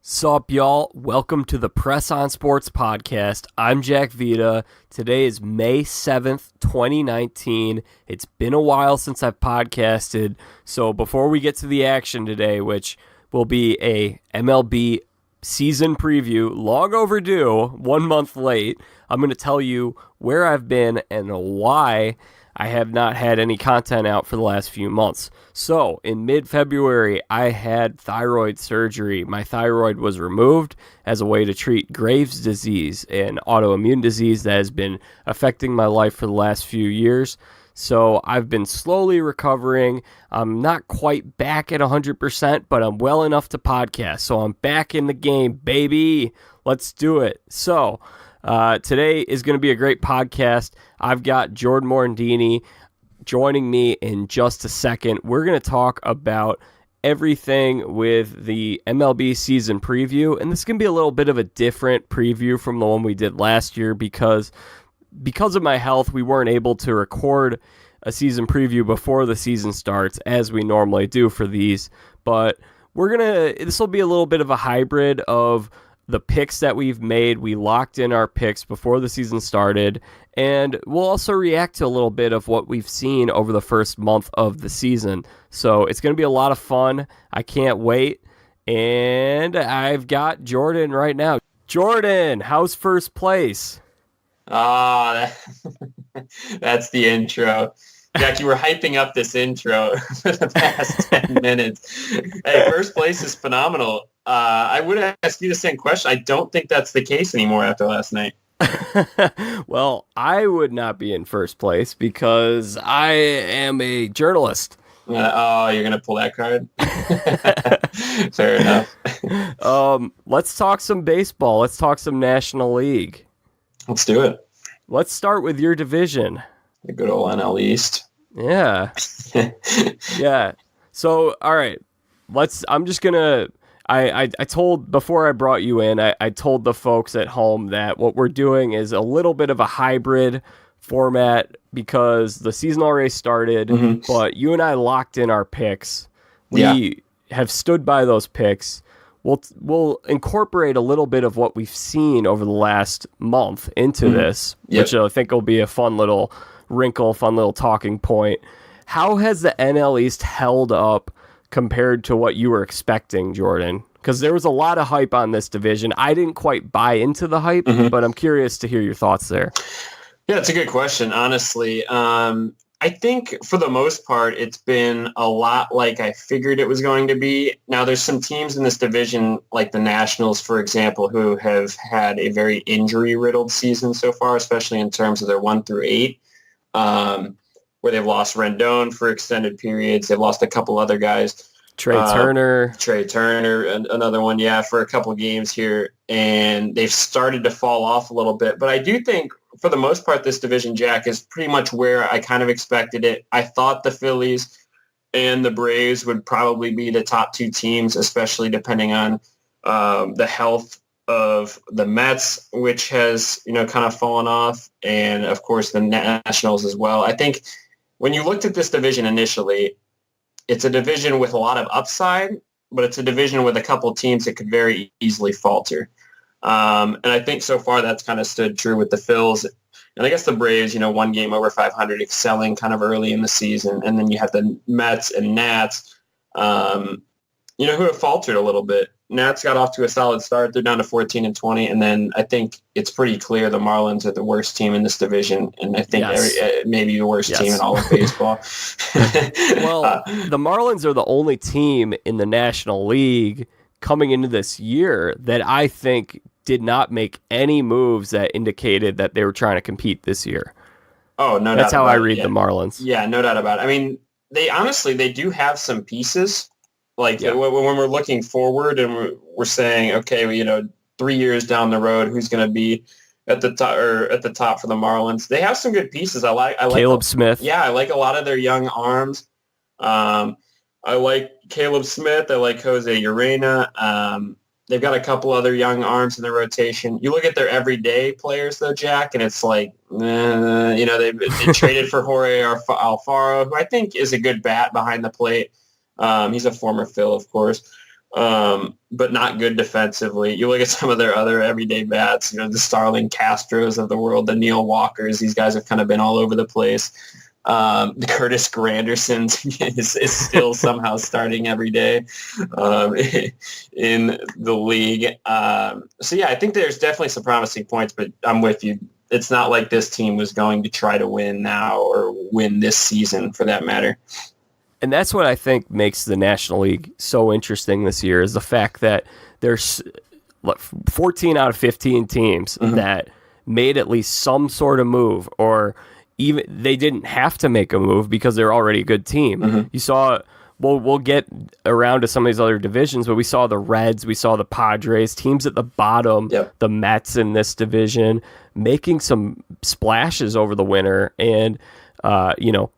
Sup, y'all? Welcome to the Press on Sports podcast. I'm Jack Vita. Today is May 7th, 2019. It's been a while since I've podcasted, so before we get to the action today, which will be a MLB Season Preview, long overdue, 1 month late, I'm going to tell you where I've been and why I have not had any content out for the last few months. So, in mid-February, I had thyroid surgery. My thyroid was removed as a way to treat Graves' disease, an autoimmune disease that has been affecting my life for the last few years. So, I've been slowly recovering. I'm not quite back at 100%, but I'm well enough to podcast. So, I'm back in the game, baby. Let's do it. So, today is going to be a great podcast. I've got Jordan Morandini joining me in just a second. We're going to talk about everything with the MLB Season Preview, and this is going to be a little bit of a different preview from the one we did last year because of my health, we weren't able to record a season preview before the season starts as we normally do for these, but this will be a little bit of a hybrid of the picks that we've made. We locked in our picks before the season started, and we'll also react to a little bit of what we've seen over the first month of the season. So it's going to be a lot of fun. I can't wait, and I've got Jordan right now. Jordan, how's first place? That's the intro. Jack, you were hyping up this intro for the past 10 minutes. Hey, first place is phenomenal. I would ask you the same question. I don't think that's the case anymore after last night. Well, I would not be in first place because I am a journalist. You're going to pull that card? Fair enough. Let's talk some baseball. Let's talk some National League. Let's do it. Let's start with your division. The good old NL East. Yeah. Yeah. So, all right. I'm just going to... I told, before I brought you in, I told the folks at home that what we're doing is a little bit of a hybrid format because the season already started, but you and I locked in our picks. We have stood by those picks. We'll incorporate a little bit of what we've seen over the last month into this, which I think will be a fun little wrinkle, fun little talking point. How has the NL East held up compared to what you were expecting, Jordan? Because there was a lot of hype on this division. I didn't quite buy into the hype, but I'm curious to hear your thoughts there. Yeah, it's a good question, honestly. I think for the most part, it's been a lot like I figured it was going to be. Now, there's some teams in this division, like the Nationals, for example, who have had a very injury-riddled season so far, especially in terms of their 1 through 8. Where they've lost Rendon for extended periods. They've lost a couple other guys. Trey Turner, another one, for a couple games here. And they've started to fall off a little bit. But I do think, for the most part, this division, Jack, is pretty much where I kind of expected it. I thought the Phillies and the Braves would probably be the top two teams, especially depending on the health of the Mets, which has, kind of fallen off. And, of course, the Nationals as well. I think when you looked at this division initially, it's a division with a lot of upside, but it's a division with a couple of teams that could very easily falter. And I think so far that's kind of stood true with the Phils. And I guess the Braves, 1 game over 500, excelling kind of early in the season. And then you have the Mets and Nats, who have faltered a little bit. Nats got off to a solid start. They're down to 14-20. And then I think it's pretty clear the Marlins are the worst team in this division. And I think maybe the worst team in all of baseball. Well, the Marlins are the only team in the National League coming into this year that I think did not make any moves that indicated that they were trying to compete this year. Oh, no doubt. That's how I read the Marlins. Yeah, no doubt about it. I mean, they do have some pieces. When we're looking forward and we're saying, okay, 3 years down the road, who's going to be at the top for the Marlins? They have some good pieces. I like Caleb Smith. Yeah, I like a lot of their young arms. I like Caleb Smith. I like Jose Urena. They've got a couple other young arms in the rotation. You look at their everyday players, though, Jack, and it's like, they traded for Jorge Alfaro, who I think is a good bat behind the plate. He's a former Phil, of course. but not good defensively. You look at some of their other everyday bats, the Starling Castros of the world, the Neil Walkers. These guys have kind of been all over the place. The Curtis Granderson is still somehow starting every day in the league. So yeah, I think there's definitely some promising points, but I'm with you. It's not like this team was going to try to win now or win this season for that matter. And that's what I think makes the National League so interesting this year is the fact that there's 14 out of 15 teams that made at least some sort of move, or even they didn't have to make a move because they're already a good team. You saw, we'll get around to some of these other divisions, but we saw the Reds, we saw the Padres, teams at the bottom, the Mets in this division, making some splashes over the winter, and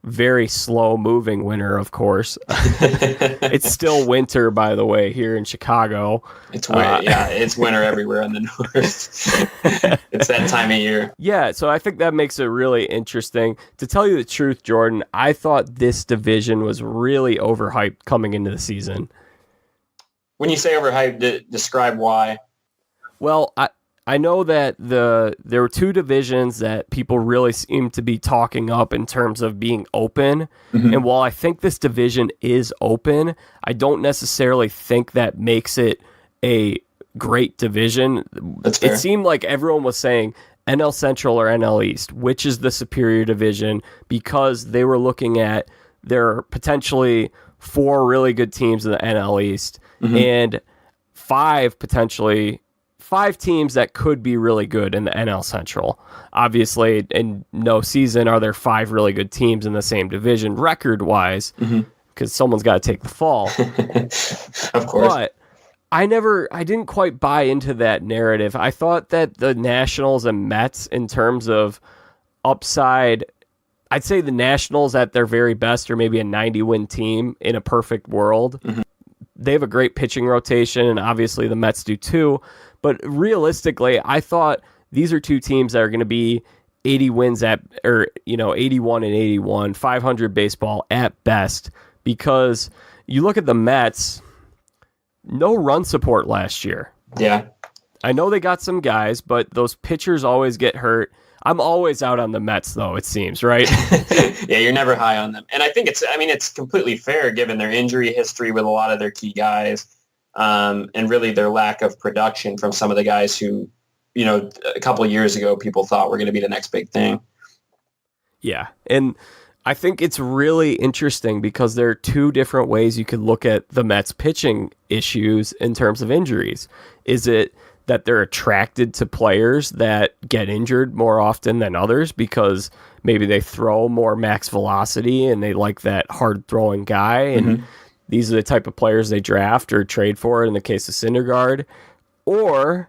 very slow moving winter, of course. It's still winter, by the way, here in Chicago. It's winter. It's winter everywhere in the north. It's that time of year. Yeah, so I think that makes it really interesting. To tell you the truth, Jordan, I thought this division was really overhyped coming into the season. When you say overhyped, describe why. Well, I know that there were two divisions that people really seem to be talking up in terms of being open. And while I think this division is open, I don't necessarily think that makes it a great division. That's fair. It seemed like everyone was saying NL Central or NL East, which is the superior division, because they were looking at there are potentially 4 really good teams in the NL East and 5 teams that could be really good in the NL Central. Obviously, in no season are there 5 really good teams in the same division record-wise, because someone's got to take the fall. Of course. But I didn't quite buy into that narrative. I thought that the Nationals and Mets, in terms of upside, I'd say the Nationals at their very best are maybe a 90-win team in a perfect world. They have a great pitching rotation, and obviously the Mets do too. But realistically, I thought these are two teams that are going to be 80 wins 81 and 81, 500 baseball at best, because you look at the Mets, no run support last year. Yeah. I know they got some guys, but those pitchers always get hurt. I'm always out on the Mets, though, it seems, right? Yeah, you're never high on them. And I think it's completely fair given their injury history with a lot of their key guys. And really their lack of production from some of the guys who, a couple of years ago, people thought were going to be the next big thing. Yeah. And I think it's really interesting because there are 2 different ways you could look at the Mets pitching issues in terms of injuries. Is it that they're attracted to players that get injured more often than others because maybe they throw more max velocity and they like that hard throwing guy, and these are the type of players they draft or trade for in the case of Syndergaard? Or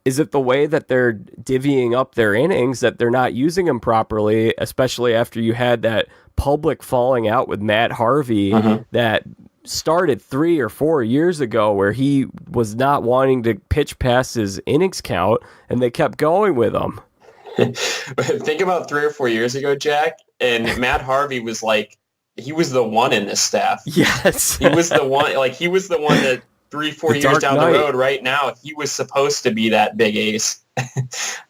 is it the way that they're divvying up their innings, that they're not using them properly, especially after you had that public falling out with Matt Harvey that started 3 or 4 years ago, where he was not wanting to pitch past his innings count, and they kept going with him? Think about 3 or 4 years ago, Jack, and Matt Harvey was like, he was the one in this staff. Yes. He was the one, that 3-4 years down the road right now, he was supposed to be that big ace.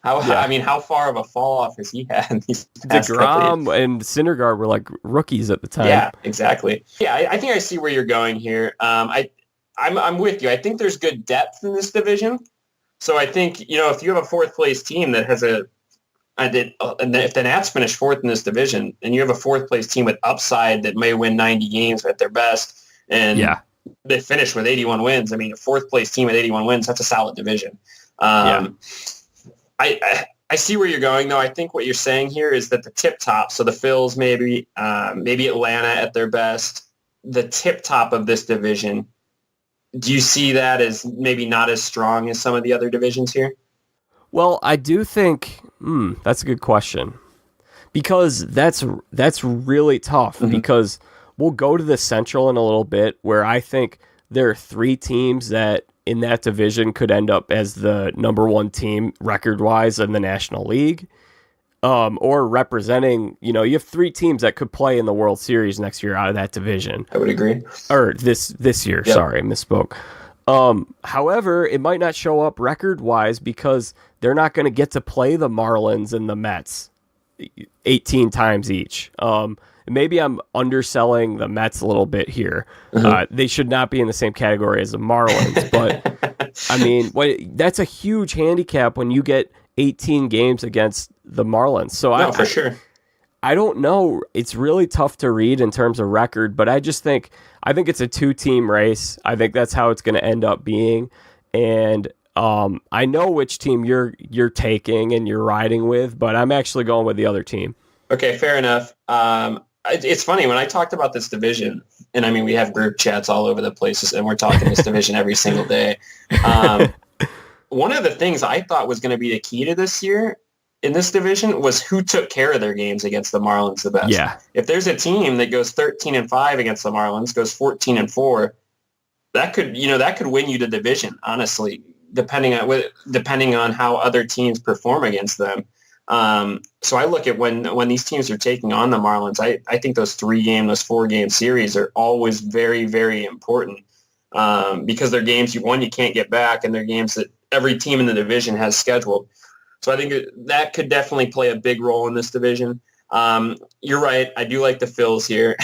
How far of a fall off has he had? DeGrom and Syndergaard were like rookies at the time. Yeah, exactly. Yeah, I think I see where you're going here. I'm with you. I think there's good depth in this division. So I think, if you have a 4th place team that has if the Nats finish 4th in this division, and you have a 4th place team with upside that may win 90 games at their best, and they finish with 81 wins. I mean, a 4th place team with 81 wins, that's a solid division. I see where you're going, though. I think what you're saying here is that the tip top, so the Phils maybe Atlanta at their best, the tip top of this division, do you see that as maybe not as strong as some of the other divisions here? Well, I do think that's a good question, because that's really tough, because we'll go to the Central in a little bit, where I think there are 3 teams that in that division could end up as the number 1 team record-wise in the National League, or representing, you have 3 teams that could play in the World Series next year out of that division. I would agree. Or this year, sorry, misspoke. However, it might not show up record-wise because they're not going to get to play the Marlins and the Mets 18 times each. Maybe I'm underselling the Mets a little bit here. They should not be in the same category as the Marlins, but I mean, that's a huge handicap when you get 18 games against the Marlins. So for sure. I don't know. It's really tough to read in terms of record, but I think it's a 2-team race. I think that's how it's going to end up being. And I know which team you're taking and you're riding with, but I'm actually going with the other team. Okay, fair enough. It's funny when I talked about this division, and I mean, we have group chats all over the places, and we're talking this division every single day. One of the things I thought was going to be the key to this year in this division was who took care of their games against the Marlins the best. Yeah. If there's a team that goes 13-5 against the Marlins, goes 14-4, that could win you the division, honestly, depending on how other teams perform against them. So I look at when these teams are taking on the Marlins, I think those 4-game series are always very, very important because they're games you can't get back, and they're games that every team in the division has scheduled. So I think that could definitely play a big role in this division. You're right. I do like the Phils here.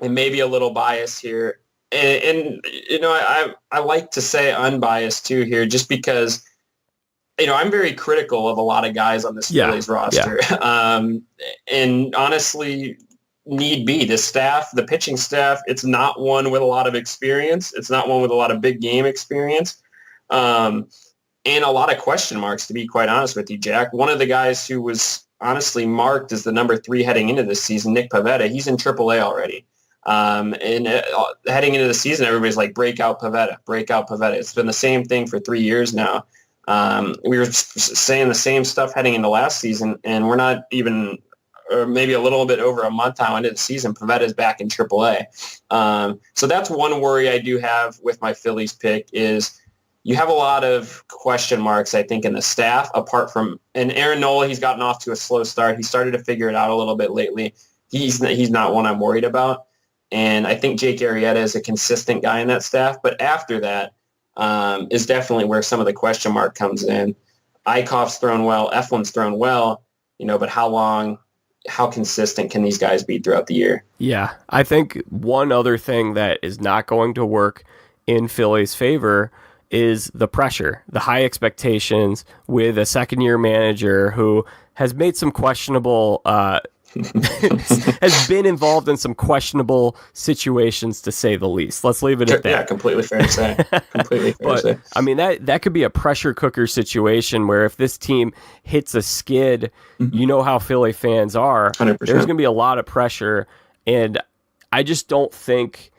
And maybe a little bias here. And I like to say unbiased too here just because, I'm very critical of a lot of guys on this Phillies roster. Yeah. And honestly, need be. The pitching staff, it's not one with a lot of experience. It's not one with a lot of big game experience. And a lot of question marks, to be quite honest with you, Jack. One of the guys who was honestly marked as the number 3 heading into this season, Nick Pivetta, he's in AAA already. And heading into the season, everybody's like, breakout Pivetta. It's been the same thing for 3 years now. We were saying the same stuff heading into last season, and we're not even, or maybe a little bit over a month now into the season, Pavetta's back in AAA. So that's one worry I do have with my Phillies pick is you have a lot of question marks, I think, in the staff, apart from, and Aaron Nola, he's gotten off to a slow start. He started to figure it out a little bit lately. He's not one I'm worried about. And I think Jake Arrieta is a consistent guy in that staff. But after that is definitely where some of the question mark comes in. Eichhoff's thrown well. Eflin's thrown well, but how consistent can these guys be throughout the year? Yeah, I think one other thing that is not going to work in Philly's favor is the pressure, the high expectations with a second-year manager who has made some questionable, has been involved in some questionable situations, to say the least. Let's leave it at that. Yeah, completely fair to say. I mean, that could be a pressure cooker situation where if this team hits a skid, you know how Philly fans are. 100%. There's going to be a lot of pressure, and I just don't think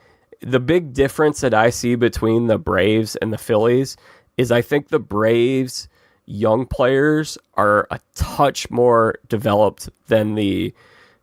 the big difference that I see between the Braves and the Phillies is I think the Braves' young players are a touch more developed than the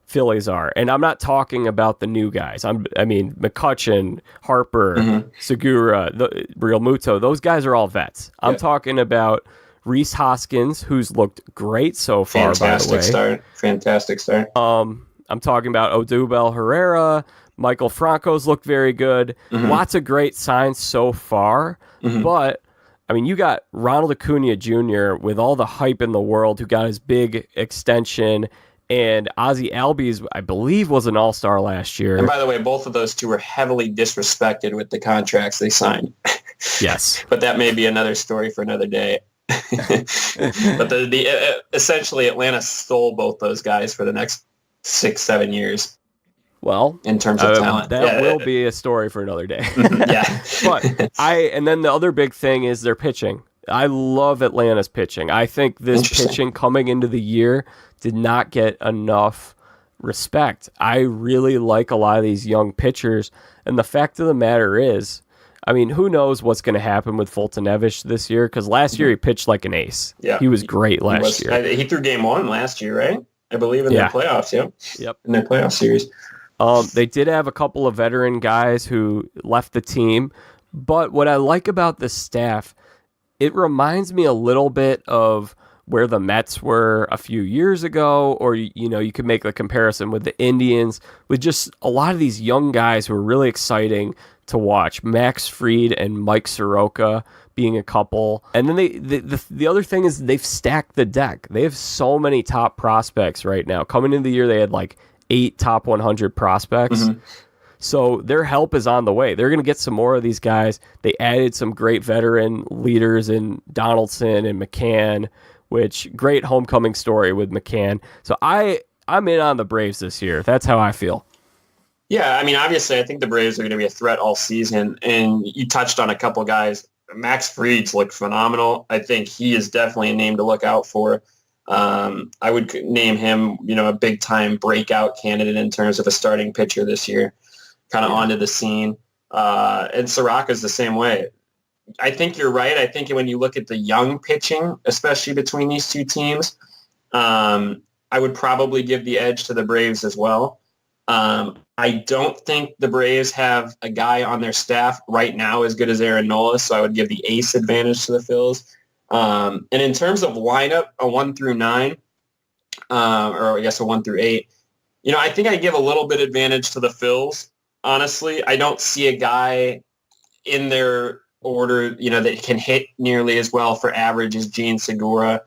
Phillies are. And I'm not talking about the new guys. I mean, McCutchen, Harper, Segura, Real Muto, those guys are all vets. I'm talking about Rhys Hoskins, who's looked great so far, by the way. Fantastic start. I'm talking about Odubel Herrera. Michael Franco's looked very good. Lots of great signs so far. But, I mean, you got Ronald Acuna Jr. with all the hype in the world, who got his big extension. And Ozzie Albies, I believe, was an all-star last year. And by the way, both of those two were heavily disrespected with the contracts they signed. Yes. But that may be another story for another day. But essentially, Atlanta stole both those guys for the next 6-7 years. Well, in terms of talent, that will be a story for another day. But and then the other big thing is their pitching. I love Atlanta's pitching. I think this pitching coming into the year did not get enough respect. I really like a lot of these young pitchers, and the fact of the matter is, I mean, who knows what's going to happen with Fultonevich this year? Because last year he pitched like an ace. Yeah, he was great last year. He threw game 1 last year, right? I believe in their playoffs. Yep. In their playoff series. They did have a couple of veteran guys who left the team, but what I like about the staff, it reminds me a little bit of where the Mets were a few years ago, or, you could make the comparison with the Indians, with just a lot of these young guys who are really exciting, to watch. Max Fried and Mike Soroka being a couple. And then the other thing is they've stacked the deck. They have so many top prospects right now. Coming into the year, they had like 8 top 100 prospects. Mm-hmm. So their help is on the way. They're going to get some more of these guys. They added some great veteran leaders in Donaldson and McCann, which great homecoming story with McCann. So I'm in on the Braves this year. That's how I feel. Yeah, I mean, obviously, I think the Braves are going to be a threat all season. And you touched on a couple guys. Max Fried's looked phenomenal. I think he is definitely a name to look out for. I would name him, a big-time breakout candidate in terms of a starting pitcher this year, kind of onto the scene. And Soroka's the same way. I think you're right. I think when you look at the young pitching, especially between these two teams, I would probably give the edge to the Braves as well. I don't think the Braves have a guy on their staff right now as good as Aaron Nola, so I would give the ace advantage to the Phils. And in terms of lineup, a 1 through 9, or I guess a 1 through 8, I think I give a little bit advantage to the Phils. Honestly, I don't see a guy in their order, that can hit nearly as well for average as Gene Segura.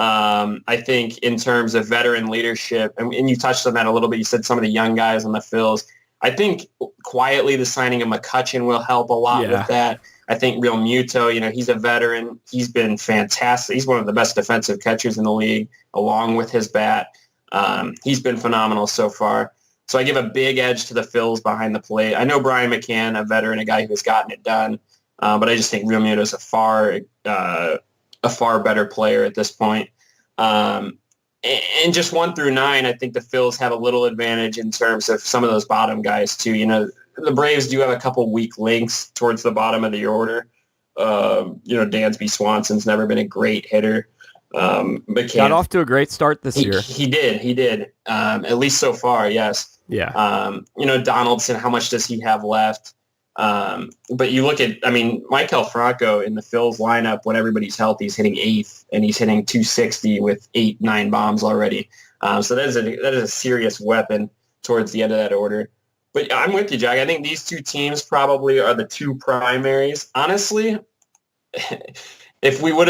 I think in terms of veteran leadership, and you touched on that a little bit, you said some of the young guys on the Phils. I think quietly the signing of McCutchen will help a lot with that. I think Real Muto, he's a veteran. He's been fantastic. He's one of the best defensive catchers in the league, along with his bat. He's been phenomenal so far. So I give a big edge to the Phils behind the plate. I know Brian McCann, a veteran, a guy who has gotten it done, but I just think Real Muto is a far better player at this point. And just 1 through 9, I think the Phils have a little advantage in terms of some of those bottom guys too. The Braves do have a couple weak links towards the bottom of the order. Dansby Swanson's never been a great hitter. Got off to a great start this year. He did. At least so far, yes. Yeah. Donaldson, how much does he have left? But you look at, Maikel Franco in the Phils lineup when everybody's healthy, he's hitting 8th, and he's hitting 260 with 8-9 bombs already. So that is a serious weapon towards the end of that order. But I'm with you, Jack. I think these two teams probably are the two primaries. Honestly, if we would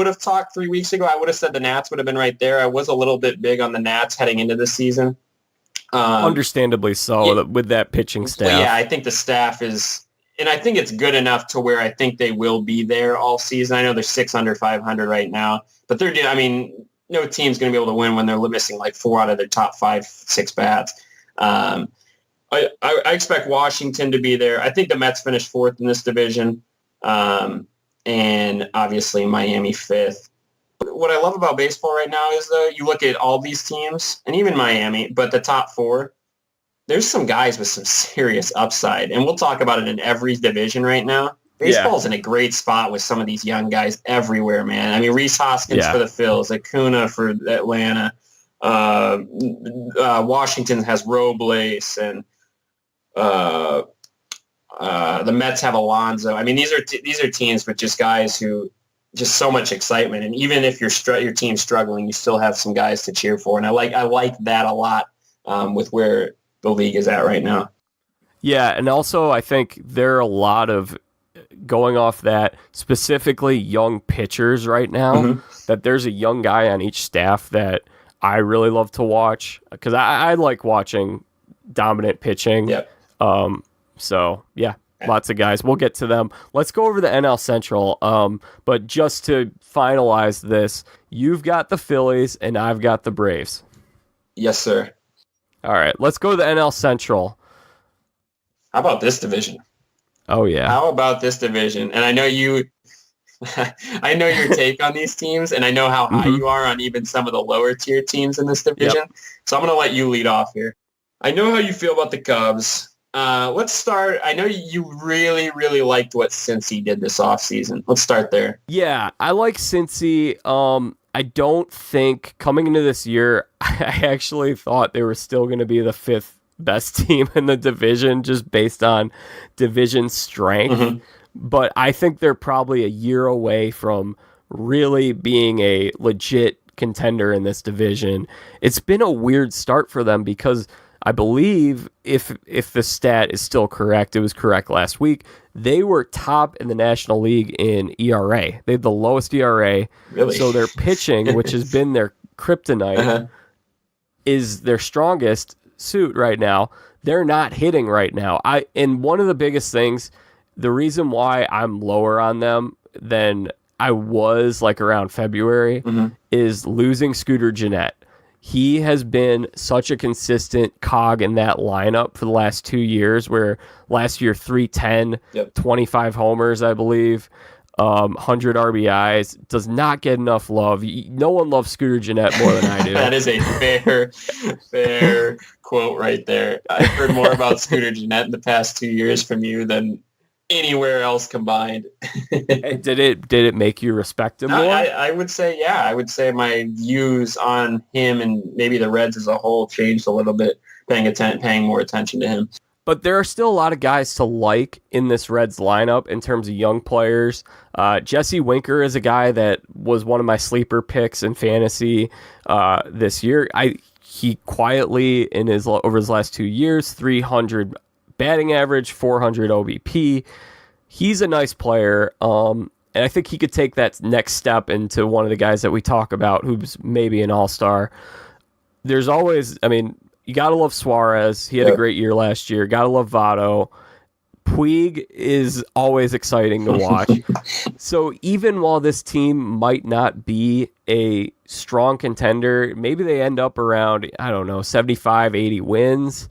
have talked 3 weeks ago, I would have said the Nats would have been right there. I was a little bit big on the Nats heading into this season. Understandably so, with that pitching staff. Yeah, I think the staff is, and I think it's good enough to where I think they will be there all season. I know they're 6 under 500 right now, but no team's going to be able to win when they're missing like 4 out of their top 5-6 bats. I expect Washington to be there. I think the Mets finished 4th in this division, and obviously Miami 5th. What I love about baseball right now is, though, you look at all these teams, and even Miami, but the top 4, there's some guys with some serious upside, and we'll talk about it in every division right now. Baseball's in a great spot with some of these young guys everywhere, man. Rhys Hoskins for the Phils, Acuna for Atlanta, Washington has Robles, and the Mets have Alonso. These are teams with just guys who just so much excitement, and even if your team's struggling, you still have some guys to cheer for, and I like that a lot with where the league is at right now. Yeah, and also I think there are a lot of, going off that, specifically young pitchers right now, that there's a young guy on each staff that I really love to watch, because I like watching dominant pitching. Yep. So, yeah. Lots of guys. We'll get to them. Let's go over the NL Central. But just to finalize this, you've got the Phillies and I've got the Braves. Yes, sir. All right. Let's go to the NL Central. How about this division? Oh, yeah. How about this division? And I know your take on these teams, and I know how high you are on even some of the lower tier teams in this division. Yep. So I'm going to let you lead off here. I know how you feel about the Cubs. Let's start. I know you really, really liked what Cincy did this offseason. Let's start there. Yeah, I like Cincy. I don't think coming into this year, I actually thought they were still going to be the 5th best team in the division just based on division strength. But I think they're probably a year away from really being a legit contender in this division. It's been a weird start for them because I believe if the stat is still correct, it was correct last week, they were top in the National League in ERA. They had the lowest ERA. Really? So their pitching, which has been their kryptonite, is their strongest suit right now. They're not hitting right now. And one of the biggest things, the reason why I'm lower on them than I was like around February is losing Scooter Gennett. He has been such a consistent cog in that lineup for the last 2 years, where last year 310, 25 homers, I believe, 100 RBIs, does not get enough love. No one loves Scooter Gennett more than I do. That is a fair quote right there. I've heard more about Scooter Gennett in the past 2 years from you than anywhere else combined. Did it make you respect him more? I would say, yeah. I would say my views on him and maybe the Reds as a whole changed a little bit, paying more attention to him. But there are still a lot of guys to like in this Reds lineup in terms of young players. Jesse Winker is a guy that was one of my sleeper picks in fantasy this year. He quietly over his last 2 years, 300 batting average, 400 OBP. He's a nice player, and I think he could take that next step into one of the guys that we talk about who's maybe an all-star. There's always, you got to love Suarez. He had a great year last year. Got to love Votto. Puig is always exciting to watch. So even while this team might not be a strong contender, maybe they end up around, 75, 80 wins.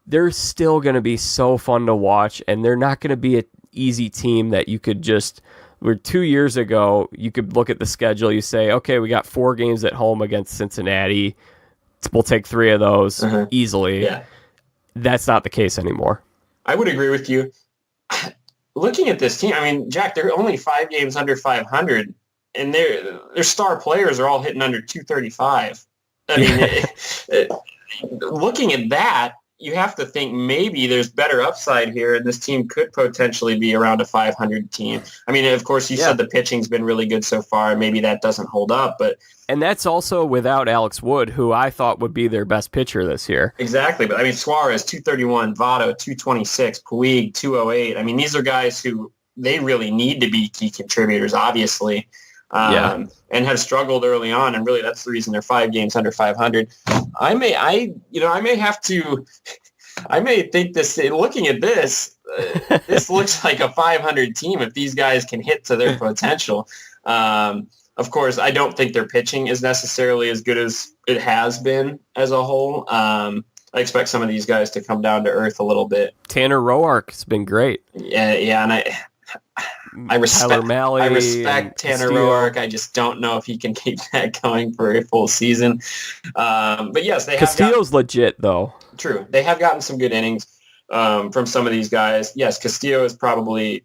They're still going to be so fun to watch, and they're not going to be an easy team that you could just... Where 2 years ago, you could look at the schedule, you say, okay, we got 4 games at home against Cincinnati. We'll take 3 of those easily. Yeah. That's not the case anymore. I would agree with you. Looking at this team, Jack, they're only 5 games under 500, and their star players are all hitting under 235. Looking at that, you have to think maybe there's better upside here, and this team could potentially be around a 500 team. Of course, you said the pitching's been really good so far, and maybe that doesn't hold up. And that's also without Alex Wood, who I thought would be their best pitcher this year. Exactly. But, Suarez, 231, Votto, 226, Puig, 208. These are guys who they really need to be key contributors, obviously, and have struggled early on. And really, that's the reason they're 5 games under 500. I may think this, looking at this, this looks like a 500 team if these guys can hit to their potential. Of course, I don't think their pitching is necessarily as good as it has been as a whole. I expect some of these guys to come down to earth a little bit. Tanner Roark's been great. Yeah, and I respect Tanner Roark. I just don't know if he can keep that going for a full season. But yes, Castillo's legit though. True, they have gotten some good innings from some of these guys. Yes, Castillo is probably,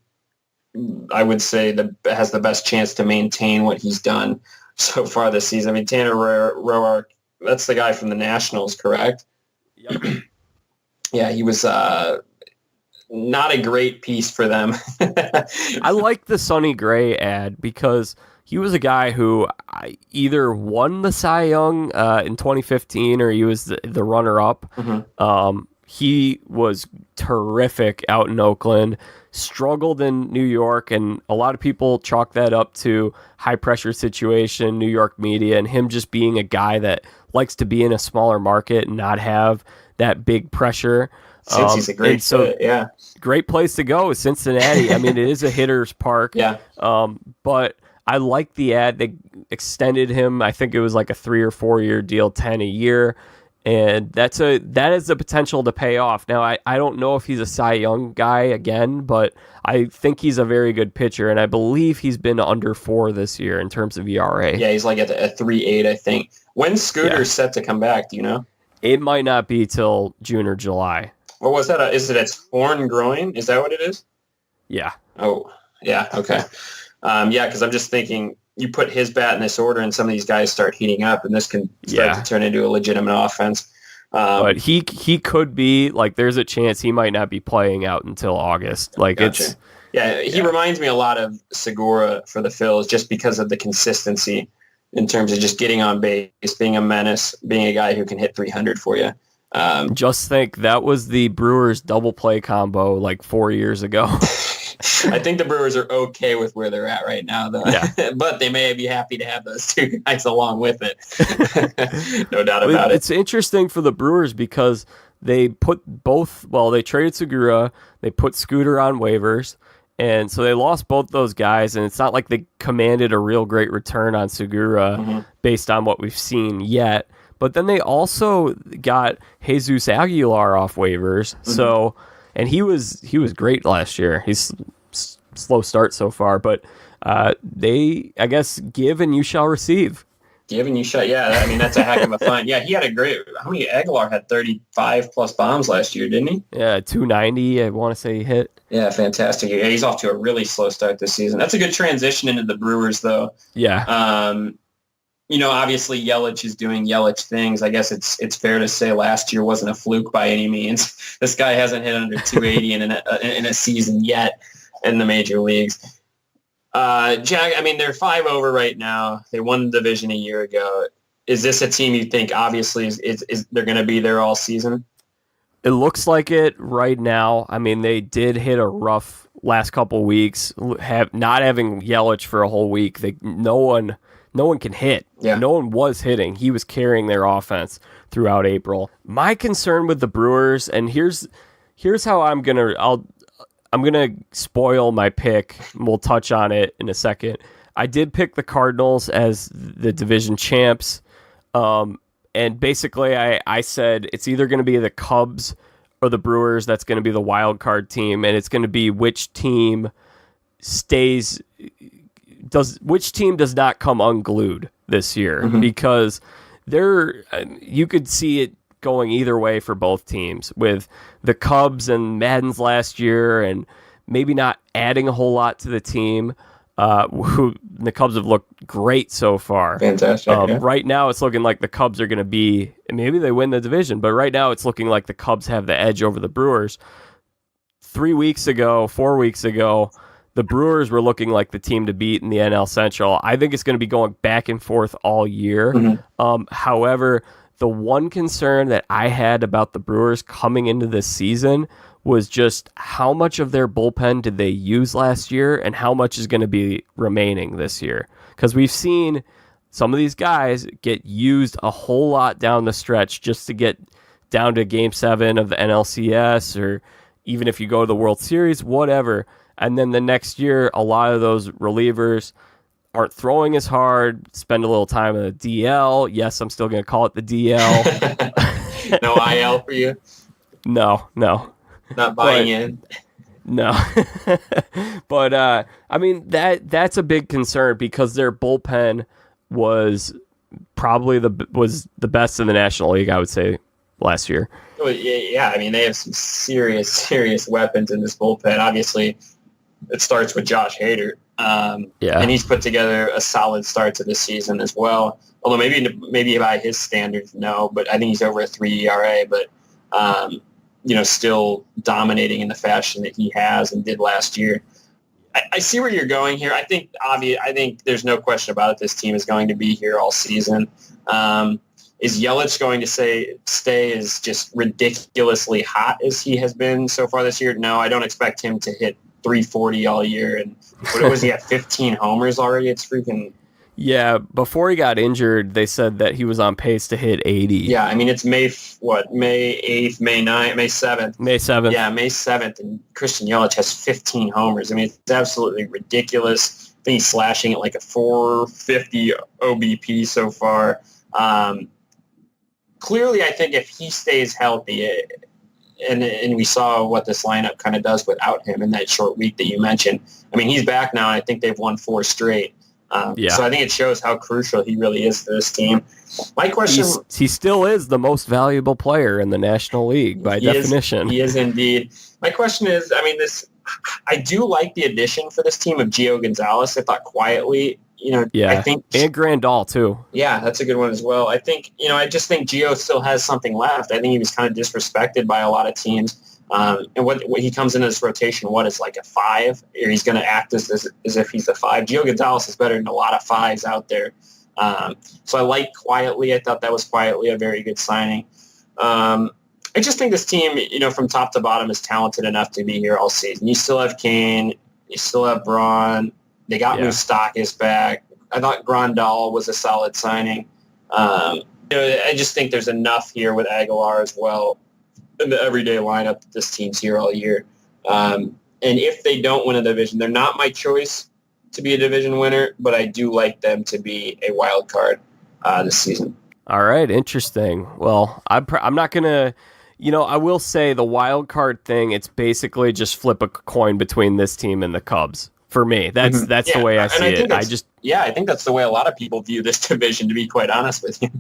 I would say, has the best chance to maintain what he's done so far this season. Tanner Roark, that's the guy from the Nationals, correct? Yep. Yeah, he was not a great piece for them. I like the Sonny Gray ad because he was a guy who either won the Cy Young in 2015 or he was the runner-up. He was terrific out in Oakland, struggled in New York, and a lot of people chalk that up to high-pressure situation, New York media, and him just being a guy that likes to be in a smaller market and not have that big pressure. He's a great fit, yeah. Great place to go is Cincinnati. It is a hitter's park. Yeah. But I like the ad. They extended him. I think it was like a 3 or 4 year deal, 10 a year. And that is the potential to pay off. Now, I don't know if he's a Cy Young guy again, but I think he's a very good pitcher, and I believe he's been under 4 this year in terms of ERA. Yeah, he's like at 3.8, I think. When's Scooter set to come back, do you know? It might not be till June or July. What was that? Is it a torn groin? Is that what it is? Yeah. Oh, yeah, okay. Because I'm just thinking, you put his bat in this order and some of these guys start heating up and this can start to turn into a legitimate offense. But he could be, there's a chance he might not be playing out until August. Gotcha. He reminds me a lot of Segura for the Phils just because of the consistency in terms of just getting on base, being a menace, being a guy who can hit 300 for you. Just think that was the Brewers double play combo like 4 years ago. I think the Brewers are okay with where they're at right now, though. Yeah. But they may be happy to have those two guys along with it. No doubt about it. It's interesting for the Brewers because they put they traded Segura, they put Scooter on waivers, and so they lost both those guys, and it's not like they commanded a real great return on Segura based on what we've seen yet. But then they also got Jesus Aguilar off waivers, so and he was great last year. He's slow start so far, but they, I guess, give and you shall receive. Give and you shall, yeah. I mean, that's a heck of a find. Yeah, he had a great. How many? Aguilar had 35 plus bombs last year, didn't he? Yeah, 290. I want to say he hit. Yeah, fantastic. Yeah, he's off to a really slow start this season. That's a good transition into the Brewers, though. Yeah. Obviously Yelich is doing Yelich things. I guess it's fair to say last year wasn't a fluke by any means. This guy hasn't hit under 280 in a season yet in the major leagues. Jack, I mean, they're 5 over right now. They won the division a year ago. Is this a team you think obviously is they're going to be there all season? It looks like it right now. I mean, they did hit a rough last couple weeks. Not having Yelich for a whole week, no one can hit. Yeah. No one was hitting. He was carrying their offense throughout April. My concern with the Brewers, and here's how I'm gonna spoil my pick. We'll touch on it in a second. I did pick the Cardinals as the division champs. And basically I said it's either going to be the Cubs or the Brewers that's going to be the wild card team, and it's going to be which team does not come unglued this year, because you could see it going either way for both teams, with the Cubs and Madden's last year and maybe not adding a whole lot to the team. The Cubs have looked great so far. Fantastic. Yeah. Right now, it's looking like the Cubs are going to be, maybe they win the division, but right now it's looking like the Cubs have the edge over the Brewers. 4 weeks ago, the Brewers were looking like the team to beat in the NL Central. I think it's going to be going back and forth all year. However, the one concern that I had about the Brewers coming into this season was just how much of their bullpen did they use last year and how much is going to be remaining this year. Because we've seen some of these guys get used a whole lot down the stretch just to get down to Game 7 of the NLCS, or even if you go to the World Series, whatever. And then the next year, a lot of those relievers aren't throwing as hard, spend a little time in the DL. Yes, I'm still going to call it the DL. No IL for you? No. Not buying in? No. But, I mean, that's a big concern because their bullpen was probably the best in the National League, I would say, last year. Well, yeah, I mean, they have some serious weapons in this bullpen. Obviously, it starts with Josh Hader. And he's put together a solid start to this season as well. Although maybe by his standards, no, but I think he's over a 3 ERA. But still dominating in the fashion that he has and did last year. I see where you're going here. I think there's no question about it. This team is going to be here all season. Is Yelich going to stay as just ridiculously hot as he has been so far this year? No, I don't expect him to hit 340 all year. And what was he at, 15 homers already? It's freaking... Yeah, before he got injured, they said that he was on pace to hit 80. Yeah, I mean, it's May 8th, May 9th, May 7th. May 7th. Yeah, May 7th, and Christian Yelich has 15 homers. I mean, it's absolutely ridiculous. I think he's slashing at like a 450 OBP so far. Clearly, I think if he stays healthy, and we saw what this lineup kind of does without him in that short week that you mentioned. I mean, he's back now, and I think they've won 4 straight. So I think it shows how crucial he really is for this team. My question... He still is the most valuable player in the National League by definition. He is indeed. My question is, I do like the addition for this team of Gio Gonzalez. I thought quietly, I think... And Grandal, too. Yeah, that's a good one as well. I think, I just think Gio still has something left. I think he was kind of disrespected by a lot of teams. And what he comes into this rotation, is like a 5, or he's going to act as if he's a 5. Gio Gonzalez is better than a lot of 5s out there. So I like quietly. I thought that was quietly a very good signing. I just think this team, from top to bottom is talented enough to be here all season. You still have Kane. You still have Braun. They got Moustakas back. I thought Grandal was a solid signing. I just think there's enough here with Aguilar as well in the everyday lineup that this team's here all year. And if they don't win a division, they're not my choice to be a division winner, but I do like them to be a wild card this season. All right, interesting. Well, I'm not going to, I will say the wild card thing, it's basically just flip a coin between this team and the Cubs. For me, that's the way I see it. I think that's the way a lot of people view this division, to be quite honest with you.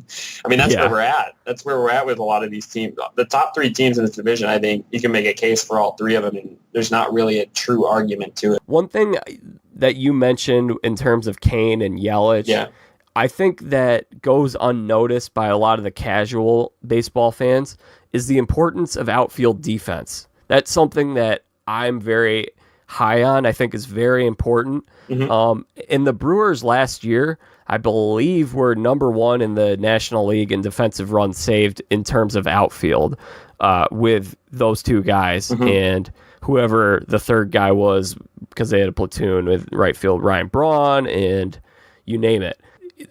I mean, that's where we're at. That's where we're at with a lot of these teams. The top three teams in this division, I think you can make a case for all three of them, and there's not really a true argument to it. One thing that you mentioned in terms of Kane and Yelich, I think that goes unnoticed by a lot of the casual baseball fans is the importance of outfield defense. That's something that I'm very high on, I think is very important. In the Brewers last year, I believe were number one in the National League in defensive runs saved in terms of outfield with those two guys and whoever the third guy was, because they had a platoon with right field Ryan Braun and you name it.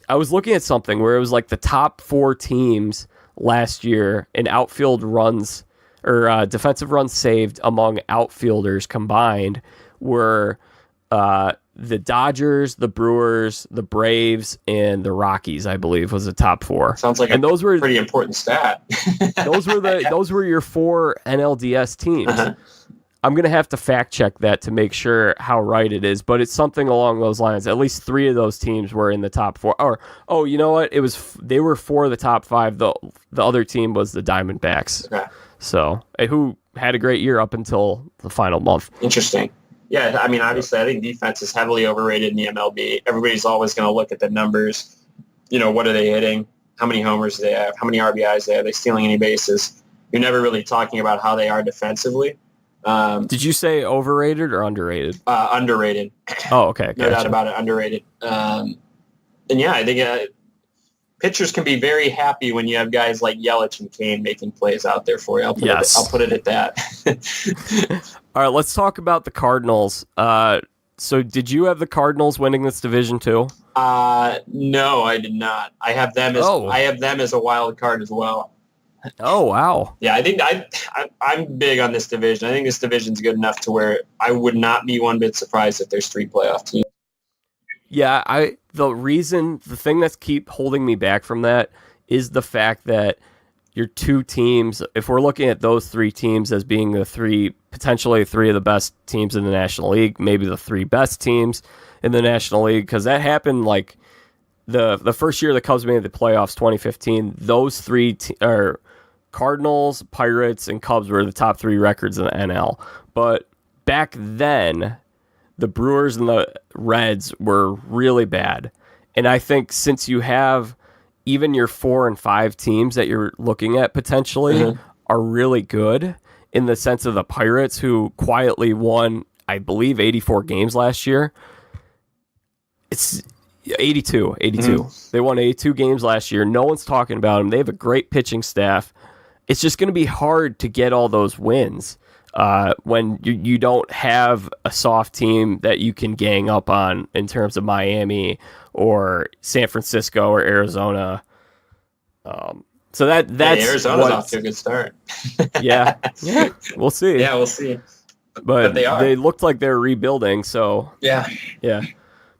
I was looking at something where it was like the top four teams last year in outfield runs or defensive runs saved among outfielders combined were the Dodgers, the Brewers, the Braves, and the Rockies, I believe, was the top four. Sounds like those were pretty important stat. those were your four NLDS teams. I'm going to have to fact check that to make sure how right it is, but it's something along those lines. At least three of those teams were in the top four. Or, you know what? They were four of the top five. The other team was the Diamondbacks. Okay. So, who had a great year up until the final month. Interesting. Yeah, I mean, obviously, I think defense is heavily overrated in the MLB. Everybody's always going to look at the numbers. What are they hitting? How many homers do they have? How many RBIs they have? Are they stealing any bases? You're never really talking about how they are defensively. Did you say overrated or underrated? Underrated. Oh, okay. No doubt about it, underrated. And yeah, I think pitchers can be very happy when you have guys like Yelich and Kane making plays out there for you. I'll put it at that. All right, let's talk about the Cardinals. So did you have the Cardinals winning this division too? No, I did not. I have them as a wild card as well. Oh, wow. Yeah, I think I'm big on this division. I think this division's good enough to where I would not be one bit surprised if there's three playoff teams. Yeah, the thing that's keep holding me back from that is the fact that your two teams, if we're looking at those three teams as being potentially three of the best teams in the National League, maybe the three best teams in the National League, because that happened like the first year the Cubs made the playoffs, 2015, those three Cardinals, Pirates, and Cubs were the top three records in the NL. But back then, the Brewers and the Reds were really bad. And I think since you have even your 4 and 5 teams that you're looking at potentially are really good in the sense of the Pirates, who quietly won, I believe, 84 games last year. It's 82. They won 82 games last year. No one's talking about them. They have a great pitching staff. It's just going to be hard to get all those wins when you don't have a soft team that you can gang up on in terms of Miami or San Francisco or Arizona. So that's Arizona's off to a good start. yeah, we'll see. Yeah, we'll see. But they looked like they're rebuilding. So yeah.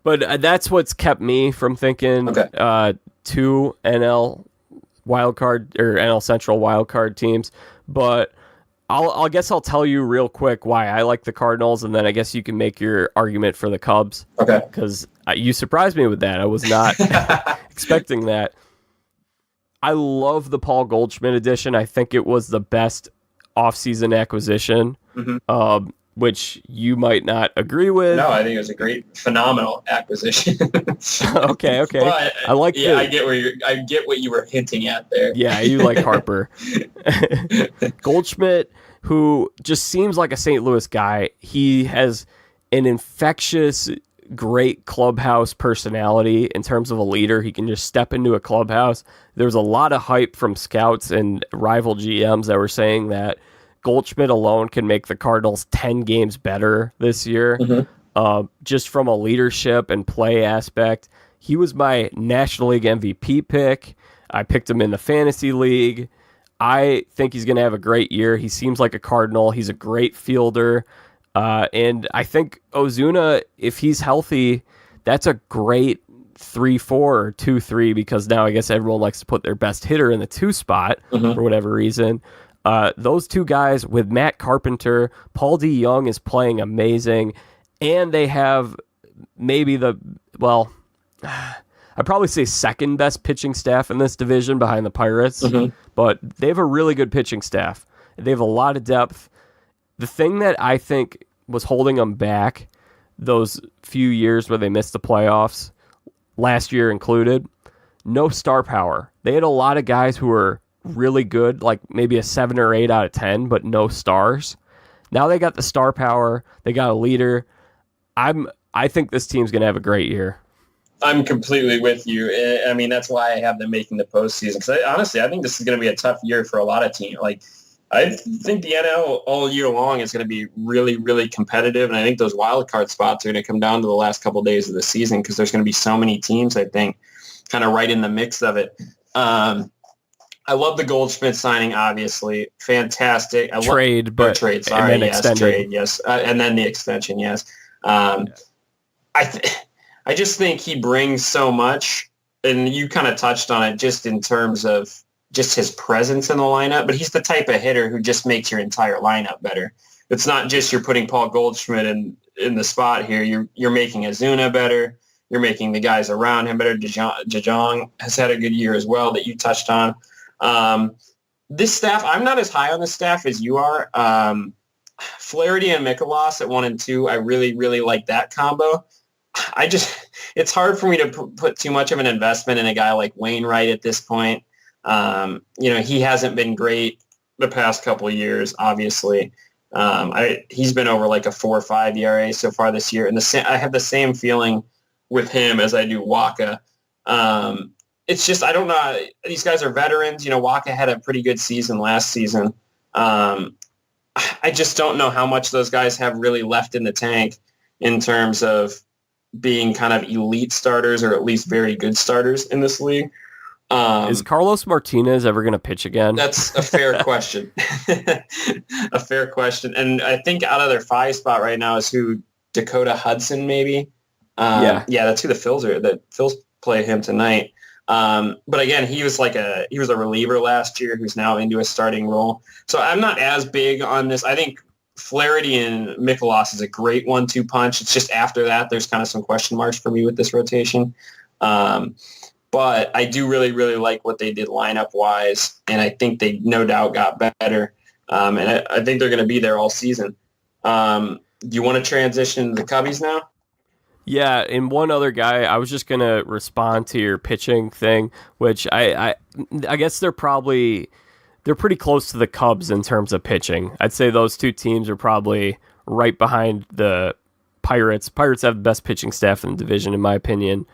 But that's what's kept me from thinking two NL wildcard or NL Central wildcard teams. But I guess I'll tell you real quick why I like the Cardinals, and then I guess you can make your argument for the Cubs. Okay. Because you surprised me with that. I was not expecting that. I love the Paul Goldschmidt edition. I think it was the best offseason acquisition, which you might not agree with. No, I think it was a phenomenal acquisition. Okay. But, I like. Yeah, I get what you were hinting at there. Yeah, you like Harper. Goldschmidt, who just seems like a St. Louis guy. He has an infectious great clubhouse personality in terms of a leader. He can just step into a clubhouse. There's a lot of hype from scouts and rival GMs that were saying that Goldschmidt alone can make the Cardinals 10 games better this year, just from a leadership and play aspect. He was my National League MVP pick. I picked him in the Fantasy League. I think he's going to have a great year. He seems like a Cardinal. He's a great fielder. And I think Ozuna, if he's healthy, that's a great 3-4 or 2-3, because now I guess everyone likes to put their best hitter in the 2 spot for whatever reason. Those 2 guys with Matt Carpenter, Paul DeJong is playing amazing, and they have maybe I'd probably say second best pitching staff in this division behind the Pirates, but they have a really good pitching staff. They have a lot of depth. The thing that I think was holding them back those few years where they missed the playoffs, last year included, no star power. They had a lot of guys who were really good, like maybe a 7 or 8 out of 10, but no stars. Now they got the star power. They got a leader. I think this team's going to have a great year. I'm completely with you. I mean, that's why I have them making the postseason. Because honestly, I think this is going to be a tough year for a lot of teams. Like, I think the NL all year long is going to be really, really competitive. And I think those wild card spots are going to come down to the last couple of days of the season, because there's going to be so many teams, I think, kind of right in the mix of it. I love the Goldschmidt signing, obviously. Fantastic. Trade. Sorry, yes, trade, yes. And then the extension, yes. I just think he brings so much, and you kind of touched on it just in terms of just his presence in the lineup, but he's the type of hitter who just makes your entire lineup better. It's not just you're putting Paul Goldschmidt in the spot here. You're making Ozuna better. You're making the guys around him better. DeJong has had a good year as well that you touched on. This staff, I'm not as high on this staff as you are. Flaherty and Mikolas at 1 and 2, I really, really like that combo. It's hard for me to put too much of an investment in a guy like Wainwright at this point. He hasn't been great the past couple of years, obviously. He's been over like a 4.5 ERA so far this year. And I have the same feeling with him as I do Waka. It's just, I don't know. These guys are veterans. Waka had a pretty good season last season. I just don't know how much those guys have really left in the tank in terms of being kind of elite starters, or at least very good starters in this league. Is Carlos Martinez ever going to pitch again? That's a fair question. A fair question. And I think out of their 5 spot right now is who, Dakota Hudson, maybe? Yeah, that's who the Phils are. The Phils play him tonight. But again, he was a reliever last year who's now into a starting role. So I'm not as big on this. I think Flaherty and Mikolas is a great 1-2 punch. It's just after that, there's kind of some question marks for me with this rotation. But I do really, really like what they did lineup-wise, and I think they no doubt got better. And I think they're going to be there all season. Do you want to transition to the Cubbies now? Yeah, and one other guy, I was just going to respond to your pitching thing, which I guess they're pretty close to the Cubs in terms of pitching. I'd say those 2 teams are probably right behind the Pirates. Pirates have the best pitching staff in the division, in my opinion.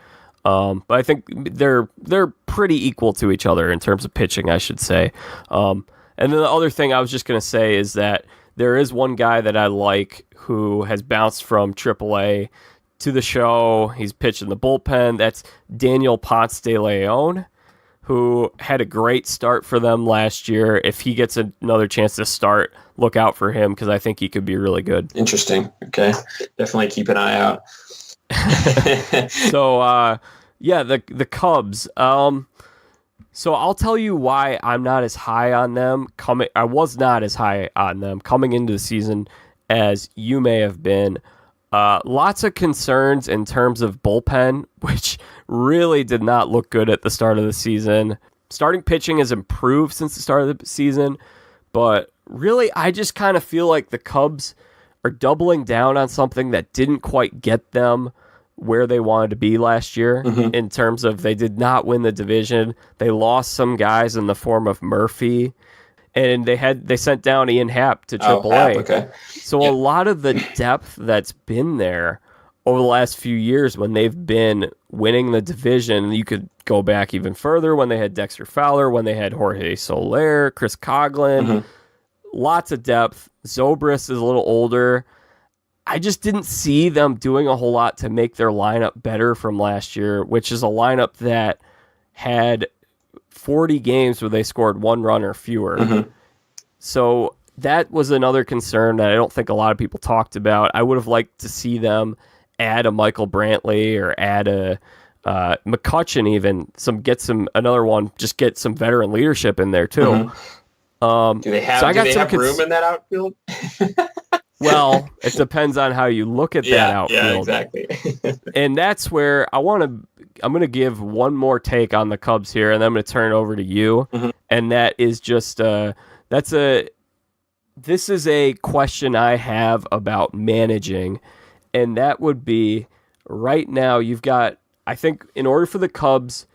But I think they're pretty equal to each other in terms of pitching, I should say. And then the other thing I was just going to say is that there is one guy that I like who has bounced from AAA to the show. He's pitched in the bullpen. That's Daniel Ponce de Leon, who had a great start for them last year. If he gets another chance to start, look out for him, because I think he could be really good. Interesting. Okay. Definitely keep an eye out. So, the Cubs. So I'll tell you why I'm not as high on them. I was not as high on them coming into the season as you may have been. Lots of concerns in terms of bullpen, which really did not look good at the start of the season. Starting pitching has improved since the start of the season, but really I just kind of feel like the Cubs are doubling down on something that didn't quite get them where they wanted to be last year, in terms of they did not win the division. They lost some guys in the form of Murphy, and they sent down Ian Happ to AAA. Okay. So a lot of the depth that's been there over the last few years when they've been winning the division, you could go back even further when they had Dexter Fowler, when they had Jorge Soler, Chris Coughlin, lots of depth. Zobrist is a little older. I just didn't see them doing a whole lot to make their lineup better from last year, which is a lineup that had 40 games where they scored 1 run or fewer. So that was another concern that I don't think a lot of people talked about. I would have liked to see them add a Michael Brantley or add a McCutchen even, get some veteran leadership in there too. Do they have room in that outfield? Well, it depends on how you look at that outfield. Yeah, exactly. And that's where I'm going to give one more take on the Cubs here, and then I'm going to turn it over to you. And that is just this is a question I have about managing, and that would be right now you've got, I think in order for the Cubs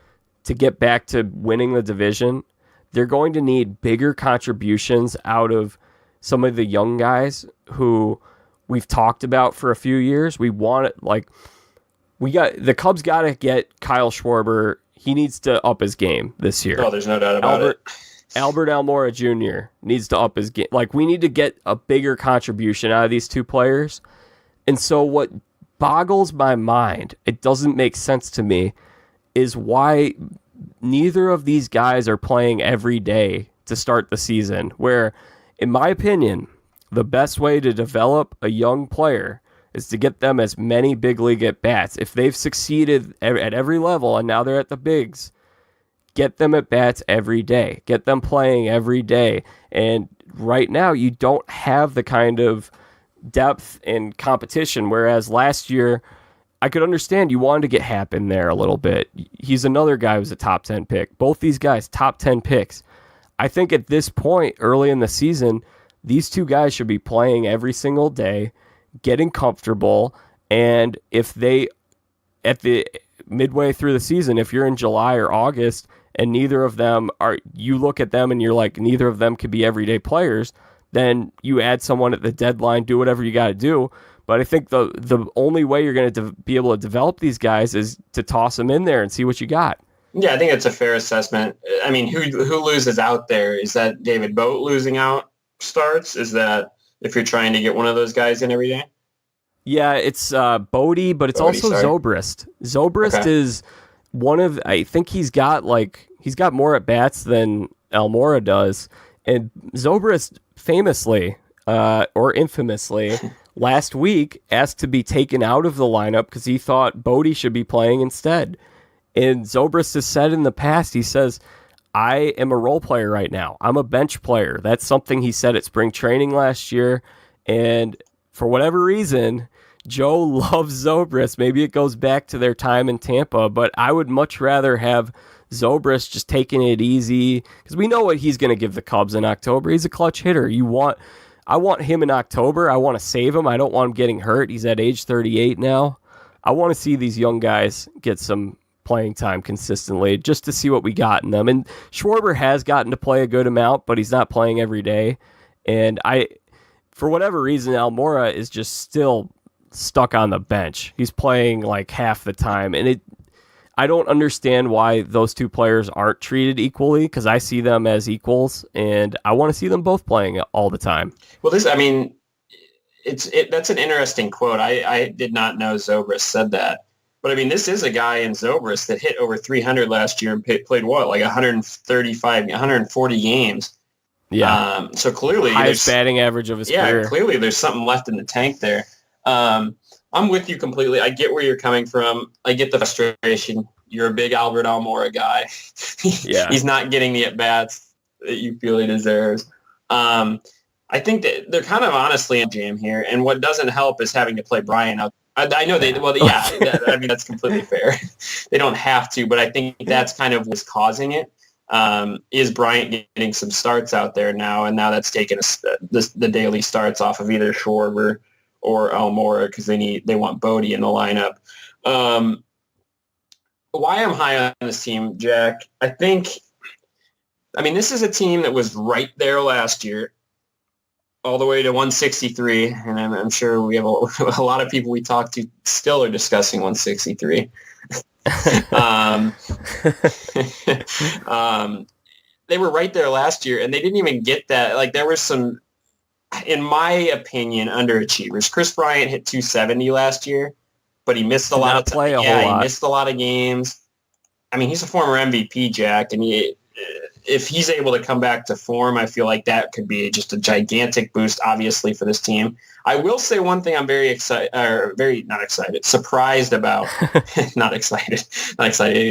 to get back to winning the division, they're going to need bigger contributions out of some of the young guys who we've talked about for a few years. The Cubs got to get Kyle Schwarber. He needs to up his game this year. Oh, there's no doubt about it. Albert Almora Jr. needs to up his game. We need to get a bigger contribution out of these two players. And so what boggles my mind, it doesn't make sense to me, is why neither of these guys are playing every day to start the season, where, in my opinion, the best way to develop a young player is to get them as many big league at-bats. If they've succeeded at every level and now they're at the bigs, get them at-bats every day. Get them playing every day. And right now, you don't have the kind of depth and competition, whereas last year, I could understand you wanted to get Happ in there a little bit. He's another guy who's a top 10 pick. Both these guys, top 10 picks. I think at this point, early in the season, these two guys should be playing every single day, getting comfortable, and if they, at the midway through the season, if you're in July or August, and neither of them are, you look at them and you're like, neither of them could be everyday players, then you add someone at the deadline, do whatever you got to do. But I think the only way you're going to be able to develop these guys is to toss them in there and see what you got. Yeah, I think it's a fair assessment. I mean, who loses out there? Is that David Boat losing out starts? Is that if you're trying to get one of those guys in every day? Yeah, it's Bodie, but it's also Zobrist. Zobrist is one of, I think he's got more at bats than Almora does, and Zobrist famously or infamously last week asked to be taken out of the lineup because he thought Bodie should be playing instead. And Zobrist has said in the past, he says, I am a role player right now. I'm a bench player. That's something he said at spring training last year. And for whatever reason, Joe loves Zobrist. Maybe it goes back to their time in Tampa, but I would much rather have Zobrist just taking it easy because we know what he's going to give the Cubs in October. He's a clutch hitter. I want him in October. I want to save him. I don't want him getting hurt. He's at age 38 now. I want to see these young guys get some playing time consistently just to see what we got in them. And Schwarber has gotten to play a good amount, but he's not playing every day. And for whatever reason, Almora is just still stuck on the bench. He's playing like half the time. And I don't understand why those two players aren't treated equally because I see them as equals and I want to see them both playing all the time. Well, that's an interesting quote. I did not know Zobrist said that. But, I mean, this is a guy in Zobrist that hit over 300 last year and played what, like 140 games. Yeah. So clearly, highest batting average of his career. Yeah, clearly there's something left in the tank there. I'm with you completely. I get where you're coming from. I get the frustration. You're a big Albert Almora guy. Yeah. He's not getting the at-bats that you feel he deserves. I think that they're kind of honestly in a jam here, and what doesn't help is having to play Brian out. I know I mean, that's completely fair. They don't have to, but I think that's kind of what's causing it. Is Bryant getting some starts out there now, and now that's taken the daily starts off of either Schwarber or Almora because they want Bodie in the lineup. Why I'm high on this team, Jack, this is a team that was right there last year. all the way to 163, and I'm sure we have a lot of people we talk to still are discussing 163. They were right there last year, and they didn't even get that. Like, there were some, in my opinion, underachievers. Chris Bryant hit 270 last year, but he missed a lot of time. He missed a lot of games. I mean, he's a former MVP, Jack, and if he's able to come back to form, I feel like that could be just a gigantic boost, obviously, for this team. I will say one thing I'm surprised about. Not excited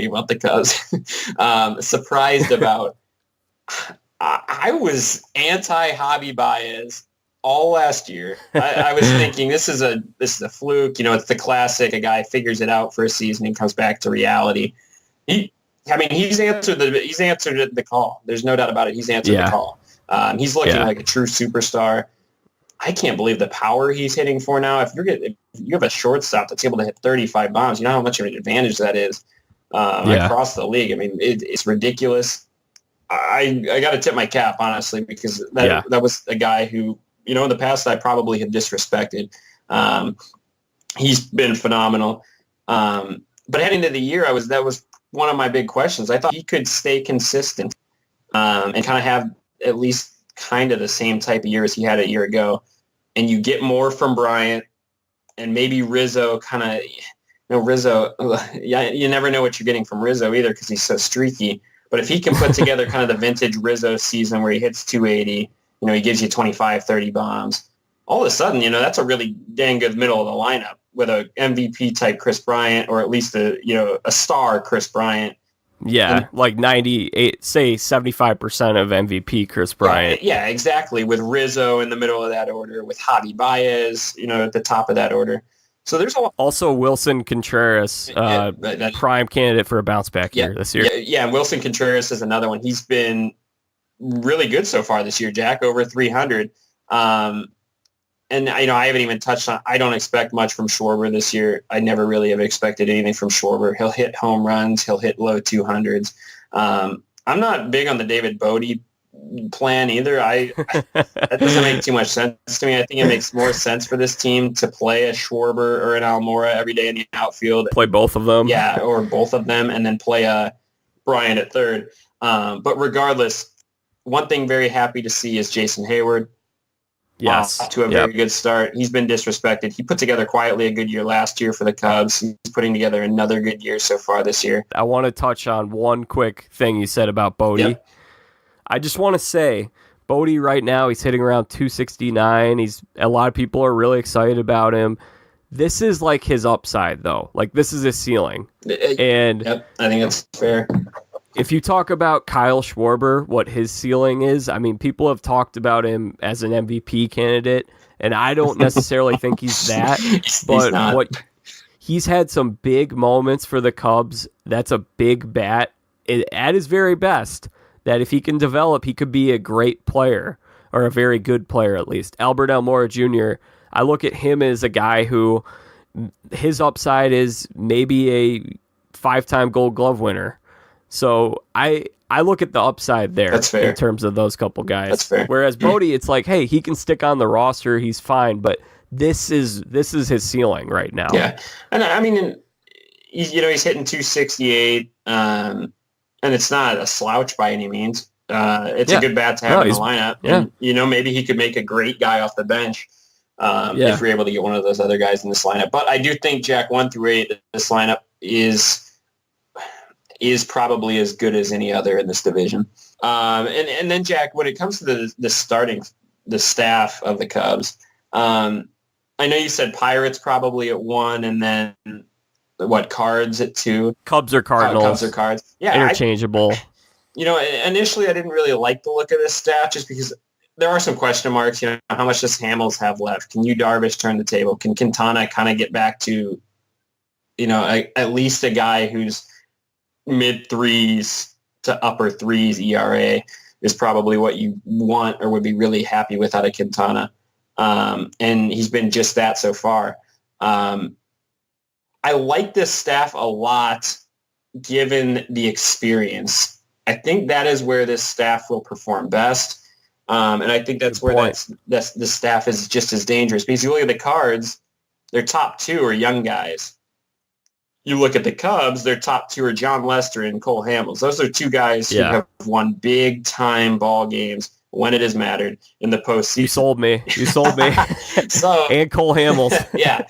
about the Cubs. Surprised about. I was anti-Javi Baez all last year. I was thinking this is a fluke. You know, it's the classic. A guy figures it out for a season and comes back to reality. He's answered the call. There's no doubt about it. He's answered the call. He's looking like a true superstar. I can't believe the power he's hitting for now. If you have a shortstop that's able to hit 35 bombs, you know how much of an advantage that is across the league. I mean, it's ridiculous. I got to tip my cap, honestly, because that was a guy who, you know, in the past I probably had disrespected. He's been phenomenal. But heading into the year, that was one of my big questions. I thought he could stay consistent and kind of have at least kind of the same type of year as he had a year ago. And you get more from Bryant and maybe Rizzo Rizzo, you never know what you're getting from Rizzo either because he's so streaky. But if he can put together kind of the vintage Rizzo season where he hits 280, you know, he gives you 25, 30 bombs, all of a sudden, you know, that's a really dang good middle of the lineup with a MVP type Chris Bryant, or at least a star Chris Bryant. Yeah, like 98, say 75% of MVP Chris Bryant. Yeah, exactly. With Rizzo in the middle of that order, with Javi Baez, you know, at the top of that order. So there's also Wilson Contreras, prime candidate for a bounce back year this year. Yeah, and Wilson Contreras is another one. He's been really good so far this year, Jack, over 300. And, you know, I haven't even touched on, I don't expect much from Schwarber this year. I never really have expected anything from Schwarber. He'll hit home runs. He'll hit low 200s. I'm not big on the David Bodie plan either. That doesn't make too much sense to me. I think it makes more sense for this team to play a Schwarber or an Almora every day in the outfield. Play both of them. Yeah, or both of them, and then play a Bryant at third. But regardless, one thing very happy to see is Jason Hayward. Yes. To a very good start. He's been disrespected. He put together quietly a good year last year for the Cubs. He's putting together another good year so far this year. I want to touch on one quick thing you said about Bodie. Yep. I just want to say, Bodie right now, he's hitting around 269. A lot of people are really excited about him. This is like his upside, though. Like, this is his ceiling. And I think that's fair. If you talk about Kyle Schwarber, what his ceiling is, I mean, people have talked about him as an MVP candidate, and I don't necessarily think he's that. But he's had some big moments for the Cubs. That's a big bat at his very best. That if he can develop, he could be a great player, or a very good player at least. Albert Almora Jr., I look at him as a guy who his upside is maybe a 5-time Gold Glove winner. So I look at the upside there in terms of those couple guys. That's fair. Whereas Bodie, it's like, hey, he can stick on the roster, he's fine, but this is his ceiling right now. Yeah, and I mean, he's hitting 268, and it's not a slouch by any means. It's a good bat to have in the lineup. Yeah. And, you know, maybe he could make a great guy off the bench if we're able to get one of those other guys in this lineup. But I do think, Jack, 1 through 8, this lineup is probably as good as any other in this division. And then, Jack, when it comes to the staff of the Cubs, I know you said Pirates probably at 1, and then Cards at 2? Cubs or Cardinals. Cubs or Cards. Yeah, interchangeable. Initially I didn't really like the look of this staff just because there are some question marks. You know, how much does Hamels have left? Can Yu Darvish turn the table? Can Quintana kind of get back to, at least a guy who's mid-3s to upper 3s ERA is probably what you want or would be really happy with out of Quintana. And he's been just that so far. I like this staff a lot given the experience. I think that is where this staff will perform best. And I think that's where that's the staff is just as dangerous. Because you look at the Cards, their top two are young guys. You look at the Cubs, their top two are John Lester and Cole Hamels. Those are two guys who have won big-time ball games when it has mattered in the postseason. You sold me. So, and Cole Hamels. Yeah.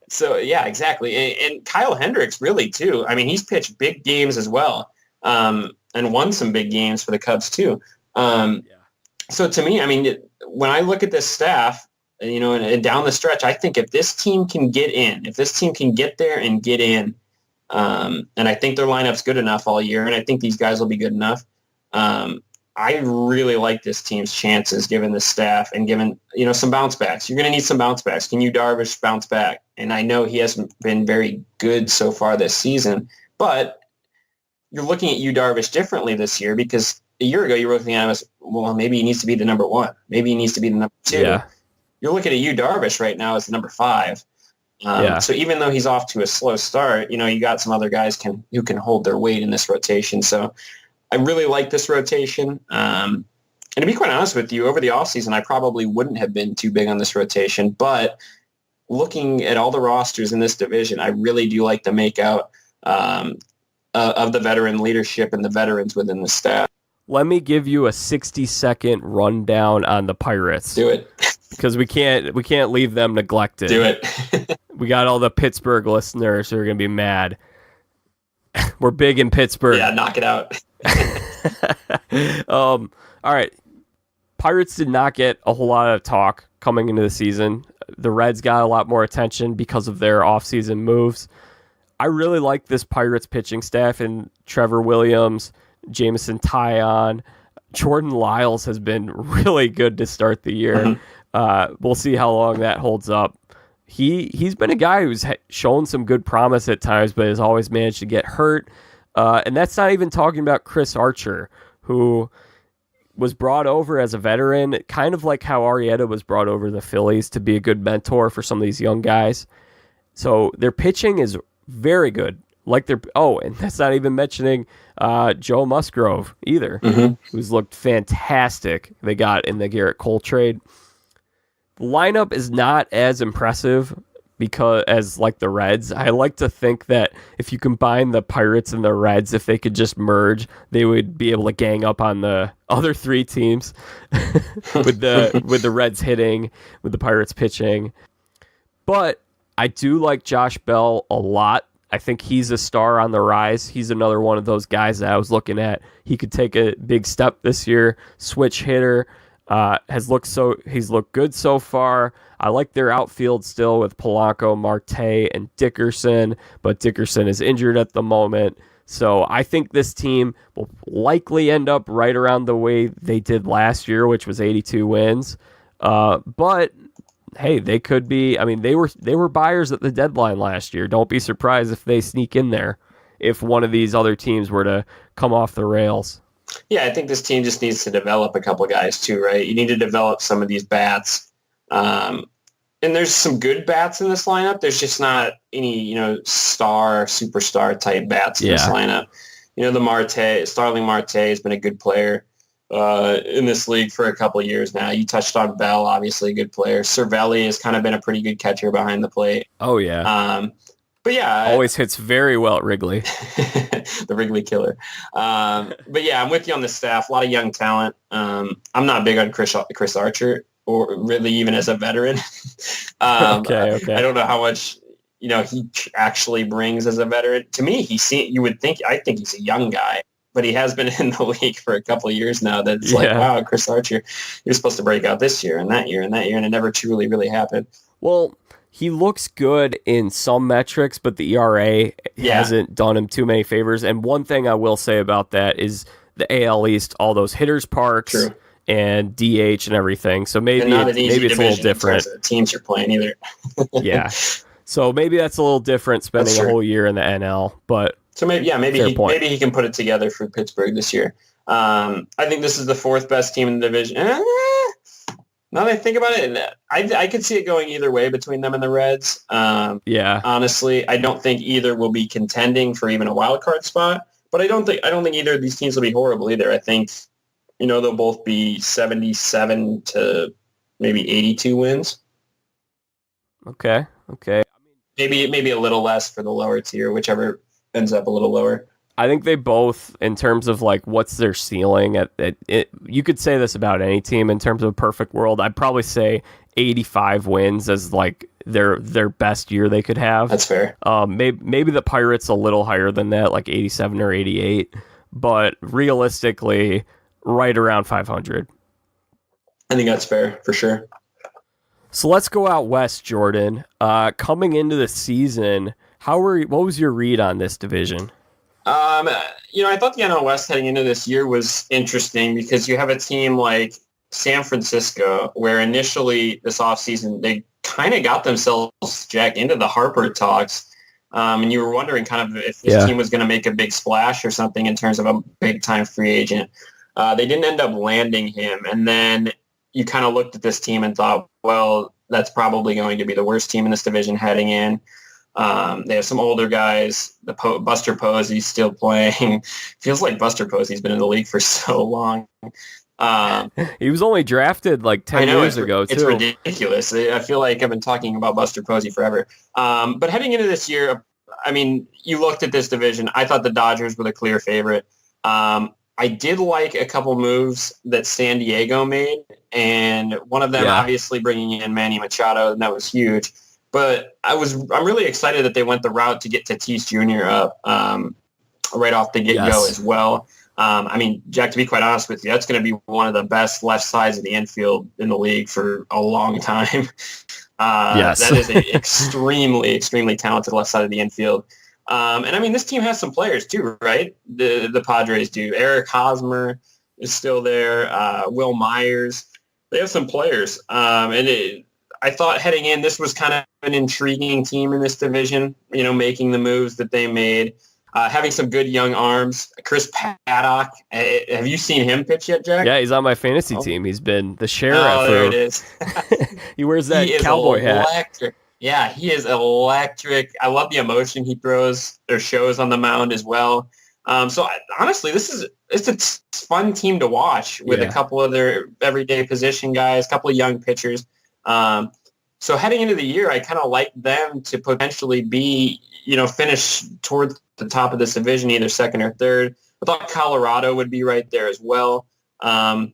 So, yeah, exactly. And Kyle Hendricks, really, too. I mean, he's pitched big games as well and won some big games for the Cubs, too. So, to me, I mean, when I look at this staff, and down the stretch, I think if this team can get in, if this team can get there and get in, and I think their lineup's good enough all year, and I think these guys will be good enough, I really like this team's chances given the staff and given, some bounce backs. You're going to need some bounce backs. Can you Darvish bounce back? And I know he hasn't been very good so far this season, but you're looking at Darvish differently this year because a year ago you were looking at him as, well, maybe he needs to be the number one. Maybe he needs to be the number two. Yeah. You're looking at Darvish right now as the number 5. So even though he's off to a slow start, you got some other guys who can hold their weight in this rotation. So I really like this rotation. And to be quite honest with you, over the offseason, I probably wouldn't have been too big on this rotation. But looking at all the rosters in this division, I really do like the makeout of the veteran leadership and the veterans within the staff. Let me give you a 60-second rundown on the Pirates. Do it. Because we can't leave them neglected. Do it. We got all the Pittsburgh listeners who are going to be mad. We're big in Pittsburgh. Yeah, knock it out. All right. Pirates did not get a whole lot of talk coming into the season. The Reds got a lot more attention because of their offseason moves. I really like this Pirates pitching staff and Trevor Williams, Jameson Taillon. Jordan Lyles has been really good to start the year. Mm-hmm. We'll see how long that holds up. He's been a guy who's shown some good promise at times, but has always managed to get hurt. And that's not even talking about Chris Archer, who was brought over as a veteran, kind of like how Arrieta was brought over to the Phillies to be a good mentor for some of these young guys. So their pitching is very good. And that's not even mentioning Joe Musgrove either, who's looked fantastic. They got in the Garrett Cole trade. The lineup is not as impressive as like the Reds. I like to think that if you combine the Pirates and the Reds, if they could just merge, they would be able to gang up on the other 3 teams with the Reds hitting, with the Pirates pitching. But I do like Josh Bell a lot. I think he's a star on the rise. He's another one of those guys that I was looking at. He could take a big step this year. Switch hitter. He's looked good so far. I like their outfield still with Polanco, Marte, and Dickerson, but Dickerson is injured at the moment. So I think this team will likely end up right around the way they did last year, which was 82 wins. But hey, they could be. I mean, they were buyers at the deadline last year. Don't be surprised if they sneak in there if one of these other teams were to come off the rails. Yeah, I think this team just needs to develop a couple guys too, right? You need to develop some of these bats. And there's some good bats in this lineup. There's just not any, superstar type bats in this lineup. Starling Marte has been a good player in this league for a couple of years now. You touched on Bell, obviously a good player. Cervelli has kind of been a pretty good catcher behind the plate. Oh, yeah. But yeah. Always hits very well at Wrigley. The Wrigley killer. But yeah, I'm with you on the staff. A lot of young talent. I'm not big on Chris Archer, or really even as a veteran. Okay. I don't know how much he actually brings as a veteran. To me, I think he's a young guy, but he has been in the league for a couple of years now. That's like, wow, Chris Archer, he was supposed to break out this year and that year and that year, and it never truly really happened. Well, he looks good in some metrics, but the ERA hasn't done him too many favors. And one thing I will say about that is the AL East, all those hitters parks and DH and everything. So maybe it's a little different. The teams you're playing either. Yeah. So maybe that's a little different spending a whole year in the NL. But so maybe he can put it together for Pittsburgh this year. I think this is the 4th best team in the division. Now that I think about it, I could see it going either way between them and the Reds. Honestly, I don't think either will be contending for even a wild card spot. But I don't think either of these teams will be horrible either. I think they'll both be 77 to maybe 82 wins. Okay. Maybe a little less for the lower tier, whichever ends up a little lower. I think they both, in terms of like what's their ceiling, you could say this about any team in terms of a perfect world. I'd probably say 85 wins as like their best year they could have. That's fair. Maybe the Pirates a little higher than that, like 87 or 88, but realistically, right around 500. I think that's fair for sure. So let's go out west, Jordan. Coming into the season, what was your read on this division? I thought the NL West heading into this year was interesting because you have a team like San Francisco, where initially this offseason they kind of got themselves, Jack, into the Harper talks. And you were wondering kind of if this team was going to make a big splash or something in terms of a big-time free agent. They didn't end up landing him. And then you kind of looked at this team and thought, well, that's probably going to be the worst team in this division heading in. They have some older guys. Buster Posey's still playing. Feels like Buster Posey's been in the league for so long. He was only drafted like 10 years ago, too. It's ridiculous. I feel like I've been talking about Buster Posey forever. But heading into this year, I mean, you looked at this division. I thought the Dodgers were the clear favorite. I did like a couple moves that San Diego made, and one of them obviously bringing in Manny Machado, and that was huge. But I'm really excited that they went the route to get Tatis Jr. up right off the get-go as well. I mean, Jack, to be quite honest with you, that's going to be one of the best left sides of the infield in the league for a long time. That is an extremely, extremely talented left side of the infield. And I mean, this team has some players too, right? The Padres do. Eric Hosmer is still there. Will Myers. They have some players. I thought heading in, this was kind of an intriguing team in this division, making the moves that they made. Having some good young arms. Chris Paddock. Have you seen him pitch yet, Jack? Yeah, he's on my fantasy team. He's been the sheriff. Oh, there it is. He wears that cowboy hat. Yeah, he is electric. I love the emotion he throws or shows on the mound as well. Honestly, it's a fun team to watch with a couple of their everyday position guys, a couple of young pitchers. So heading into the year, I kind of like them to potentially be, finish towards the top of this division, either second or third. I thought Colorado would be right there as well. And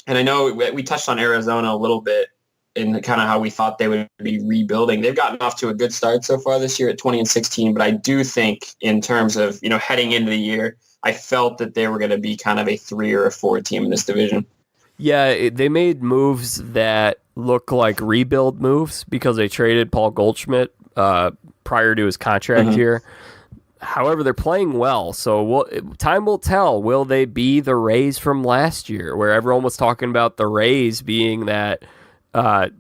I know we touched on Arizona a little bit in kind of how we thought they would be rebuilding. They've gotten off to a good start so far this year at 20-16, but I do think in terms of, heading into the year, I felt that they were going to be kind of a 3 or a 4 team in this division. Yeah, they made moves that look like rebuild moves because they traded Paul Goldschmidt prior to his contract here. However, they're playing well, so time will tell. Will they be the Rays from last year, where everyone was talking about the Rays being that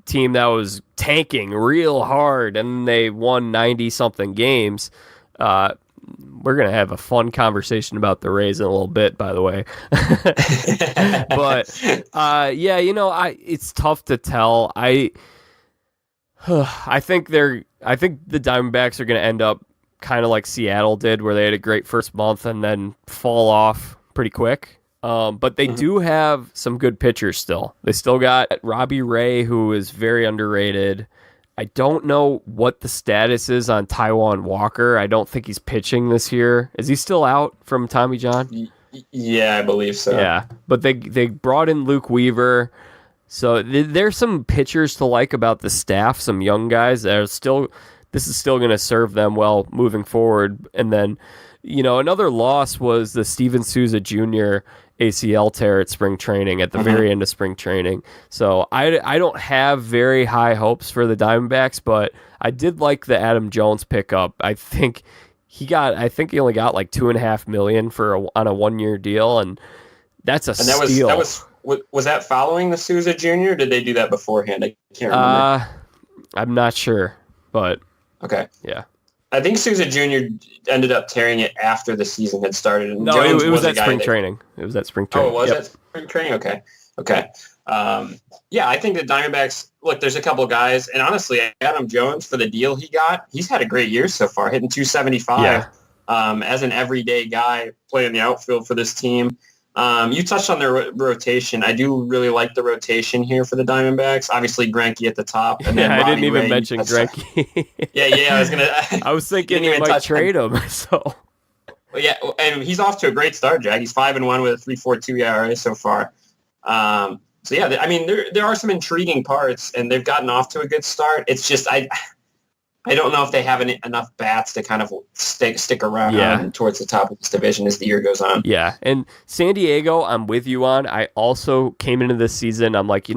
team that was tanking real hard, and they won 90-something games? We're going to have a fun conversation about the Rays in a little bit, by the way. But, it's tough to tell. I think the Diamondbacks are going to end up kind of like Seattle did, where they had a great first month and then fall off pretty quick. But they do have some good pitchers still. They still got Robbie Ray, who is very underrated. I don't know what the status is on Taijuan Walker. I don't think he's pitching this year. Is he still out from Tommy John? Yeah, I believe so. Yeah, but they brought in Luke Weaver. So there's some pitchers to like about the staff, some young guys that are still, this is still going to serve them well moving forward. And then, another loss was the Steven Souza Jr. ACL tear at spring training at the very end of spring training. So I don't have very high hopes for the Diamondbacks, but I did like the Adam Jones pickup. I think he only got like $2.5 million on a 1-year deal, and that's a steal. Was that following the Souza Jr.? Or did they do that beforehand? I can't remember. I'm not sure, but okay, yeah. I think Souza Jr. ended up tearing it after the season had started. And no, Jones it was at spring training. It was at spring training. Oh, it was at spring training? Okay. I think the Diamondbacks, look, there's a couple guys, and honestly, Adam Jones, for the deal he got, he's had a great year so far, hitting 275 as an everyday guy playing the outfield for this team. You touched on their rotation. I do really like the rotation here for the Diamondbacks. Obviously, Greinke at the top, and then I Robbie didn't even Ray, mention Greinke. Yeah. I was gonna. I was thinking they might trade him. So. Well, yeah, and he's off to a great start, Jack. He's 5-1 with a 3.42 ERA so far. So yeah, I mean, there are some intriguing parts, and they've gotten off to a good start. It's just I don't know if they have enough bats to kind of stick around towards the top of this division as the year goes on. Yeah, and San Diego, I'm with you on. I also came into this season, I'm like,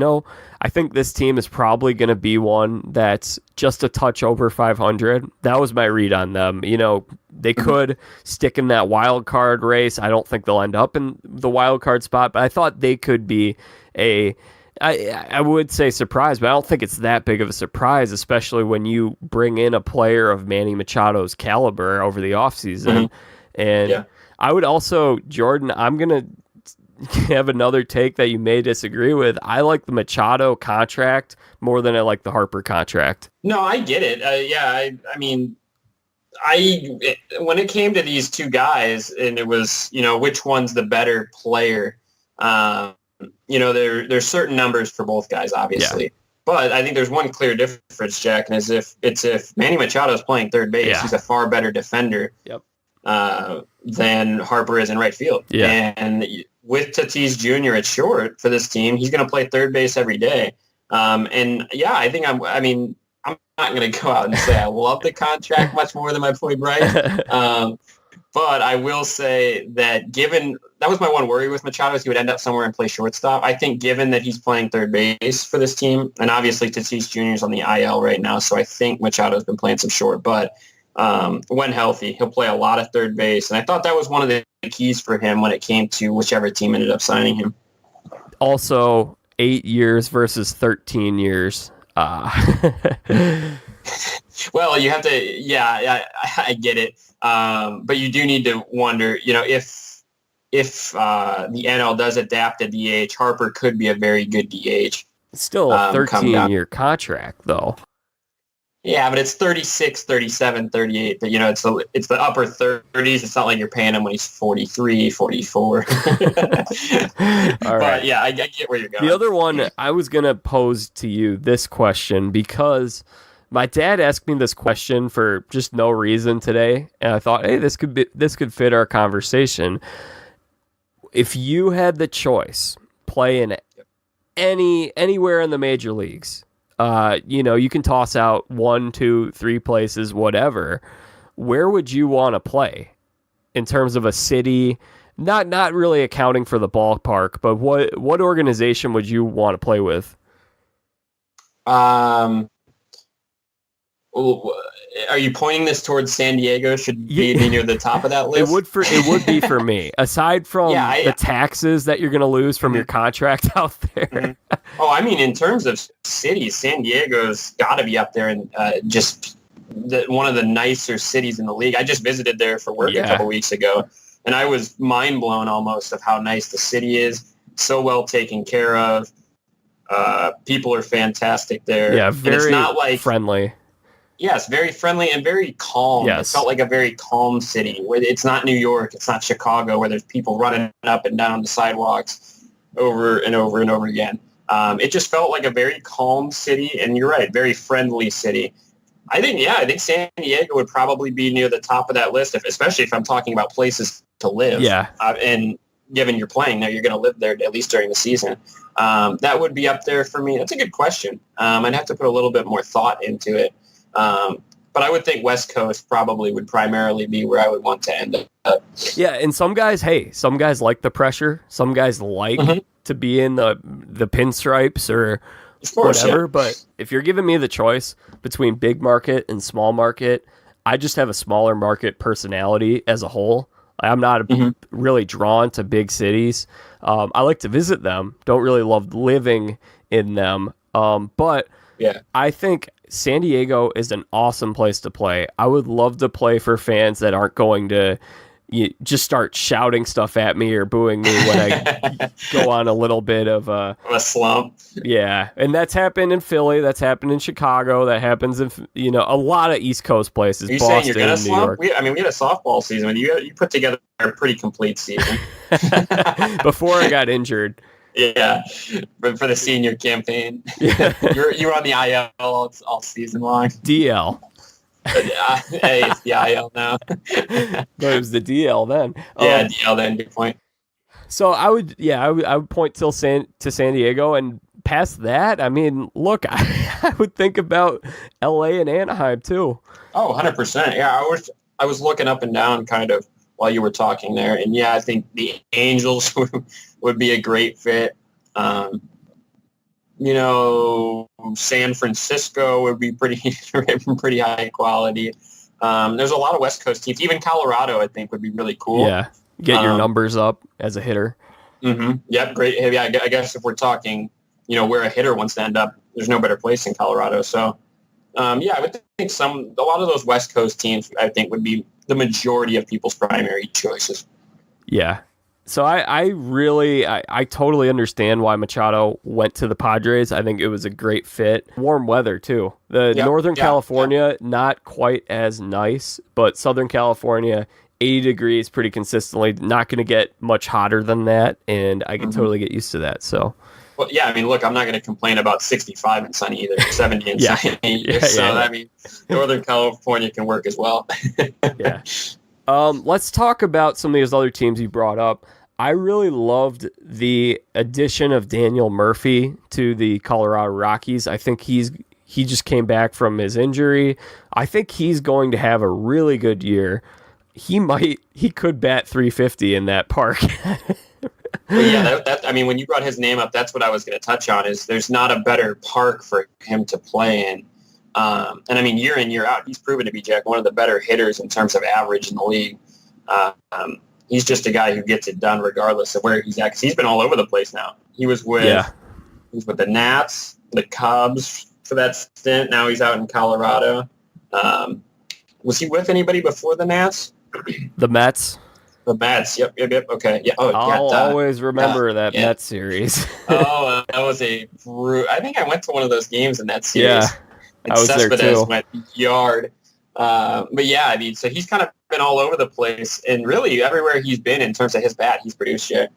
I think this team is probably going to be one that's just a touch over 500. That was my read on them. They could stick in that wild card race. I don't think they'll end up in the wild card spot, but I thought they could be I would say surprise, but I don't think it's that big of a surprise, especially when you bring in a player of Manny Machado's caliber over the offseason. And I would also, Jordan, I'm going to have another take that you may disagree with. I like the Machado contract more than I like the Harper contract. No, I get it. I mean, when it came to these two guys, and it was, which one's the better player, there's certain numbers for both guys, obviously. Yeah. But I think there's one clear difference, Jack, and if Manny Machado is playing third base, he's a far better defender than Harper is in right field. Yeah. And with Tatis Jr. at short for this team, he's going to play third base every day. I think I'm not going to go out and say I love the contract much more than my boy Bryce. But I will say that that was my one worry with Machado is he would end up somewhere and play shortstop. I think given that he's playing third base for this team, and obviously Tatis Jr. is on the IL right now, so I think Machado's been playing some short. But when healthy, he'll play a lot of third base. And I thought that was one of the keys for him when it came to whichever team ended up signing him. Also, 8 years versus 13 years. Well, you have to, I get it. But you do need to wonder, if the NL does adapt to DH, Harper could be a very good DH. It's still a 13-year contract, though. Yeah, but it's 36, 37, 38. But, it's the upper 30s. It's not like you're paying him when he's 43, 44. All right. But, yeah, I get where you're going. The other one, I was going to pose to you this question because my dad asked me this question for just no reason today, and I thought, hey, this could fit our conversation. If you had the choice, play in anywhere in the major leagues, you can toss out 1, 2, 3 places, whatever. Where would you want to play in terms of a city? Not really accounting for the ballpark, but what organization would you want to play with? Are you pointing this towards San Diego? Should be near the top of that list. It would be for me. Aside from the taxes that you're going to lose from your contract out there. Mm-hmm. Oh, I mean, in terms of cities, San Diego's got to be up there and just one of the nicer cities in the league. I just visited there for work a couple weeks ago, and I was mind blown almost of how nice the city is. So well taken care of. People are fantastic there. Yeah, very and it's not like friendly. Yes, very friendly and very calm. Yes. It felt like a very calm city. It's not New York. It's not Chicago where there's people running up and down the sidewalks over and over and over again. It just felt like a very calm city, and you're right, very friendly city. I think San Diego would probably be near the top of that list, especially if I'm talking about places to live. Yeah. And given you're playing there, you're going to live there at least during the season. That would be up there for me. That's a good question. I'd have to put a little bit more thought into it. But I would think West Coast probably would primarily be where I would want to end up. Yeah, and some guys like the pressure. Some guys like to be in the pinstripes or whatever. Yeah. But if you're giving me the choice between big market and small market, I just have a smaller market personality as a whole. I'm not really drawn to big cities. I like to visit them. Don't really love living in them. But I think San Diego is an awesome place to play. I would love to play for fans that aren't going to, you just start shouting stuff at me or booing me when I go on a little bit of a slump. Yeah, and that's happened in Philly. That's happened in Chicago. That happens in a lot of East Coast places. Are you Boston, saying you're gonna New slump? York. We had a softball season. You put together a pretty complete season Before I got injured. Yeah, for the senior campaign. Yeah. you were on the IL all season long. DL. Hey, it's the IL now. But it was the DL then. Yeah, DL then. Good point. So I would point to San Diego, and past that, I mean, look, I would think about LA and Anaheim too. Oh, 100%. Yeah, I was looking up and down kind of while you were talking there, and yeah, I think the Angels would be a great fit. San Francisco would be pretty high quality. There's a lot of West Coast teams. Even Colorado, I think, would be really cool. Yeah, get your numbers up as a hitter. Mm-hmm. Yep, great. Yeah, I guess if we're talking, where a hitter wants to end up, there's no better place in Colorado. So, I would think a lot of those West Coast teams, I think, would be the majority of people's primary choices. Yeah. So I totally understand why Machado went to the Padres. I think it was a great fit. Warm weather too. Northern California, not quite as nice, but Southern California, 80 degrees pretty consistently. Not going to get much hotter than that, and I can totally get used to that. So. Well, yeah, I mean, look, I'm not going to complain about 65 and sunny either, 70 and sunny either. I mean, Northern California can work as well. Yeah. Let's talk about some of these other teams you brought up. I really loved the addition of Daniel Murphy to the Colorado Rockies. I think he just came back from his injury. I think he's going to have a really good year. He could bat 350 in that park. Yeah, when you brought his name up, that's what I was going to touch on, is there's not a better park for him to play in. And I mean, year in, year out, he's proven to be, Jack, one of the better hitters in terms of average in the league. He's just a guy who gets it done regardless of where he's at, because he's been all over the place now. He was with the Nats, the Cubs for that stint. Now he's out in Colorado. Was he with anybody before the Nats? The Mets. The Mets. Yep. Okay. Yeah. Oh, I'll always remember that Mets series. Oh, that was I think I went to one of those games in that series. Yeah. I was there too. My yard. But yeah, I mean, so he's kind of been all over the place, and really everywhere he's been in terms of his bat, he's produced shit.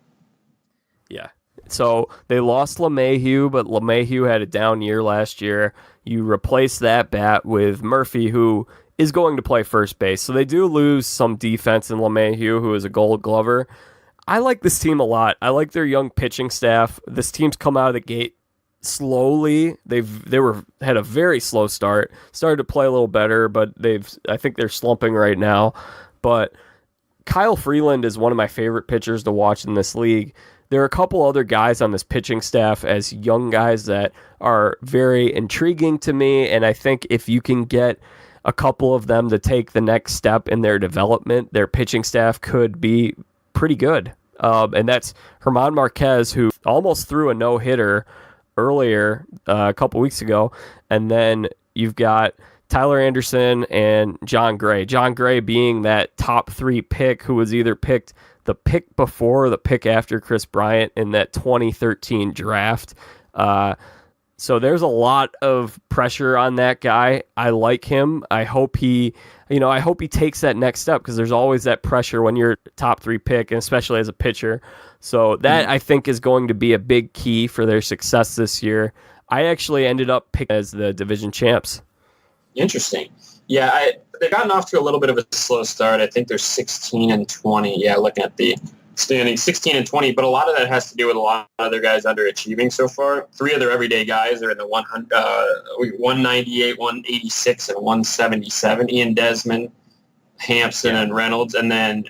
Yeah. So they lost LeMahieu, but LeMahieu had a down year last year. You replace that bat with Murphy, who is going to play first base. So they do lose some defense in LeMahieu, who is a Gold Glover. I like this team a lot. I like their young pitching staff. This team's come out of the gate slowly. They had a very slow start. Started to play a little better, but I think they're slumping right now. But Kyle Freeland is one of my favorite pitchers to watch in this league. There are a couple other guys on this pitching staff as young guys that are very intriguing to me, and I think if you can get a couple of them to take the next step in their development, their pitching staff could be pretty good. And that's German Marquez, who almost threw a no-hitter earlier a couple weeks ago. And then you've got Tyler Anderson and John Gray. John Gray being that top 3 pick who was either picked the pick before or the pick after Chris Bryant in that 2013 draft. So there's a lot of pressure on that guy. I like him. I hope he takes that next step, because there's always that pressure when you're a top 3 pick, and especially as a pitcher. So that I think is going to be a big key for their success this year. I actually ended up picking as the division champs. Interesting. Yeah, they've gotten off to a little bit of a slow start. I think they're 16-20. Yeah, looking at the standing 16-20, but a lot of that has to do with a lot of other guys underachieving so far. 3 of their everyday guys are in the 198, 186, and 177. Ian Desmond, Hampson, and Reynolds. And then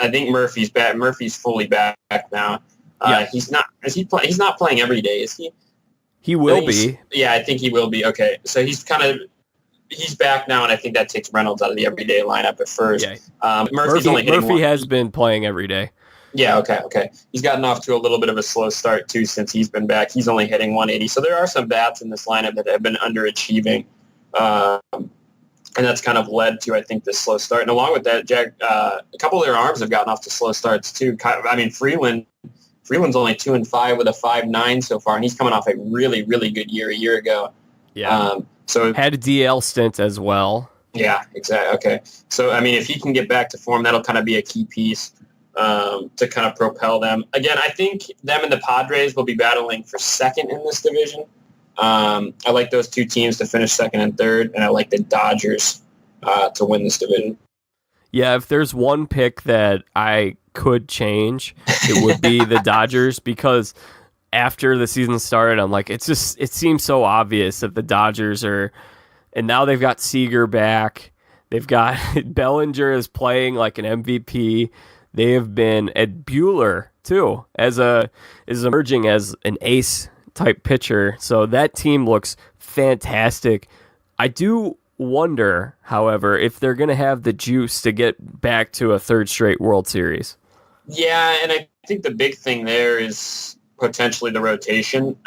I think Murphy's back. Murphy's fully back now. He's not. He's not playing every day, is he? He will be. Yeah, I think he will be. Okay, so he's back now, and I think that takes Reynolds out of the everyday lineup at first. Yeah. Murphy has been playing every day. Yeah, okay. He's gotten off to a little bit of a slow start, too, since he's been back. He's only hitting 180. So there are some bats in this lineup that have been underachieving. And that's kind of led to, I think, this slow start. And along with that, Jack, a couple of their arms have gotten off to slow starts too. I mean, Freeland's only 2-5 with a 5.9 so far, and he's coming off a really, really good year a year ago. Yeah. So had a DL stint as well. Yeah, exactly. Okay. So, I mean, if he can get back to form, that'll kind of be a key piece to kind of propel them. Again, I think them and the Padres will be battling for second in this division. I like those two teams to finish second and third, and I like the Dodgers to win this division. Yeah, if there's one pick that I could change, it would be the Dodgers, because after the season started, I'm like, it seems so obvious that the Dodgers are, and now they've got Seager back. They've got Bellinger is playing like an MVP. They have been at Buehler too, is emerging as an ace type pitcher. So that team looks fantastic. I do wonder, however, if they're going to have the juice to get back to a third straight World Series. Yeah, and I think the big thing there is potentially the rotation.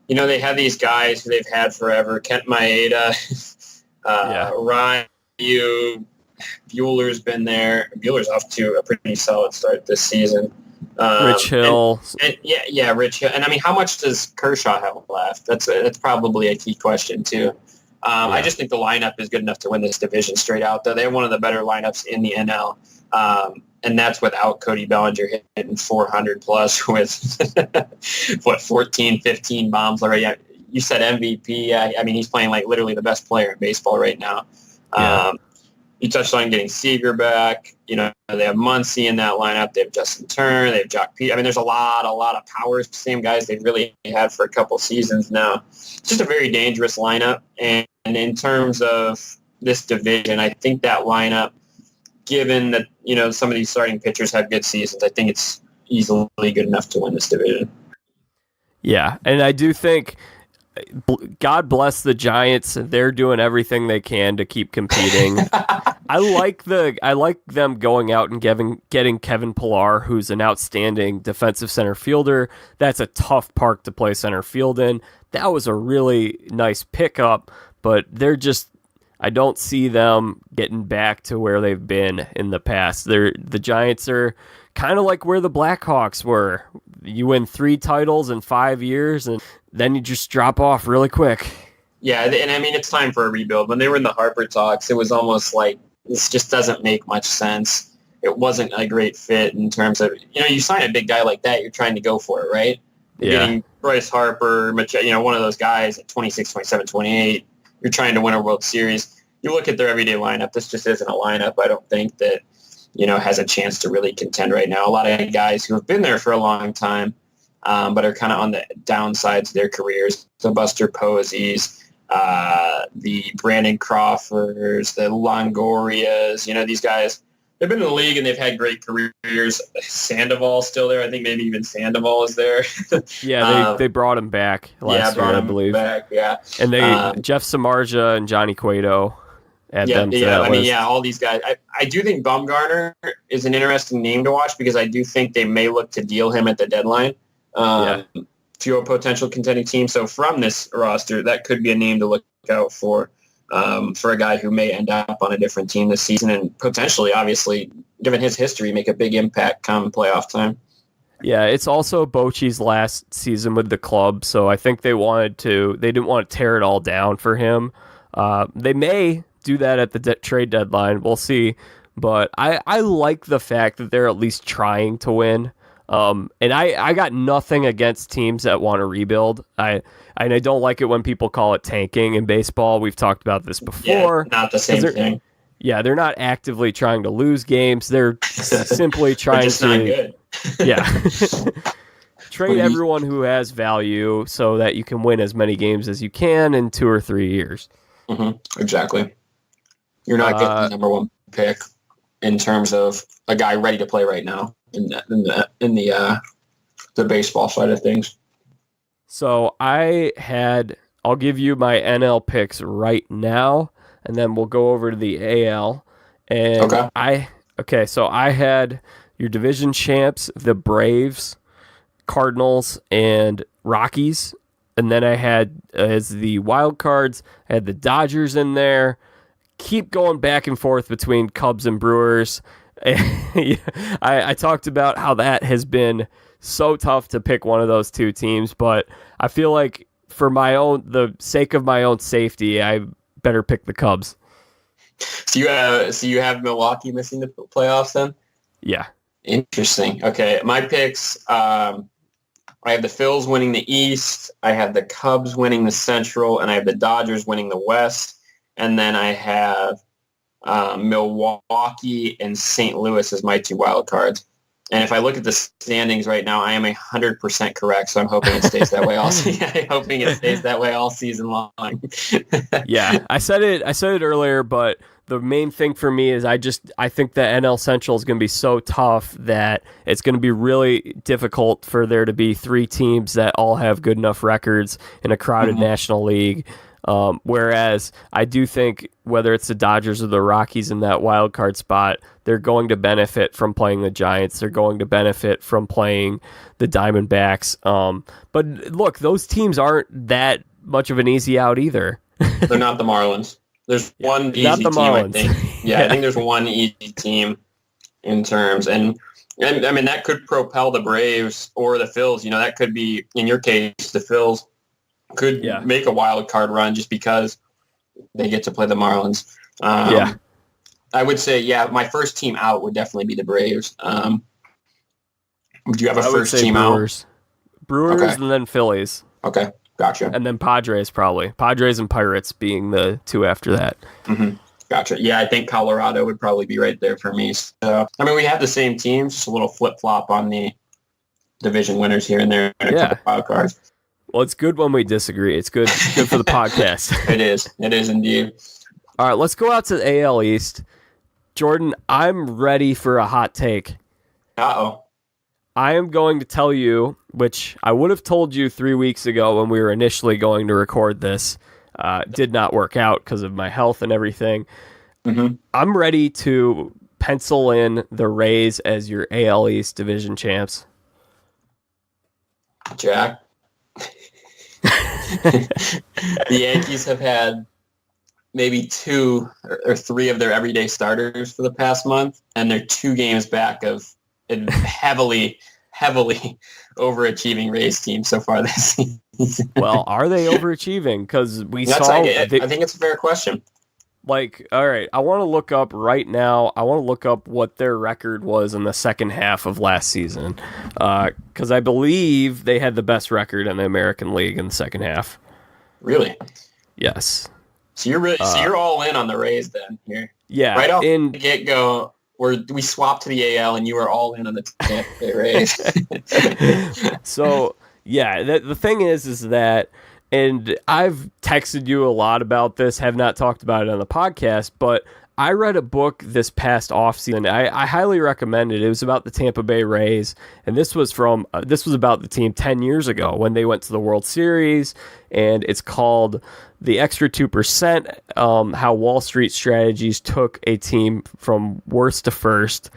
They have these guys who they've had forever. Kent Maeda, Ryu, Buehler's been there. Buehler's off to a pretty solid start this season. Rich Hill. Rich Hill. And I mean, how much does Kershaw have left? That's probably a key question too. I just think the lineup is good enough to win this division straight out, though. They have one of the better lineups in the NL. And that's without Cody Bellinger hitting 400 plus with 14, 15 bombs already. You said MVP. I mean, he's playing like literally the best player in baseball right now. Yeah. You touched on getting Seager back. They have Muncy in that lineup. They have Justin Turner. They have Jock Pete. I mean, there's a lot of power. Same guys they've really had for a couple seasons now. It's just a very dangerous lineup. And in terms of this division, I think that lineup, given that, some of these starting pitchers have good seasons, I think it's easily good enough to win this division. Yeah, and I do think, God bless the Giants. They're doing everything they can to keep competing. I like them going out and getting Kevin Pillar, who's an outstanding defensive center fielder. That's a tough park to play center field in. That was a really nice pickup, but I don't see them getting back to where they've been in the past. The Giants are kind of like where the Blackhawks were. You win 3 titles in 5 years, and then you just drop off really quick. Yeah, and I mean, it's time for a rebuild. When they were in the Harper talks, it was almost like this just doesn't make much sense. It wasn't a great fit in terms of, you sign a big guy like that, you're trying to go for it, right? You're getting Bryce Harper, one of those guys at 26, 27, 28. You're trying to win a World Series. You look at their everyday lineup, this just isn't a lineup I don't think that, has a chance to really contend right now. A lot of guys who have been there for a long time, but are kind of on the downsides of their careers. The Buster Posies, the Brandon Crawfords, the Longorias, these guys, they've been in the league and they've had great careers. Sandoval's still there. I think maybe even Sandoval is there. They brought him back last year, I believe. And they Jeff Samardzija and Johnny Cueto. All these guys. I do think Bumgarner is an interesting name to watch because I do think they may look to deal him at the deadline to a potential contending team. So from this roster, that could be a name to look out for a guy who may end up on a different team this season and potentially, obviously, given his history, make a big impact come playoff time. Yeah, it's also Bochy's last season with the club, so I think they didn't want to tear it all down for him. They may do that at the trade deadline. We'll see. But I like the fact that they're at least trying to win. And I got nothing against teams that want to rebuild. I don't like it when people call it tanking in baseball. We've talked about this before. Yeah, not the same thing. Yeah, they're not actively trying to lose games. They're simply trying just to. Not good. Yeah. Trade everyone who has value so that you can win as many games as you can in 2 or 3 years. Mm-hmm. Exactly. You're not getting the number one pick in terms of a guy ready to play right now in the baseball side of things. So I'll give you my NL picks right now, and then we'll go over to the AL. And so I had your division champs, the Braves, Cardinals, and Rockies. And then I had, as the wild cards, I had the Dodgers in there. Keep going back and forth between Cubs and Brewers. I talked about how that has been so tough to pick one of those two teams, but I feel like for the sake of my own safety, I better pick the Cubs. So you have Milwaukee missing the playoffs then? Yeah. Interesting. Okay, my picks. I have the Phils winning the East. I have the Cubs winning the Central, and I have the Dodgers winning the West. And then I have Milwaukee and St. Louis as my two wild cards. And if I look at the standings right now, I am 100% correct. So I'm hoping it stays that way all season long. Yeah, I said it earlier, but the main thing for me is I think the NL Central is going to be so tough that it's going to be really difficult for there to be three teams that all have good enough records in a crowded National League. Whereas I do think whether it's the Dodgers or the Rockies in that wild card spot, they're going to benefit from playing the Giants. They're going to benefit from playing the Diamondbacks. But look, those teams aren't that much of an easy out either. They're not the Marlins. There's one easy team, I think. Yeah, I think there's one easy team in terms. And I mean, that could propel the Braves or the Phils. You know, that could be, in your case, the Phils could make a wild card run just because they get to play the Marlins. I would say, my first team out would definitely be the Braves. Would you have a first team Brewers. out? Brewers okay. And then Phillies. Okay, gotcha. And then Padres probably. Padres and Pirates being the two after that. Mm-hmm. Gotcha. Yeah, I think Colorado would probably be right there for me. So, I mean, we have the same teams, just a little flip-flop on the division winners here and there and a couple wild cards. Well, it's good when we disagree. It's good for the podcast. It is indeed. All right, let's go out to the AL East. Jordan, I'm ready for a hot take. Uh-oh. I am going to tell you, which I would have told you 3 weeks ago when we were initially going to record this. Did not work out because of my health and everything. Mm-hmm. I'm ready to pencil in the Rays as your AL East division champs. Jack. The Yankees have had maybe 2 or 3 of their everyday starters for the past month, and they're 2 games back of a heavily overachieving Rays team so far this season. Well, are they overachieving? Because I think it's a fair question. Like, all right, I want to look up right now. I want to look up what their record was in the second half of last season, because I believe they had the best record in the American League in the second half. Really? Yes. So you're all in on the Rays then here. Yeah. Right off the get-go, we swapped to the AL, and you were all in on the Tampa Bay Rays. So yeah, the thing is that. And I've texted you a lot about this, have not talked about it on the podcast, but I read a book this past offseason. I highly recommend it. It was about the Tampa Bay Rays, and this was about the team 10 years ago when they went to the World Series, and it's called The Extra 2%, How Wall Street Strategies Took a Team from Worst to First.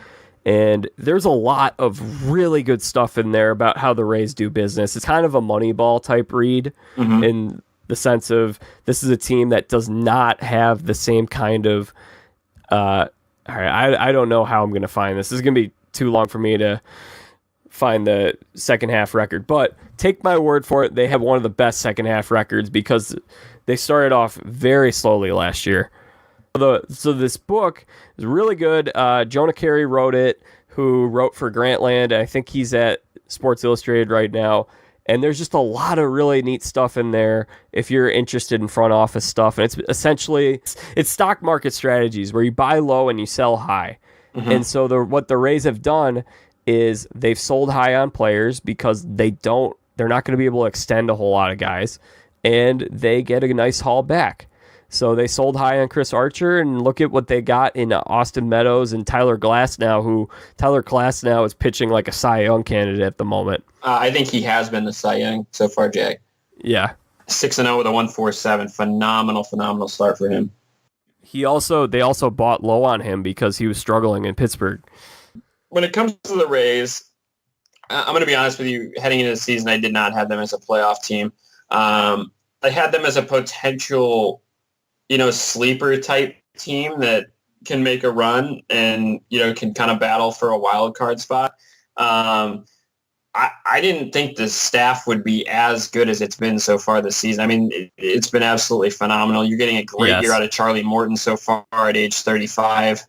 And there's a lot of really good stuff in there about how the Rays do business. It's kind of a Moneyball type read in the sense of this is a team that does not have the same kind of... all right, I don't know how I'm going to find this. This is going to be too long for me to find the second half record. But take my word for it, they have one of the best second half records because they started off very slowly last year. So this book is really good. Jonah Carey wrote it, who wrote for Grantland. I think he's at Sports Illustrated right now. And there's just a lot of really neat stuff in there if you're interested in front office stuff. And it's essentially, it's stock market strategies where you buy low and you sell high. Mm-hmm. And so what the Rays have done is they've sold high on players because they're not going to be able to extend a whole lot of guys. And they get a nice haul back. So they sold high on Chris Archer, and look at what they got in Austin Meadows and Tyler Glasnow, who Tyler Glasnow is pitching like a Cy Young candidate at the moment. I think he has been the Cy Young so far, Jay. Yeah. 6-0 with a 1.47. Phenomenal start for him. They also bought low on him because he was struggling in Pittsburgh. When it comes to the Rays, I'm going to be honest with you. Heading into the season, I did not have them as a playoff team. I had them as a potential, sleeper type team that can make a run and, can kind of battle for a wild card spot. I didn't think the staff would be as good as it's been so far this season. I mean, it's been absolutely phenomenal. You're getting a great year out of Charlie Morton so far at age 35.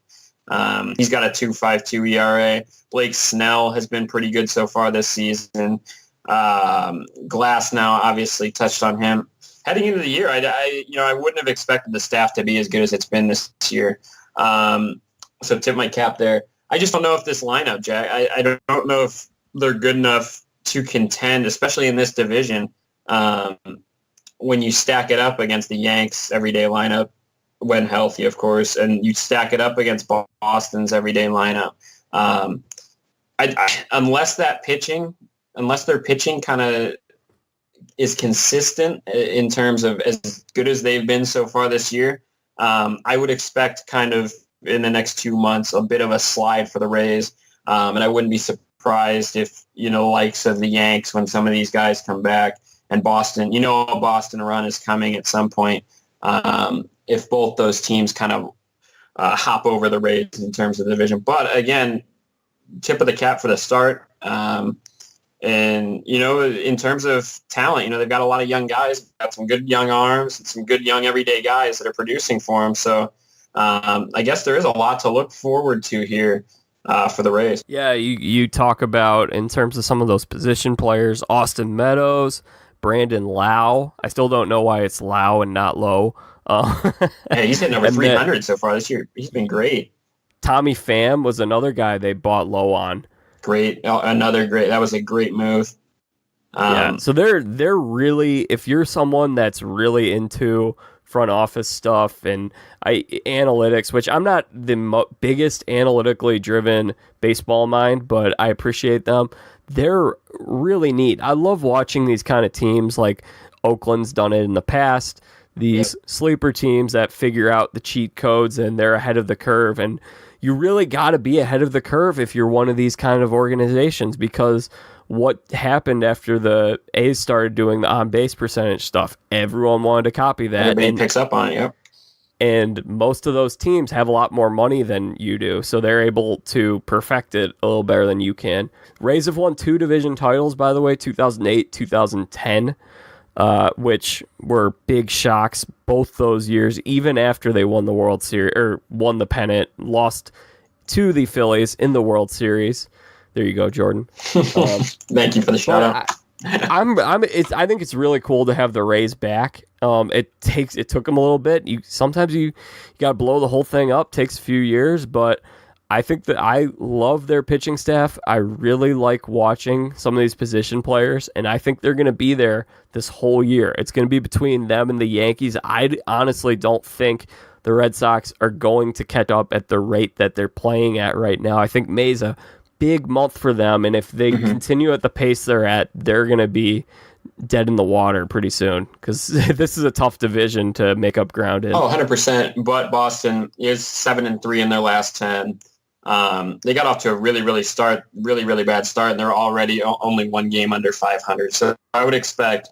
He's got a 2.52 ERA. Blake Snell has been pretty good so far this season. Glass now obviously touched on him. Heading into the year, I wouldn't have expected the staff to be as good as it's been this year. So tip my cap there. I just don't know if this lineup, Jack, I don't know if they're good enough to contend, especially in this division, when you stack it up against the Yanks' everyday lineup, when healthy, of course, and you stack it up against Boston's everyday lineup. Unless their pitching kind of is consistent in terms of as good as they've been so far this year, I would expect kind of in the next 2 months a bit of a slide for the Rays, and I wouldn't be surprised if, likes of the Yanks, when some of these guys come back, and Boston, a Boston run is coming at some point, if both those teams kind of hop over the Rays in terms of the division. But again, tip of the cap for the start. And, in terms of talent, they've got a lot of young guys, got some good young arms, and some good young everyday guys that are producing for them. So I guess there is a lot to look forward to here for the Rays. Yeah, you talk about, in terms of some of those position players, Austin Meadows, Brandon Lau. I still don't know why it's Lau and not Low. Hey, he's hitting over 300 so far this year. He's been great. Tommy Pham was another guy they bought low on. Great. Another great. That was a great move. Yeah. So they're really, if you're someone that's really into front office stuff and analytics, which I'm not the biggest analytically driven baseball mind, but I appreciate them. They're really neat. I love watching these kind of teams, like Oakland's done it in the past. These sleeper teams that figure out the cheat codes and they're ahead of the curve. And you really got to be ahead of the curve if you're one of these kind of organizations, because what happened after the A's started doing the on-base percentage stuff, everyone wanted to copy that. Everybody picks up on it, yep. And most of those teams have a lot more money than you do, so they're able to perfect it a little better than you can. Rays have won 2 division titles, by the way, 2008, 2010. Which were big shocks both those years, even after they won the World Series, or won the pennant, lost to the Phillies in the World Series. There you go, Jordan. Thank you for the shout out. I think it's really cool to have the Rays back. It took them a little bit. Sometimes you got to blow the whole thing up. Takes a few years, but I think that I love their pitching staff. I really like watching some of these position players, and I think they're going to be there this whole year. It's going to be between them and the Yankees. I honestly don't think the Red Sox are going to catch up at the rate that they're playing at right now. I think May's a big month for them, and if they continue at the pace they're at, they're going to be dead in the water pretty soon, because this is a tough division to make up ground in. 100%. But Boston is 7-3 in their last 10. They got off to a really bad start, and they're already only 1 game under 500. So I would expect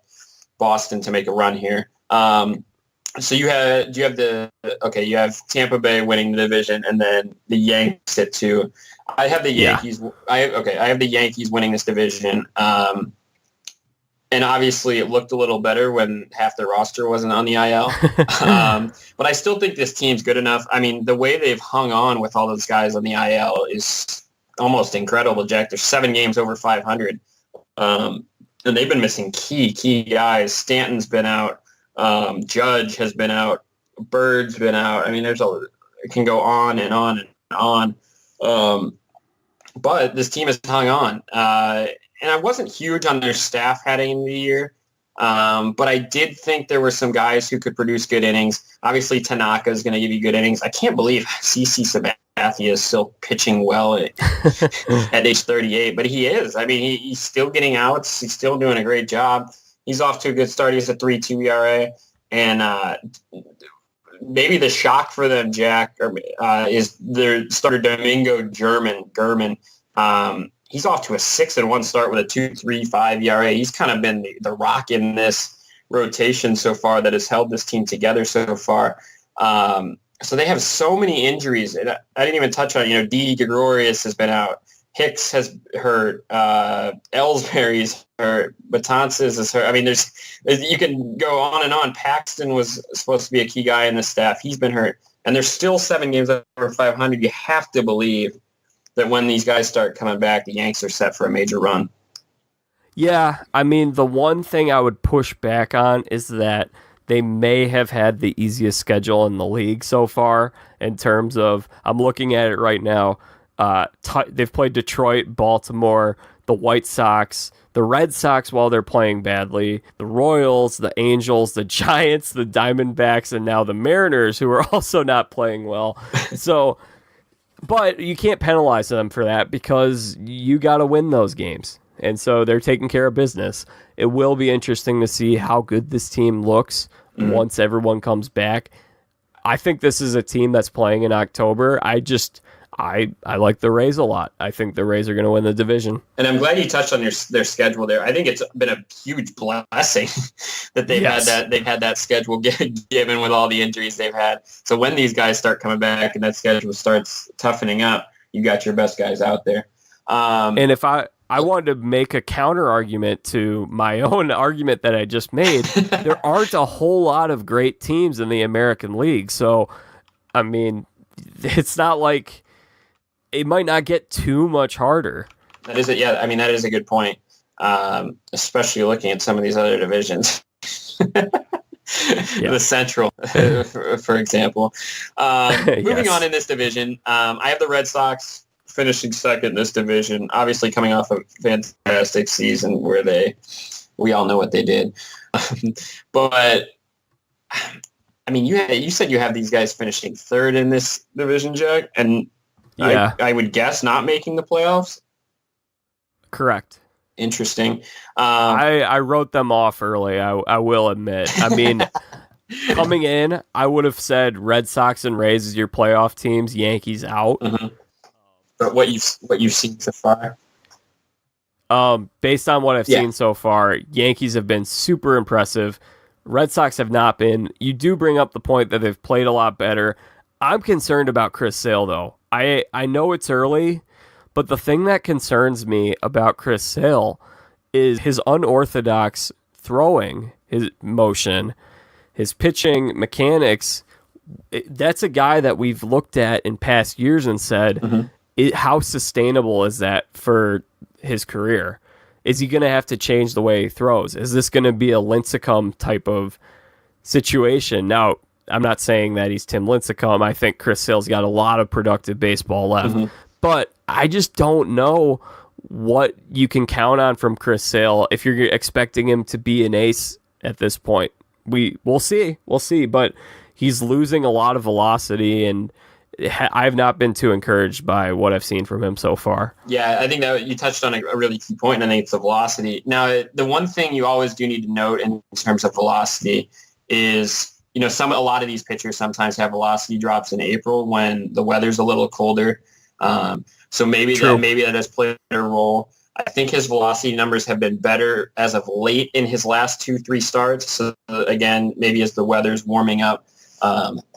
Boston to make a run here. So you have Tampa Bay winning the division, and then the Yankees at 2. I have the Yankees. Yeah. I have the Yankees winning this division. And obviously it looked a little better when half the roster wasn't on the IL. But I still think this team's good enough. I mean, the way they've hung on with all those guys on the IL is almost incredible, Jack. There's 7 games over 500. And they've been missing key guys. Stanton's been out. Judge has been out. Bird's been out. I mean, it can go on and on and on. But this team has hung on. And I wasn't huge on their staff heading into the year, but I did think there were some guys who could produce good innings. Obviously, Tanaka is going to give you good innings. I can't believe CC Sabathia is still pitching well at age 38, but he is. I mean, he's still getting outs. He's still doing a great job. He's off to a good start. He has a 3.2 ERA, and maybe the shock for them, Jack, is their starter Domingo German. He's off to a 6-1 start with a 2.35 ERA. He's kind of been the rock in this rotation so far that has held this team together so far. So they have so many injuries. And I didn't even touch on, Didi Gregorius has been out. Hicks has hurt. Ellsbury's hurt. Betances is hurt. I mean, you can go on and on. Paxton was supposed to be a key guy in the staff. He's been hurt. And there's still 7 games over 500. You have to believe that when these guys start coming back, the Yanks are set for a major run. Yeah, I mean, the one thing I would push back on is that they may have had the easiest schedule in the league so far in terms of, I'm looking at it right now, they've played Detroit, Baltimore, the White Sox, the Red Sox while they're playing badly, the Royals, the Angels, the Giants, the Diamondbacks, and now the Mariners, who are also not playing well. So, but you can't penalize them for that because you got to win those games. And so they're taking care of business. It will be interesting to see how good this team looks once everyone comes back. I think this is a team that's playing in October. I like the Rays a lot. I think the Rays are going to win the division. And I'm glad you touched on their schedule there. I think it's been a huge blessing that they've had that schedule given with all the injuries they've had. So when these guys start coming back and that schedule starts toughening up, you got your best guys out there. And if I wanted to make a counter argument to my own argument that I just made, there aren't a whole lot of great teams in the American League. So, I mean, it's not like it might not get too much harder. That is it. Yeah, I mean, that is a good point, especially looking at some of these other divisions. The Central, for example. Moving on in this division, I have the Red Sox finishing second in this division, obviously coming off a fantastic season where we all know what they did. But, I mean, you said you have these guys finishing third in this division, Jack, and yeah. I would guess not making the playoffs? Correct. Interesting. I wrote them off early, I will admit. I mean, coming in, I would have said Red Sox and Rays as your playoff teams, Yankees out. Mm-hmm. But what you've seen so far? Based on what I've seen so far, Yankees have been super impressive. Red Sox have not been. You do bring up the point that they've played a lot better. I'm concerned about Chris Sale, though. I know it's early, but the thing that concerns me about Chris Sale is his unorthodox throwing, his motion, his pitching mechanics. That's a guy that we've looked at in past years and said, how sustainable is that for his career? Is he going to have to change the way he throws? Is this going to be a Lincecum type of situation? Now, I'm not saying that he's Tim Lincecum. I think Chris Sale's got a lot of productive baseball left. But I just don't know what you can count on from Chris Sale if you're expecting him to be an ace at this point. We'll see. But he's losing a lot of velocity, and I've not been too encouraged by what I've seen from him so far. Yeah, I think that you touched on a really key point, and I think it's the velocity. Now, the one thing you always do need to note in terms of velocity is, a lot of these pitchers sometimes have velocity drops in April when the weather's a little colder. So maybe that has played a role. I think his velocity numbers have been better as of late in his last 2-3 starts. So again, maybe as the weather's warming up,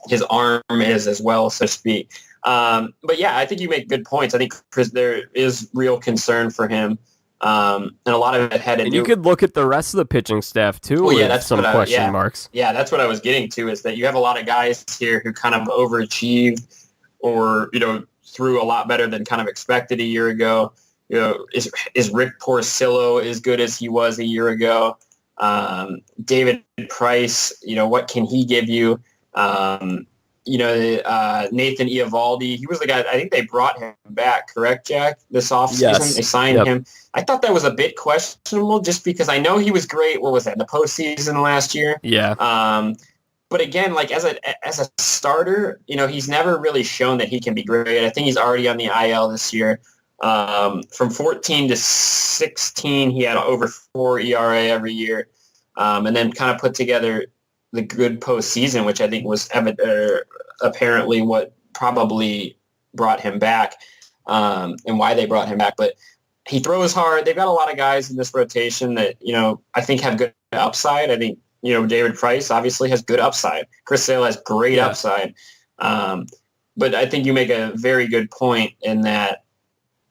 his arm is as well, so to speak. But yeah, I think you make good points. I think there is real concern for him. And a lot of it had to do. And you could look at the rest of the pitching staff too. That's some question marks. Yeah, that's what I was getting to, is that you have a lot of guys here who kind of overachieved or, threw a lot better than kind of expected a year ago. Is Rick Porcello as good as he was a year ago? David Price, what can he give you? Nathan Eovaldi, he was the guy, I think they brought him back, correct, Jack, this offseason? Yes. They signed him. I thought that was a bit questionable just because I know he was great, what was that, in the postseason last year? Yeah. But again, like as a starter, he's never really shown that he can be great. I think he's already on the IL this year. From 14 to 16, he had over 4 ERA every year, and then kind of put together the good postseason, which I think was apparently what probably brought him back, and why they brought him back. But he throws hard. They've got a lot of guys in this rotation that, I think have good upside. I think David Price obviously has good upside. Chris Sale has great upside. But I think you make a very good point in that,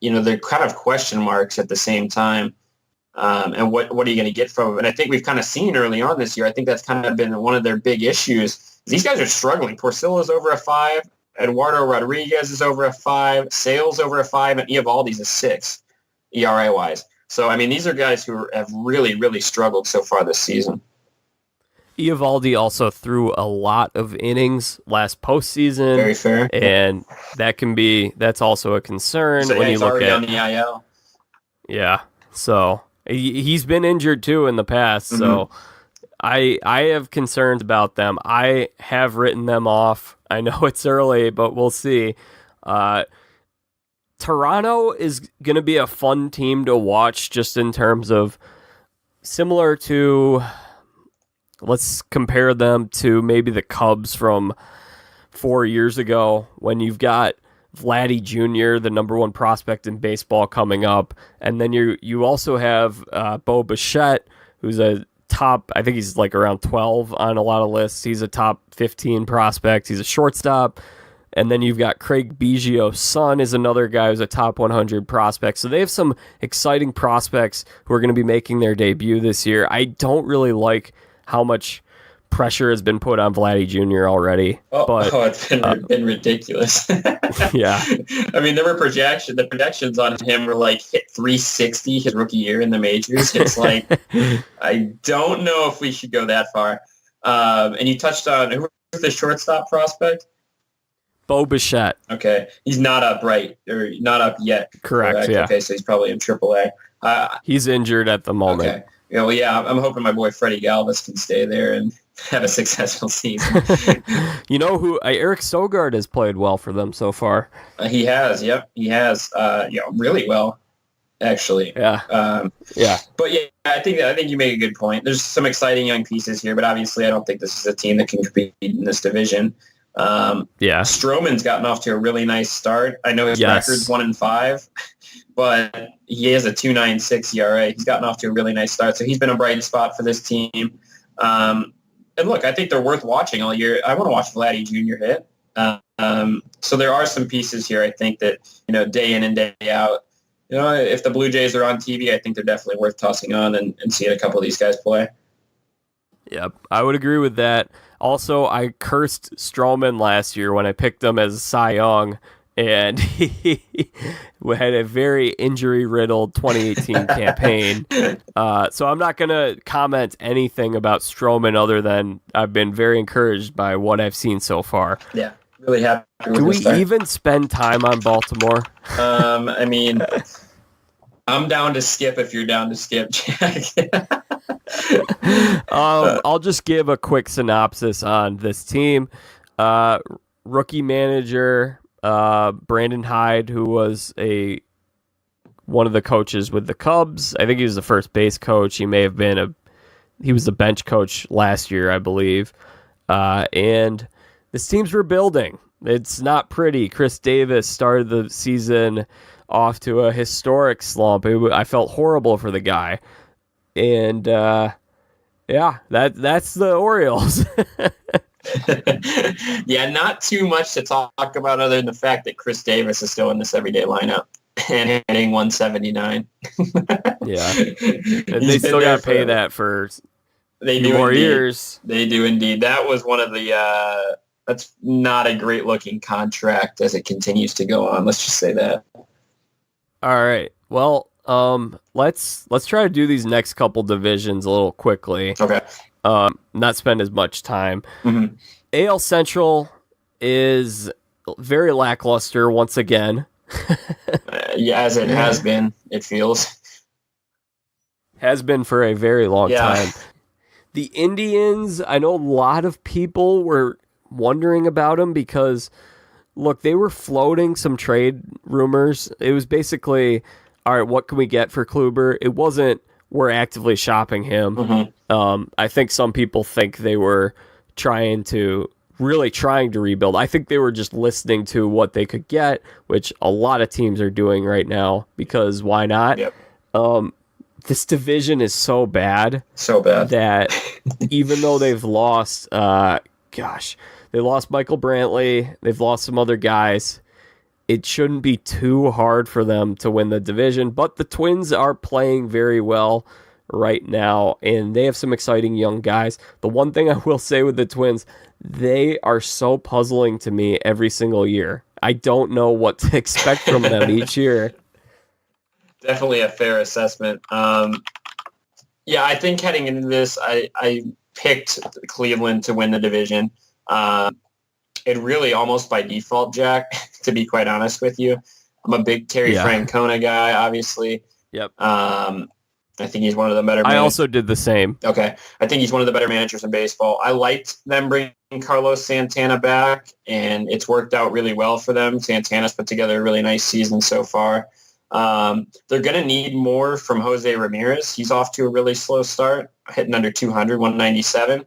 they're kind of question marks at the same time. And what are you going to get from them? And I think we've kind of seen early on this year, I think that's kind of been one of their big issues. These guys are struggling. Porcello's over a 5. Eduardo Rodriguez is over a 5. Sale's over a 5. And Eovaldi's a 6, ERA-wise. So, I mean, these are guys who have really, really struggled so far this season. Eovaldi also threw a lot of innings last postseason. Very fair. And that's also a concern so, when you he's look already at on the IL. Yeah. So he's been injured too in the past. So I have concerns about them. I have written them off. I know it's early, but we'll see. Toronto is going to be a fun team to watch just in terms of similar to, let's compare them to maybe the Cubs from 4 years ago when you've got Vladdy Jr., the number 1 prospect in baseball, coming up. And then you also have Bo Bichette, who's a top, I think he's like around 12 on a lot of lists. He's a top 15 prospect. He's a shortstop. And then you've got Craig Biggio's son is another guy who's a top 100 prospect. So they have some exciting prospects who are going to be making their debut this year. I don't really like how much pressure has been put on Vladdy Jr. already. It's been ridiculous. Yeah. I mean, the projections on him were like hit 360 his rookie year in the majors. It's like, I don't know if we should go that far. And you touched on, who was the shortstop prospect? Bo Bichette. Okay. He's not up or not up yet. Correct. Yeah. Okay, so he's probably in AAA. He's injured at the moment. Okay. I'm hoping my boy Freddie Galvis can stay there and have a successful season. You know who? Eric Sogard has played well for them so far. He has. Yep, he has. Really well, actually. Yeah. Yeah. But yeah, I think you make a good point. There's some exciting young pieces here, but obviously I don't think this is a team that can compete in this division. Stroman's gotten off to a really nice start. I know his record's 1-5, but he has a 2.96 ERA. He's gotten off to a really nice start, so he's been a bright spot for this team. And look, I think they're worth watching all year. I want to watch Vladdy Jr. hit. So there are some pieces here, I think, that, day in and day out. If the Blue Jays are on TV, I think they're definitely worth tossing on and seeing a couple of these guys play. Yep, I would agree with that. Also, I cursed Stroman last year when I picked him as Cy Young, and he had a very injury-riddled 2018 campaign. So I'm not going to comment anything about Stroman other than I've been very encouraged by what I've seen so far. Yeah, really happy with Do we even spend time on Baltimore? I mean, I'm down to skip if you're down to skip, Jack. I'll just give a quick synopsis on this team. Rookie manager Brandon Hyde, who was one of the coaches with the Cubs. I think he was the first base coach. He may have been he was the bench coach last year, I believe. And this team's rebuilding. It's not pretty. Chris Davis started the season off to a historic slump. I felt horrible for the guy. And that's the Orioles. Yeah, not too much to talk about other than the fact that Chris Davis is still in this everyday lineup and hitting 179. Yeah, and they still got to pay that for more years. They do indeed. That was one of the. That's not a great looking contract as it continues to go on. Let's just say that. All right. Well. Let's try to do these next couple divisions a little quickly. Okay. Not spend as much time. Mm-hmm. AL Central is very lackluster once again. As it has been, it feels. Has been for a very long time. The Indians, I know a lot of people were wondering about them because, look, they were floating some trade rumors. It was basically, all right, what can we get for Kluber? It wasn't, we're actively shopping him. Mm-hmm. I think some people think they were trying to rebuild. I think they were just listening to what they could get, which a lot of teams are doing right now because why not? Yep. this division is so bad. So bad. That even though they've lost, they lost Michael Brantley, they've lost some other guys, it shouldn't be too hard for them to win the division. But the Twins are playing very well right now, and they have some exciting young guys. The one thing I will say with the Twins, they are so puzzling to me every single year. I don't know what to expect from them each year. Definitely a fair assessment. Yeah, I think heading into this, I picked Cleveland to win the division. It really almost by default, Jack, to be quite honest with you. I'm a big Terry Francona guy, obviously. Yep. I think he's one of the better managers. I also did the same. Okay. I think he's one of the better managers in baseball. I liked them bringing Carlos Santana back, and it's worked out really well for them. Santana's put together a really nice season so far. They're going to need more from Jose Ramirez. He's off to a really slow start, hitting under 200, 197.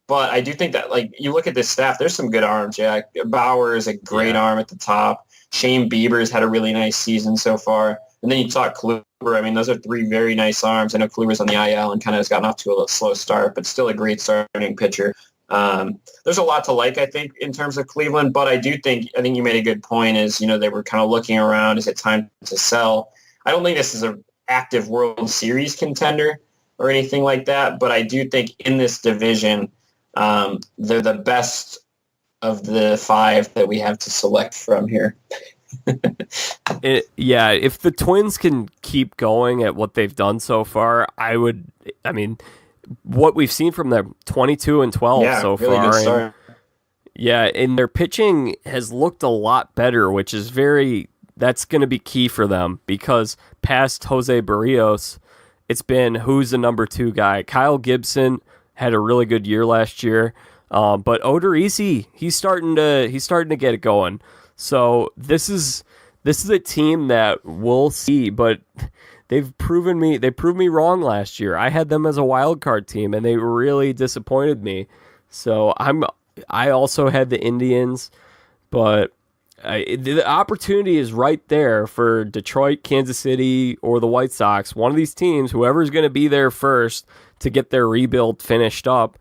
But I do think that, like, you look at this staff, there's some good arms, Jack. Bauer is a great arm at the top. Shane Bieber's had a really nice season so far. And then you talk Kluber. I mean, those are three very nice arms. I know Kluber's on the IL and kind of has gotten off to a slow start, but still a great starting pitcher. There's a lot to like, I think, in terms of Cleveland, but I think you made a good point is, they were kind of looking around. Is it time to sell? I don't think this is an active World Series contender or anything like that, but I do think in this division, they're the best of the five that we have to select from here. If the Twins can keep going at what they've done so far, what we've seen from them, 22-12 so really far. Good start. And their pitching has looked a lot better, which is that's going to be key for them, because past Jose Barrios, it's been who's the number 2 guy. Kyle Gibson had a really good year last year, but Odorizzi, he's starting to get it going. So this is a team that we'll see, but they proved me wrong last year. I had them as a wild card team, and they really disappointed me. So I also had the Indians, but the opportunity is right there for Detroit, Kansas City, or the White Sox. One of these teams, whoever's going to be there first to get their rebuild finished up,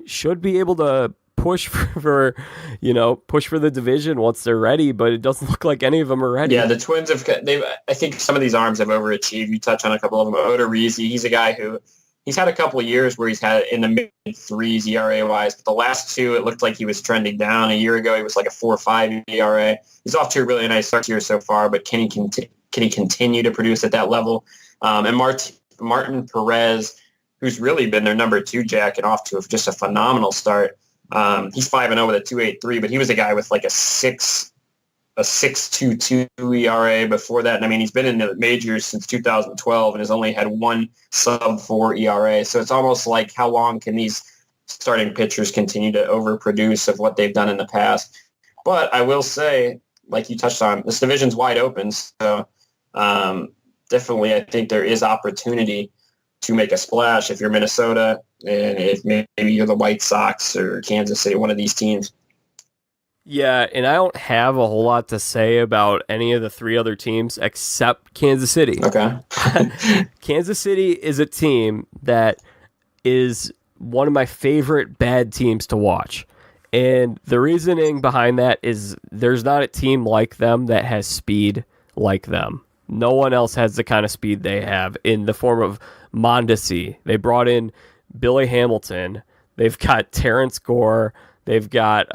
should be able to push for the division once they're ready, but it doesn't look like any of them are ready. Yeah, the Twins I think some of these arms have overachieved. You touch on a couple of them. Odorizzi, he's a guy who he's had a couple of years where he's had in the mid-3s ERA wise, but the last 2 it looked like he was trending down. A year ago he was like a 4.5 ERA. He's off to a really nice start here so far, but can he continue to produce at that level? And Martin Perez, who's really been their number 2, Jack, and off to just a phenomenal start. He's 5-0 with a 2.83, but he was a guy with like a 6.22 ERA before that. And I mean, he's been in the majors since 2012 and has only had 1 sub-4 ERA. So it's almost like, how long can these starting pitchers continue to overproduce of what they've done in the past? But I will say, like you touched on, this division's wide open. So definitely I think there is opportunity to make a splash if you're Minnesota and if maybe you're the White Sox or Kansas City, one of these teams. Yeah, and I don't have a whole lot to say about any of the 3 other teams except Kansas City. Okay. Kansas City is a team that is one of my favorite bad teams to watch. And the reasoning behind that is there's not a team like them that has speed like them. No one else has the kind of speed they have in the form of Mondesi. They brought in Billy Hamilton. They've got Terrence Gore. They've got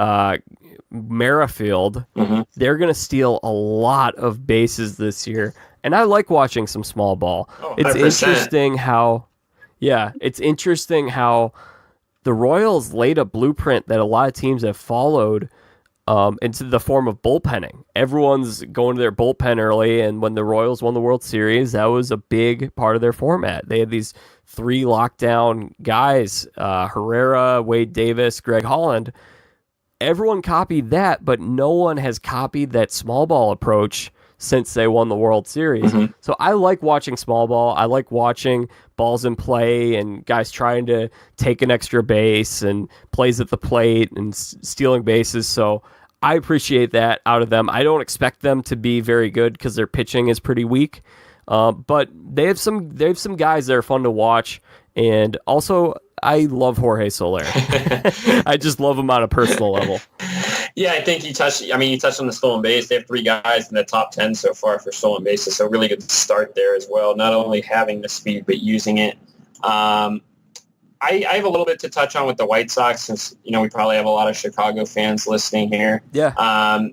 Merrifield. Mm-hmm. They're going to steal a lot of bases this year. And I like watching some small ball. Oh, it's interesting how the Royals laid a blueprint that a lot of teams have followed into the form of bullpenning. Everyone's going to their bullpen early, and when the Royals won the World Series, that was a big part of their format. They had these 3 lockdown guys, Herrera, Wade Davis, Greg Holland. Everyone copied that, but no one has copied that small ball approach since they won the World Series. Mm-hmm. So I like watching small ball. I like watching balls in play and guys trying to take an extra base and plays at the plate and stealing bases. So I appreciate that out of them. I don't expect them to be very good because their pitching is pretty weak. But they have some guys that are fun to watch, and also I love Jorge Soler. I just love him on a personal level. Yeah, I think you touched on the stolen base. They have 3 guys in the top 10 so far for stolen bases, so really good start there as well. Not only having the speed, but using it. I have a little bit to touch on with the White Sox since, we probably have a lot of Chicago fans listening here. Yeah. Are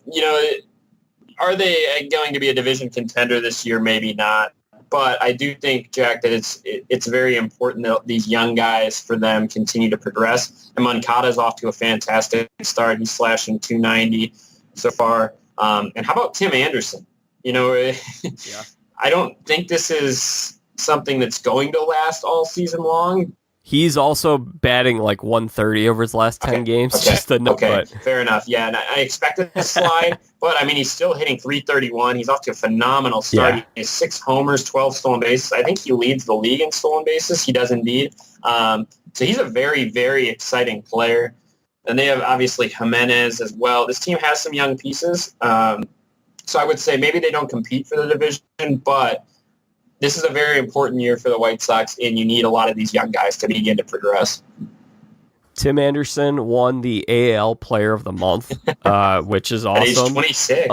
they going to be a division contender this year? Maybe not. But I do think, Jack, that it's very important that these young guys, for them, continue to progress. And Moncada's off to a fantastic start. He's slashing 290 so far. And how about Tim Anderson? Yeah. I don't think this is something that's going to last all season long. He's also batting like 130 over his last 10 games. Just a note. Okay, fair enough. Yeah, and I expected a slide, but he's still hitting 331. He's off to a phenomenal start. Yeah. He has 6 homers, 12 stolen bases. I think he leads the league in stolen bases. He does indeed. So he's a very, very exciting player. And they have obviously Jimenez as well. This team has some young pieces. So I would say maybe they don't compete for the division, but this is a very important year for the White Sox, and you need a lot of these young guys to begin to progress. Tim Anderson won the AL Player of the Month, which is awesome. At age 26.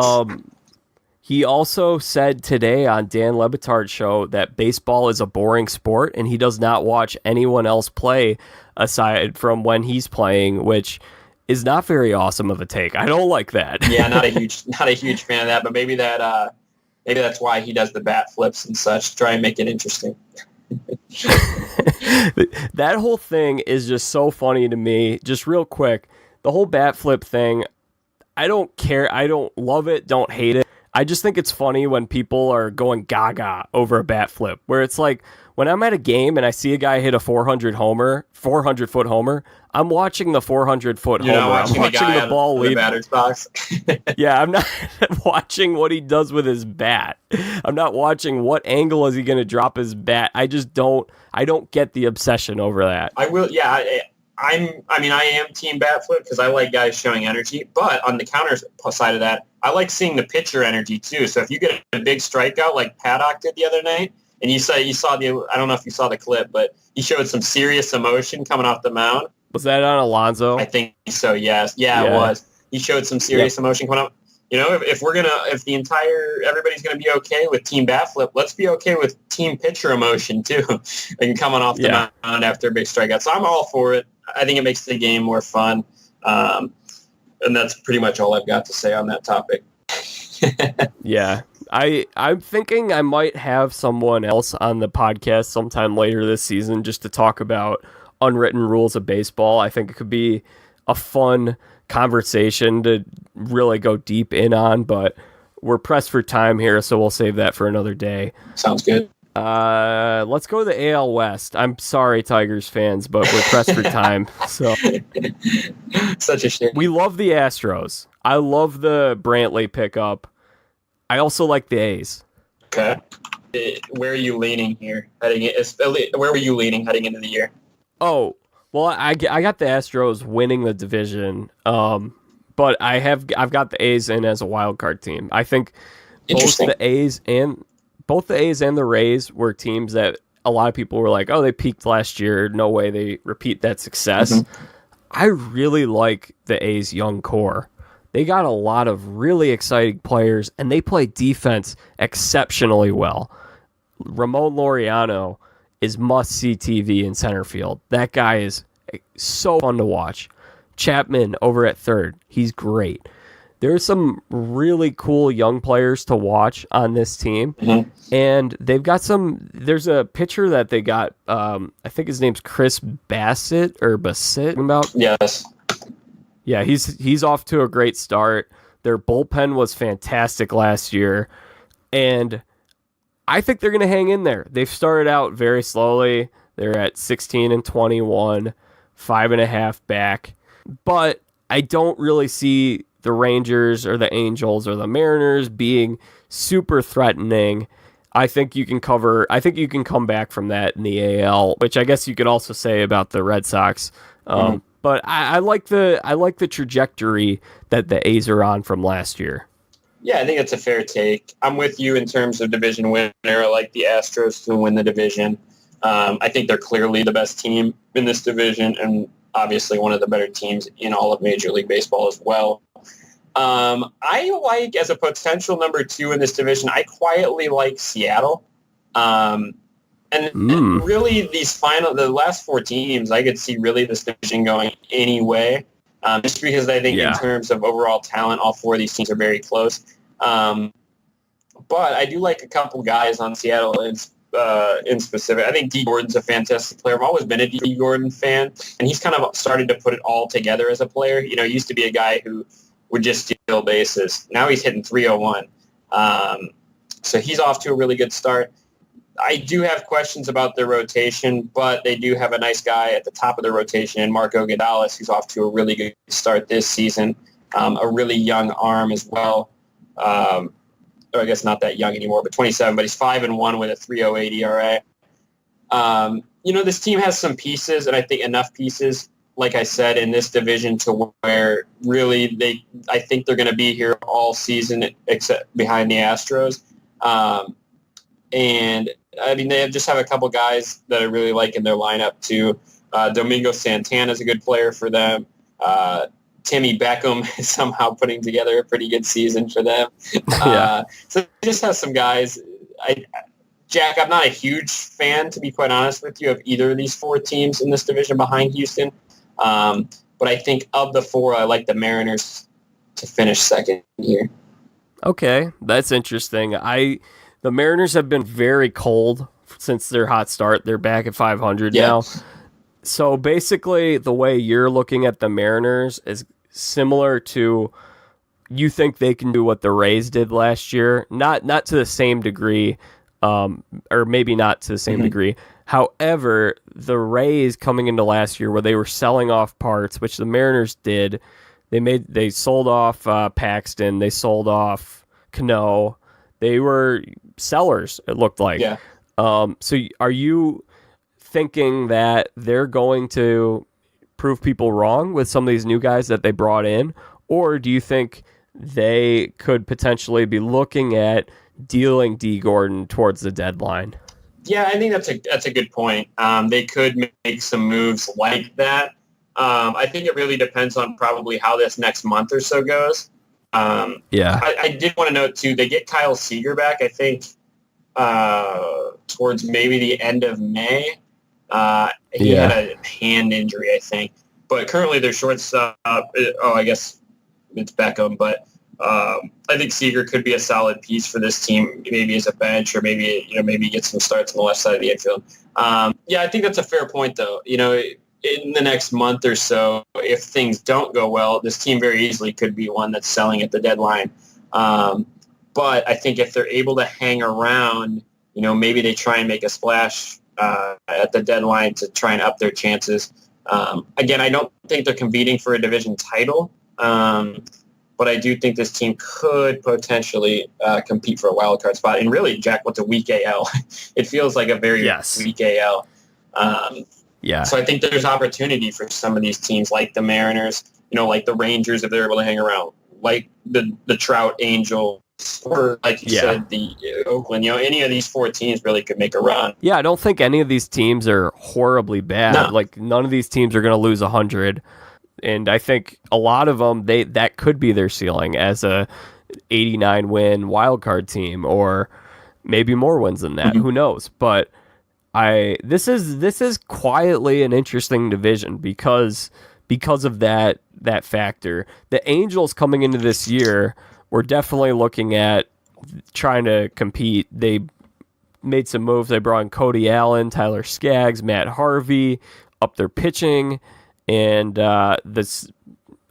He also said today on Dan Le Batard's show that baseball is a boring sport, and he does not watch anyone else play aside from when he's playing, which is not very awesome of a take. I don't like that. Yeah, not a huge fan of that, but maybe that's why he does the bat flips and such, to try and make it interesting. That whole thing is just so funny to me. Just real quick, the whole bat flip thing, I don't care. I don't love it, don't hate it. I just think it's funny when people are going gaga over a bat flip, where it's like, when I'm at a game and I see a guy hit a 400-foot homer, I'm watching the 400-foot homer. I'm watching the ball leave the batter's box. Yeah, I'm not watching what he does with his bat. I'm not watching what angle is he going to drop his bat. I don't get the obsession over that. I will. Yeah, I am team bat flip because I like guys showing energy. But on the counter side of that, I like seeing the pitcher energy too. So if you get a big strikeout like Paddock did the other night, and you saw the, I don't know if you saw the clip, but he showed some serious emotion coming off the mound. Was that on Alonso? I think so, yes. Yeah, it was. He showed some serious emotion coming up. If everybody's gonna be okay with team bat flip, let's be okay with team pitcher emotion too, and coming off the mound after a big strikeout. So I'm all for it. I think it makes the game more fun, and that's pretty much all I've got to say on that topic. Yeah. I'm thinking I might have someone else on the podcast sometime later this season just to talk about unwritten rules of baseball. I think it could be a fun conversation to really go deep in on, but we're pressed for time here, so we'll save that for another day. Sounds good. Let's go to the AL West. I'm sorry, Tigers fans, but we're pressed for time. So such a shame. We love the Astros. I love the Brantley pickup. I also like the A's. Okay. Where are you leaning here? Where were you leaning heading into the year? Oh, well, I got the Astros winning the division, but I've got the A's in as a wild card team. I think both the A's and the Rays were teams that a lot of people were like, oh, they peaked last year. No way they repeat that success. Mm-hmm. I really like the A's young core. They got a lot of really exciting players, and they play defense exceptionally well. Ramon Laureano is must-see TV in center field. That guy is so fun to watch. Chapman over at third, he's great. There's some really cool young players to watch on this team, and they've got there's a pitcher that they got, I think his name's Chris Bassett. Yes. Yeah, he's off to a great start. Their bullpen was fantastic last year, and I think they're going to hang in there. They've started out very slowly. They're at 16-21, 5.5 back, but I don't really see the Rangers or the Angels or the Mariners being super threatening. I think you can come back from that in the AL, which I guess you could also say about the Red Sox. But I like the trajectory that the A's are on from last year. Yeah, I think that's a fair take. I'm with you in terms of division winner. I like the Astros to win the division. I think they're clearly the best team in this division and obviously one of the better teams in all of Major League Baseball as well. I like, as a potential number 2 in this division, I quietly like Seattle. And really the last 4 teams, I could see really this division going any way. Just because I think in terms of overall talent, all 4 of these teams are very close. But I do like a couple guys on Seattle in specific. I think D. Gordon's a fantastic player. I've always been a D. Gordon fan, and he's kind of started to put it all together as a player. You know, he used to be a guy who would just steal bases. Now he's hitting 301. So he's off to a really good start. I do have questions about their rotation, but they do have a nice guy at the top of their rotation in Marco Gonzalez, who's off to a really good start this season. A really young arm as well. Or I guess not that young anymore, but 27, but he's 5-1 with a 3.08 ERA. This team has some pieces, and I think enough pieces, like I said, in this division to where really I think they're going to be here all season except behind the Astros. And I mean, they just have a couple guys that I really like in their lineup too. Domingo Santana is a good player for them. Timmy Beckham is somehow putting together a pretty good season for them. So just have some guys. Jack, I'm not a huge fan, to be quite honest with you, of either of these 4 teams in this division behind Houston. But I think of the 4, I like the Mariners to finish second here. Okay, that's interesting. The Mariners have been very cold since their hot start. They're back at 500 now. So basically, the way you're looking at the Mariners is similar to, you think they can do what the Rays did last year. Not to the same degree, or maybe not to the same degree. However, the Rays coming into last year where they were selling off parts, which the Mariners did, they sold off Paxton, they sold off Cano. They were sellers, it looked like. Yeah. So are you thinking that they're going to prove people wrong with some of these new guys that they brought in? Or do you think they could potentially be looking at dealing D. Gordon towards the deadline? Yeah, I think that's a good point. They could make some moves like that. I think it really depends on probably how this next month or so goes. I did want to note, too, they get Kyle Seager back, I think, towards maybe the end of May. He had a hand injury, I think. But currently their shortstop, I guess it's Beckham, but I think Seager could be a solid piece for this team, maybe as a bench or maybe get some starts on the left side of the infield. I think that's a fair point, though. In the next month or so, if things don't go well, this team very easily could be one that's selling at the deadline. But I think if they're able to hang around, maybe they try and make a splash at the deadline to try and up their chances. Again, I don't think they're competing for a division title, but I do think this team could potentially compete for a wild card spot. And really, Jack, what's a weak AL? It feels like a very weak AL. So I think there's opportunity for some of these teams like the Mariners, like the Rangers if they're able to hang around, like the Trout Angels, or like you said, the Oakland. Any of these 4 teams really could make a run. Yeah, I don't think any of these teams are horribly bad. No. Like none of these teams are going to lose 100, and I think a lot of them that could be their ceiling as a 89 win wild card team, or maybe more wins than that. Who knows? But this is quietly an interesting division because of that factor. The Angels coming into this year were definitely looking at trying to compete. They made some moves. They brought in Cody Allen, Tyler Skaggs, Matt Harvey, up their pitching, and this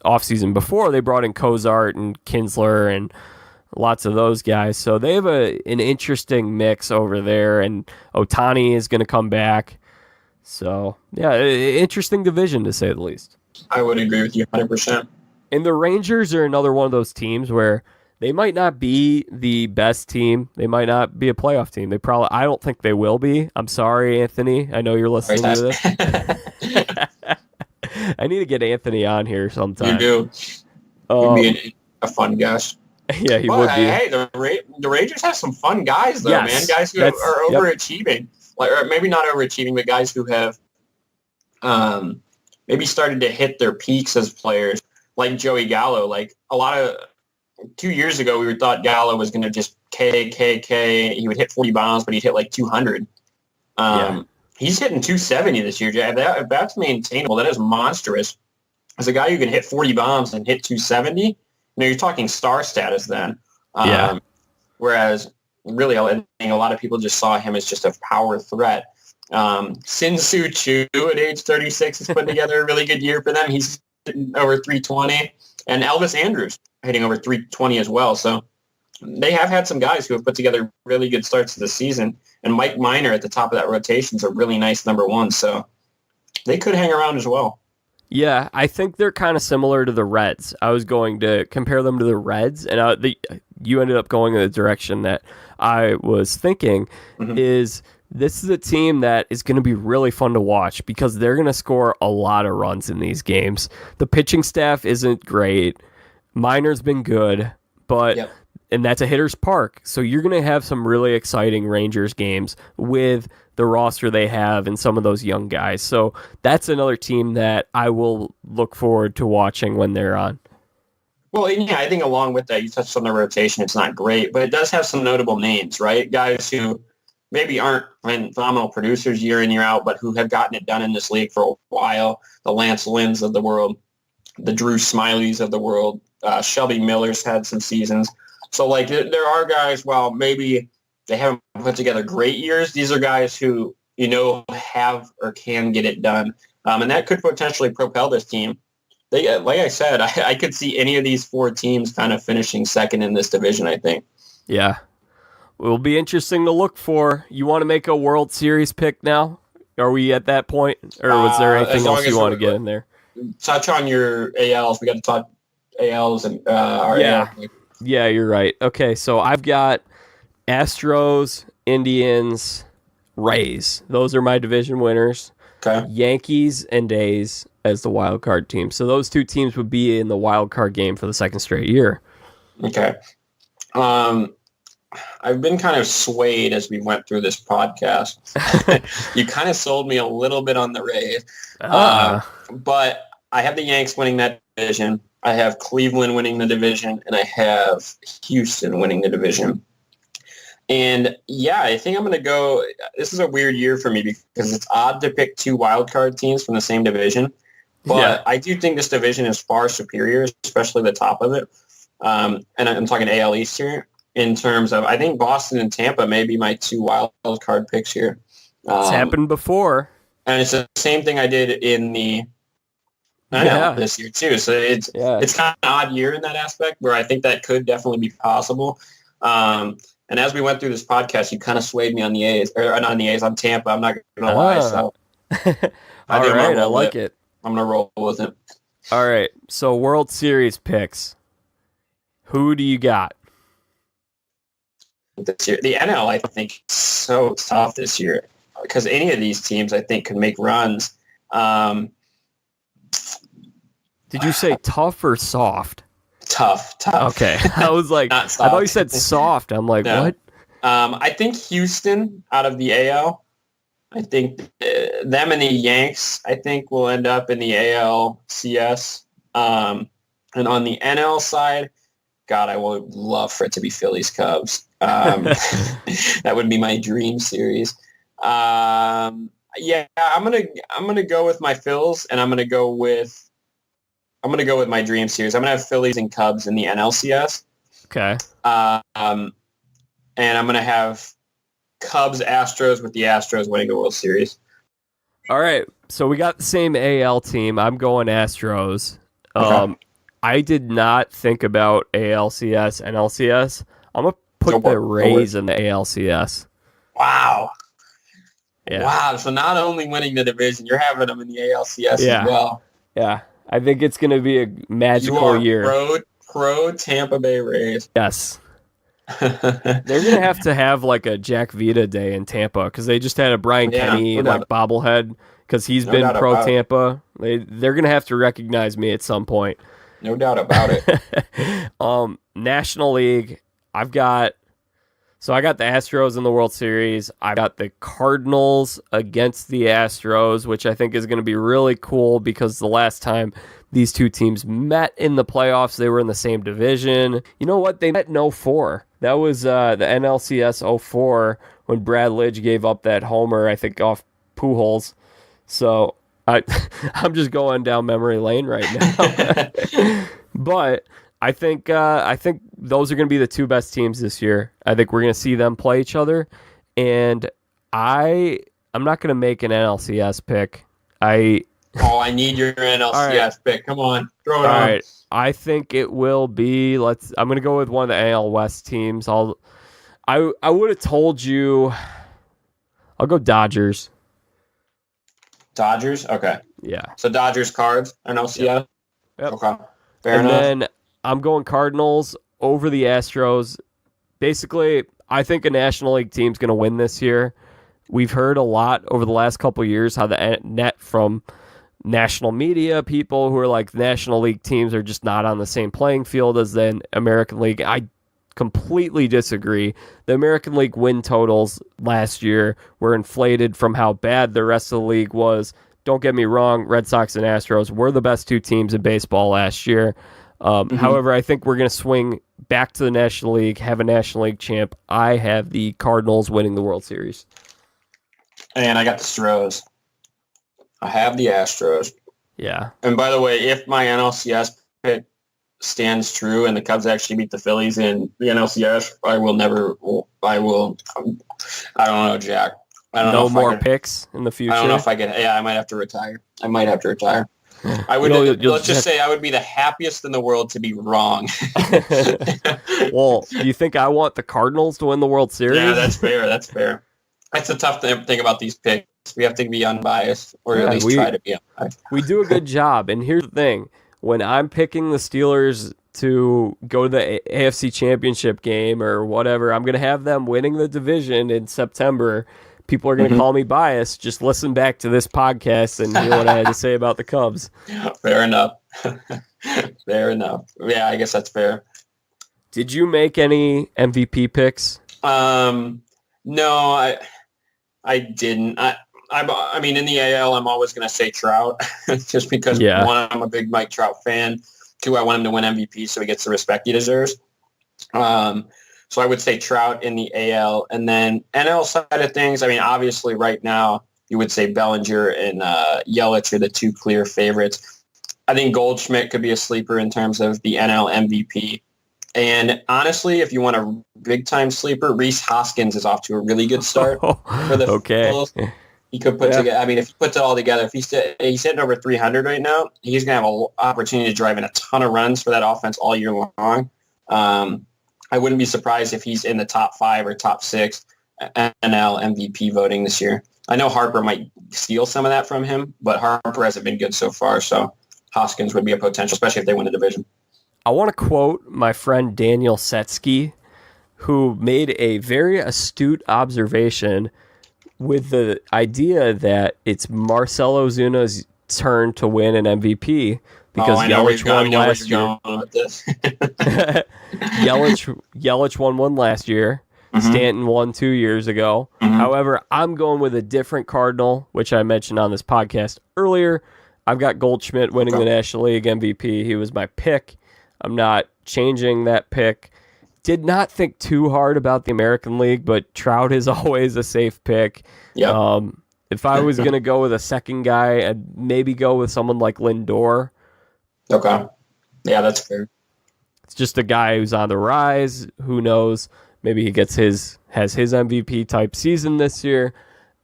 offseason before they brought in Cozart and Kinsler and lots of those guys. So they have an interesting mix over there, and Ohtani is going to come back. So, interesting division to say the least. I would agree with you 100%. And the Rangers are another one of those teams where they might not be the best team. They might not be a playoff team. I don't think they will be. I'm sorry, Anthony. I know you're listening to this. I need to get Anthony on here sometime. You do. He'd be a fun guest. Yeah, he But would be. hey, the Rangers have some fun guys though, man. Guys who are overachieving, or maybe not overachieving, but guys who have maybe started to hit their peaks as players, like Joey Gallo. Like 2 years ago, we thought Gallo was going to just K. He would hit 40 bombs, but he'd hit like 200. He's hitting 270 this year, Jay. If that's maintainable, that is monstrous. As a guy who can hit 40 bombs and hit 270, you're talking star status then. Whereas really, I think a lot of people just saw him as just a power threat. Sin-Soo Choo at age 36 has put together a really good year for them. He's hitting over 320. And Elvis Andrus hitting over 320 as well. So they have had some guys who have put together really good starts to the season. And Mike Minor at the top of that rotation is a really nice number one. So they could hang around as well. Yeah, I think they're kind of similar to the Reds. I was going to compare them to the Reds, and you ended up going in the direction that I was thinking. Is this is a team that is going to be really fun to watch because they're going to score a lot of runs in these games. The pitching staff isn't great. Minor's been good, but and that's a hitter's park. So you're going to have some really exciting Rangers games with the roster they have and some of those young guys. So that's another team that I will look forward to watching when they're on. Well, yeah, I think along with that, you touched on the rotation. It's not great, but it does have some notable names, right? Guys who maybe aren't phenomenal producers year in, year out, but who have gotten it done in this league for a while. The Lance Lynns of the world, the Drew Smileys of the world, Shelby Miller's had some seasons. So, like, there are guys, while maybe they haven't put together great years, these are guys who, have or can get it done. And that could potentially propel this team. Like I said, I could see any of these four teams kind of finishing second in this division, I think. Yeah. It will be interesting to look for. You want to make a World Series pick now? Are we at that point? Or was there anything else you want to get in there? Touch on your ALs. We got to talk ALs and our AL. Yeah, you're right. Okay, so I've got Astros, Indians, Rays. Those are my division winners. Okay. Yankees and A's as the wild card team. So those two teams would be in the wild card game for the second straight year. Okay. I've been kind of swayed as we went through this podcast. You kind of sold me a little bit on the Rays. But I have the Yanks winning that division. I have Cleveland winning the division, and I have Houston winning the division. And, yeah, I think I'm going to go – this is a weird year for me because it's odd to pick two wildcard teams from the same division. But I do think this division is far superior, especially the top of it. And I'm talking AL East here in terms of – I think Boston and Tampa may be my two wildcard picks here. It's happened before. And it's the same thing I did in the – this year too. So it's kind of an odd year in that aspect where I think that could definitely be possible. And as we went through this podcast, you kind of swayed me on the A's, or not on the A's, on Tampa. I'm not going to lie. So all right, I like it. I'm going to roll with it. All right, so World Series picks. Who do you got? This year, the NL, I think, is so tough this year because any of these teams, I think, can make runs. Did you say tough or soft? Tough. Okay. I was like, I thought you said soft. I'm like, no. What? I think Houston out of the AL. I think them and the Yanks, I think, will end up in the ALCS. And on the NL side, God, I would love for it to be Phillies Cubs. That would be my dream series. I'm gonna go with my Phils, and I'm gonna go with my dream series. I'm gonna have Phillies and Cubs in the NLCS. Okay. And I'm gonna have Cubs Astros with the Astros winning the World Series. All right. So we got the same AL team. I'm going Astros. Okay. I did not think about ALCS and LCS. I'm gonna put the Rays in the ALCS. Wow. Yeah. Wow. So not only winning the division, you're having them in the ALCS as well. Yeah. I think it's going to be a magical year. Pro Tampa Bay Rays. Yes. They're going to have like a Jack Vita day in Tampa because they just had a Brian Kenny bobblehead because he's been pro Tampa. They're going to have to recognize me at some point. No doubt about it. National League, I got the Astros in the World Series. I got the Cardinals against the Astros, which I think is going to be really cool because the last time these two teams met in the playoffs, they were in the same division. You know what? They met in 04. That was the NLCS 04 when Brad Lidge gave up that homer, I think, off Pujols. So I'm just going down memory lane right now. But I think those are going to be the two best teams this year. I think we're going to see them play each other, and I'm not going to make an NLCS pick. I need your NLCS pick. Come on, throw it on. All right, I think it will be. I'm going to go with one of the AL West teams. I would have told you. I'll go Dodgers. Dodgers? Okay. Yeah. So Dodgers Cards, NLCS? Yep. Okay. Fair enough. And then I'm going Cardinals over the Astros. Basically, I think a National League team's going to win this year. We've heard a lot over the last couple of years how the net from national media, people who are like National League teams are just not on the same playing field as the American League. I completely disagree. The American League win totals last year were inflated from how bad the rest of the league was. Don't get me wrong, Red Sox and Astros were the best two teams in baseball last year. However, I think we're going to swing back to the National League, have a National League champ. I have the Cardinals winning the World Series. And I got the Astros. I have the Astros. Yeah. And by the way, if my NLCS pick stands true and the Cubs actually beat the Phillies in the NLCS, I don't know, Jack. I don't know if more picks in the future. I don't know if I can. Yeah, I might have to retire. I would. Let's just say I would be the happiest in the world to be wrong. Well, do you think I want the Cardinals to win the World Series? Yeah, that's fair. That's the tough thing about these picks. We have to be unbiased, or at least try to be unbiased. We do a good job. And here's the thing. When I'm picking the Steelers to go to the AFC Championship game or whatever, I'm going to have them winning the division in September. People are going to call me biased. Just listen back to this podcast and hear what I had to say about the Cubs. Fair enough. Fair enough. Yeah, I guess that's fair. Did you make any MVP picks? No, I didn't. I mean, in the AL, I'm always going to say Trout, just because one, I'm a big Mike Trout fan. Two, I want him to win MVP so he gets the respect he deserves. So I would say Trout in the AL. And then NL side of things, I mean, obviously right now you would say Bellinger and Yelich are the two clear favorites. I think Goldschmidt could be a sleeper in terms of the NL MVP. And honestly, if you want a big-time sleeper, Rhys Hoskins is off to a really good start for the Phils. He could put together. I mean, if he puts it all together, if he's hitting over 300 right now, he's going to have an opportunity to drive in a ton of runs for that offense all year long. I wouldn't be surprised if he's in the top 5 or top 6 NL MVP voting this year. I know Harper might steal some of that from him, but Harper hasn't been good so far, so Hoskins would be a potential, especially if they win the division. I want to quote my friend Daniel Setsky, who made a very astute observation with the idea that it's Marcell Ozuna's turn to win an MVP because Yelich won last year. Yelich won one last year. Stanton won 2 years ago. However, I'm going with a different Cardinal, which I mentioned on this podcast earlier. I've got Goldschmidt winning the National League MVP. He was my pick. I'm not changing that pick. Did not think too hard about the American League, but Trout is always a safe pick. Yep. If I was going to go with a second guy, I'd maybe go with someone like Lindor. Okay. Yeah, that's fair. It's just a guy who's on the rise. Who knows? Maybe he has his MVP type season this year.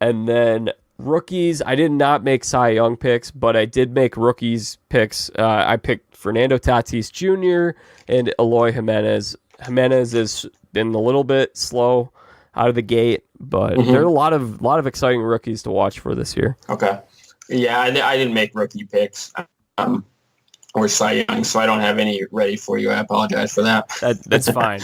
And then rookies, I did not make Cy Young picks, but I did make rookies picks. I picked Fernando Tatis Jr. and Eloy Jimenez. Jimenez has been a little bit slow out of the gate, but there are a lot of exciting rookies to watch for this year. Okay. Yeah, I didn't make rookie picks or Cy Young, so I don't have any ready for you. I apologize for that. That's fine.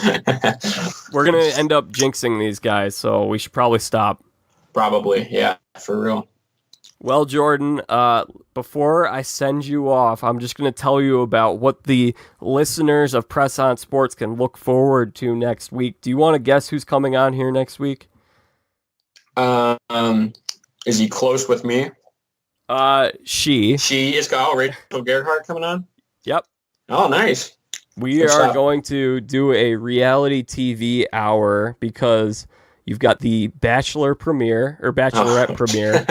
We're going to end up jinxing these guys, so we should probably stop. Probably, yeah, for real. Well, Jordan, before I send you off, I'm just going to tell you about what the listeners of Press On Sports can look forward to next week. Do you want to guess who's coming on here next week? Is he close with me? She is. Oh, Rachel Gerhardt coming on? Yep. Oh, nice. We are going to do a reality TV hour because you've got the Bachelor premiere or Bachelorette premiere.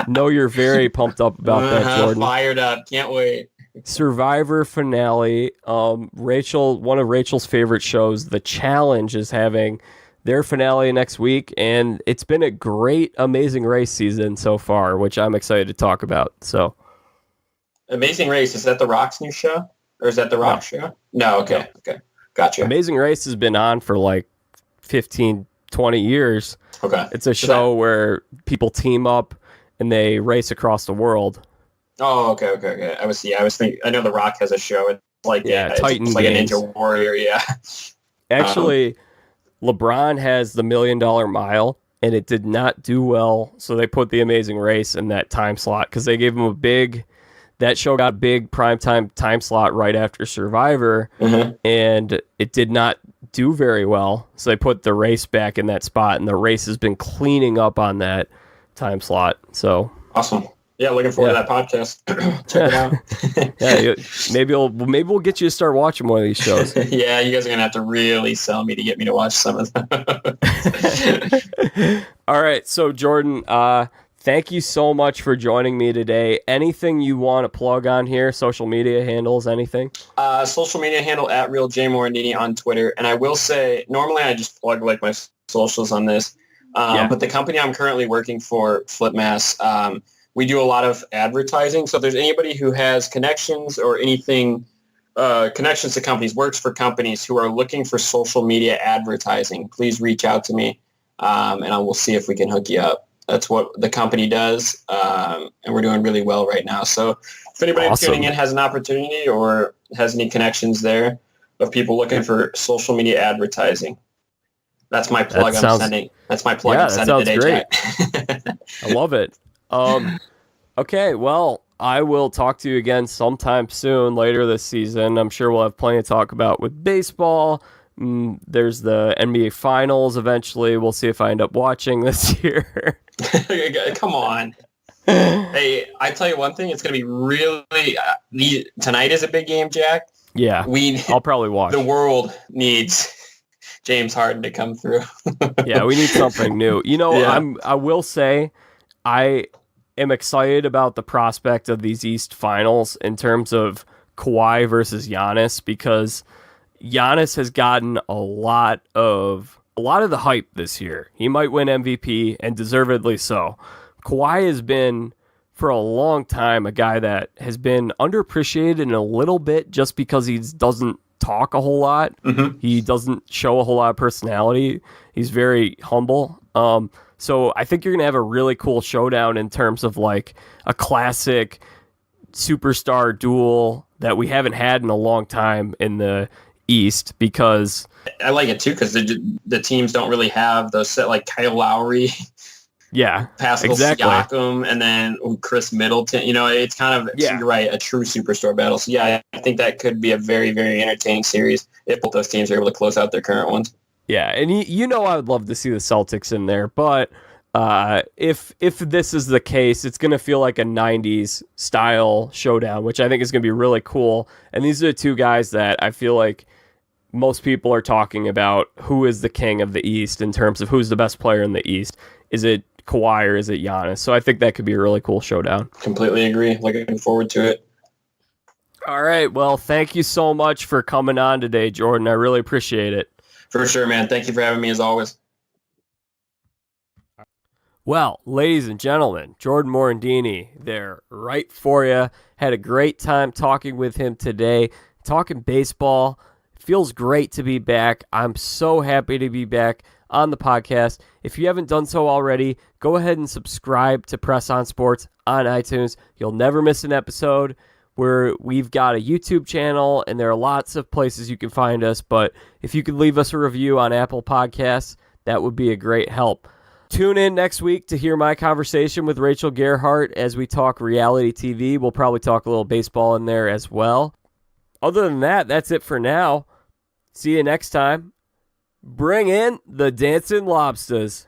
Know you're very pumped up about that, Jordan. Fired up. Can't wait. Survivor finale. One of Rachel's favorite shows, The Challenge, is having their finale next week, and it's been a great Amazing Race season so far, which I'm excited to talk about. So, Amazing Race, is that The Rock's new show? Or is that The Rock show? No, okay. Okay. Gotcha. Amazing Race has been on for like 15, 20 years. Okay. It's a show where people team up and they race across the world. Oh, okay. I was thinking, I know The Rock has a show. It's like, Titan it's like a Games. Ninja Warrior, yeah. Actually, LeBron has the $1 Million Mile, and it did not do well, so they put the Amazing Race in that time slot because they gave him that show got a big primetime time slot right after Survivor, and it did not do very well, so they put the race back in that spot, and the race has been cleaning up on that time slot. So awesome. Yeah, looking forward to that podcast. Check it out. Maybe we'll get you to start watching one of these shows. Yeah, you guys are gonna have to really sell me to get me to watch some of them. All right, so Jordan, thank you so much for joining me today. Anything you want to plug on here? Social media handles, anything? Social media handle at RealJMorandini on Twitter. And I will say, normally I just plug like my socials on this. But the company I'm currently working for, FlipMass, we do a lot of advertising. So if there's anybody who has connections or anything, connections to companies, works for companies who are looking for social media advertising, please reach out to me, and I will see if we can hook you up. That's what the company does, and we're doing really well right now. So if anybody tuning in has an opportunity or has any connections there of people looking for social media advertising, that's my plug I'm sending. That's my plug I'm sending today, great. Jack. I love it. Okay, well, I will talk to you again sometime soon later this season. I'm sure we'll have plenty to talk about with baseball. There's the NBA Finals eventually. We'll see if I end up watching this year. Come on. Hey, I tell you one thing. It's going to be really... tonight is a big game, Jack. Yeah, I'll probably watch. The world needs James Harden to come through. Yeah, we need something new. I will say I am excited about the prospect of these East Finals in terms of Kawhi versus Giannis, because Giannis has gotten a lot of the hype this year. He might win MVP, and deservedly so. Kawhi has been, for a long time, a guy that has been underappreciated in a little bit just because he doesn't talk a whole lot. He doesn't show a whole lot of personality. He's very humble. So I think you're going to have a really cool showdown in terms of like a classic superstar duel that we haven't had in a long time in the East, because I like it too, because the teams don't really have those set, like Kyle Lowry, Pascal Siakam, and then Chris Middleton. It's kind of, you're right, a true superstar battle. So I think that could be a very, very entertaining series if both those teams are able to close out their current ones. Yeah, and I would love to see the Celtics in there, but if this is the case, it's going to feel like a 90s style showdown, which I think is going to be really cool. And these are the two guys that I feel like most people are talking about who is the king of the East in terms of who's the best player in the East. Is it Kawhi or is it Giannis? So I think that could be a really cool showdown. Completely agree. Looking forward to it. All right. Well, thank you so much for coming on today, Jordan. I really appreciate it. For sure, man. Thank you for having me as always. Well, ladies and gentlemen, Jordan Morandini there right for you. Had a great time talking with him today, talking baseball. Feels great to be back. I'm so happy to be back on the podcast. If you haven't done so already, go ahead and subscribe to Press On Sports on iTunes. You'll never miss an episode. We've got a YouTube channel, and there are lots of places you can find us, but if you could leave us a review on Apple Podcasts, that would be a great help. Tune in next week to hear my conversation with Rachel Gerhardt as we talk reality TV. We'll probably talk a little baseball in there as well. Other than that, that's it for now. See you next time. Bring in the Dancing Lobsters.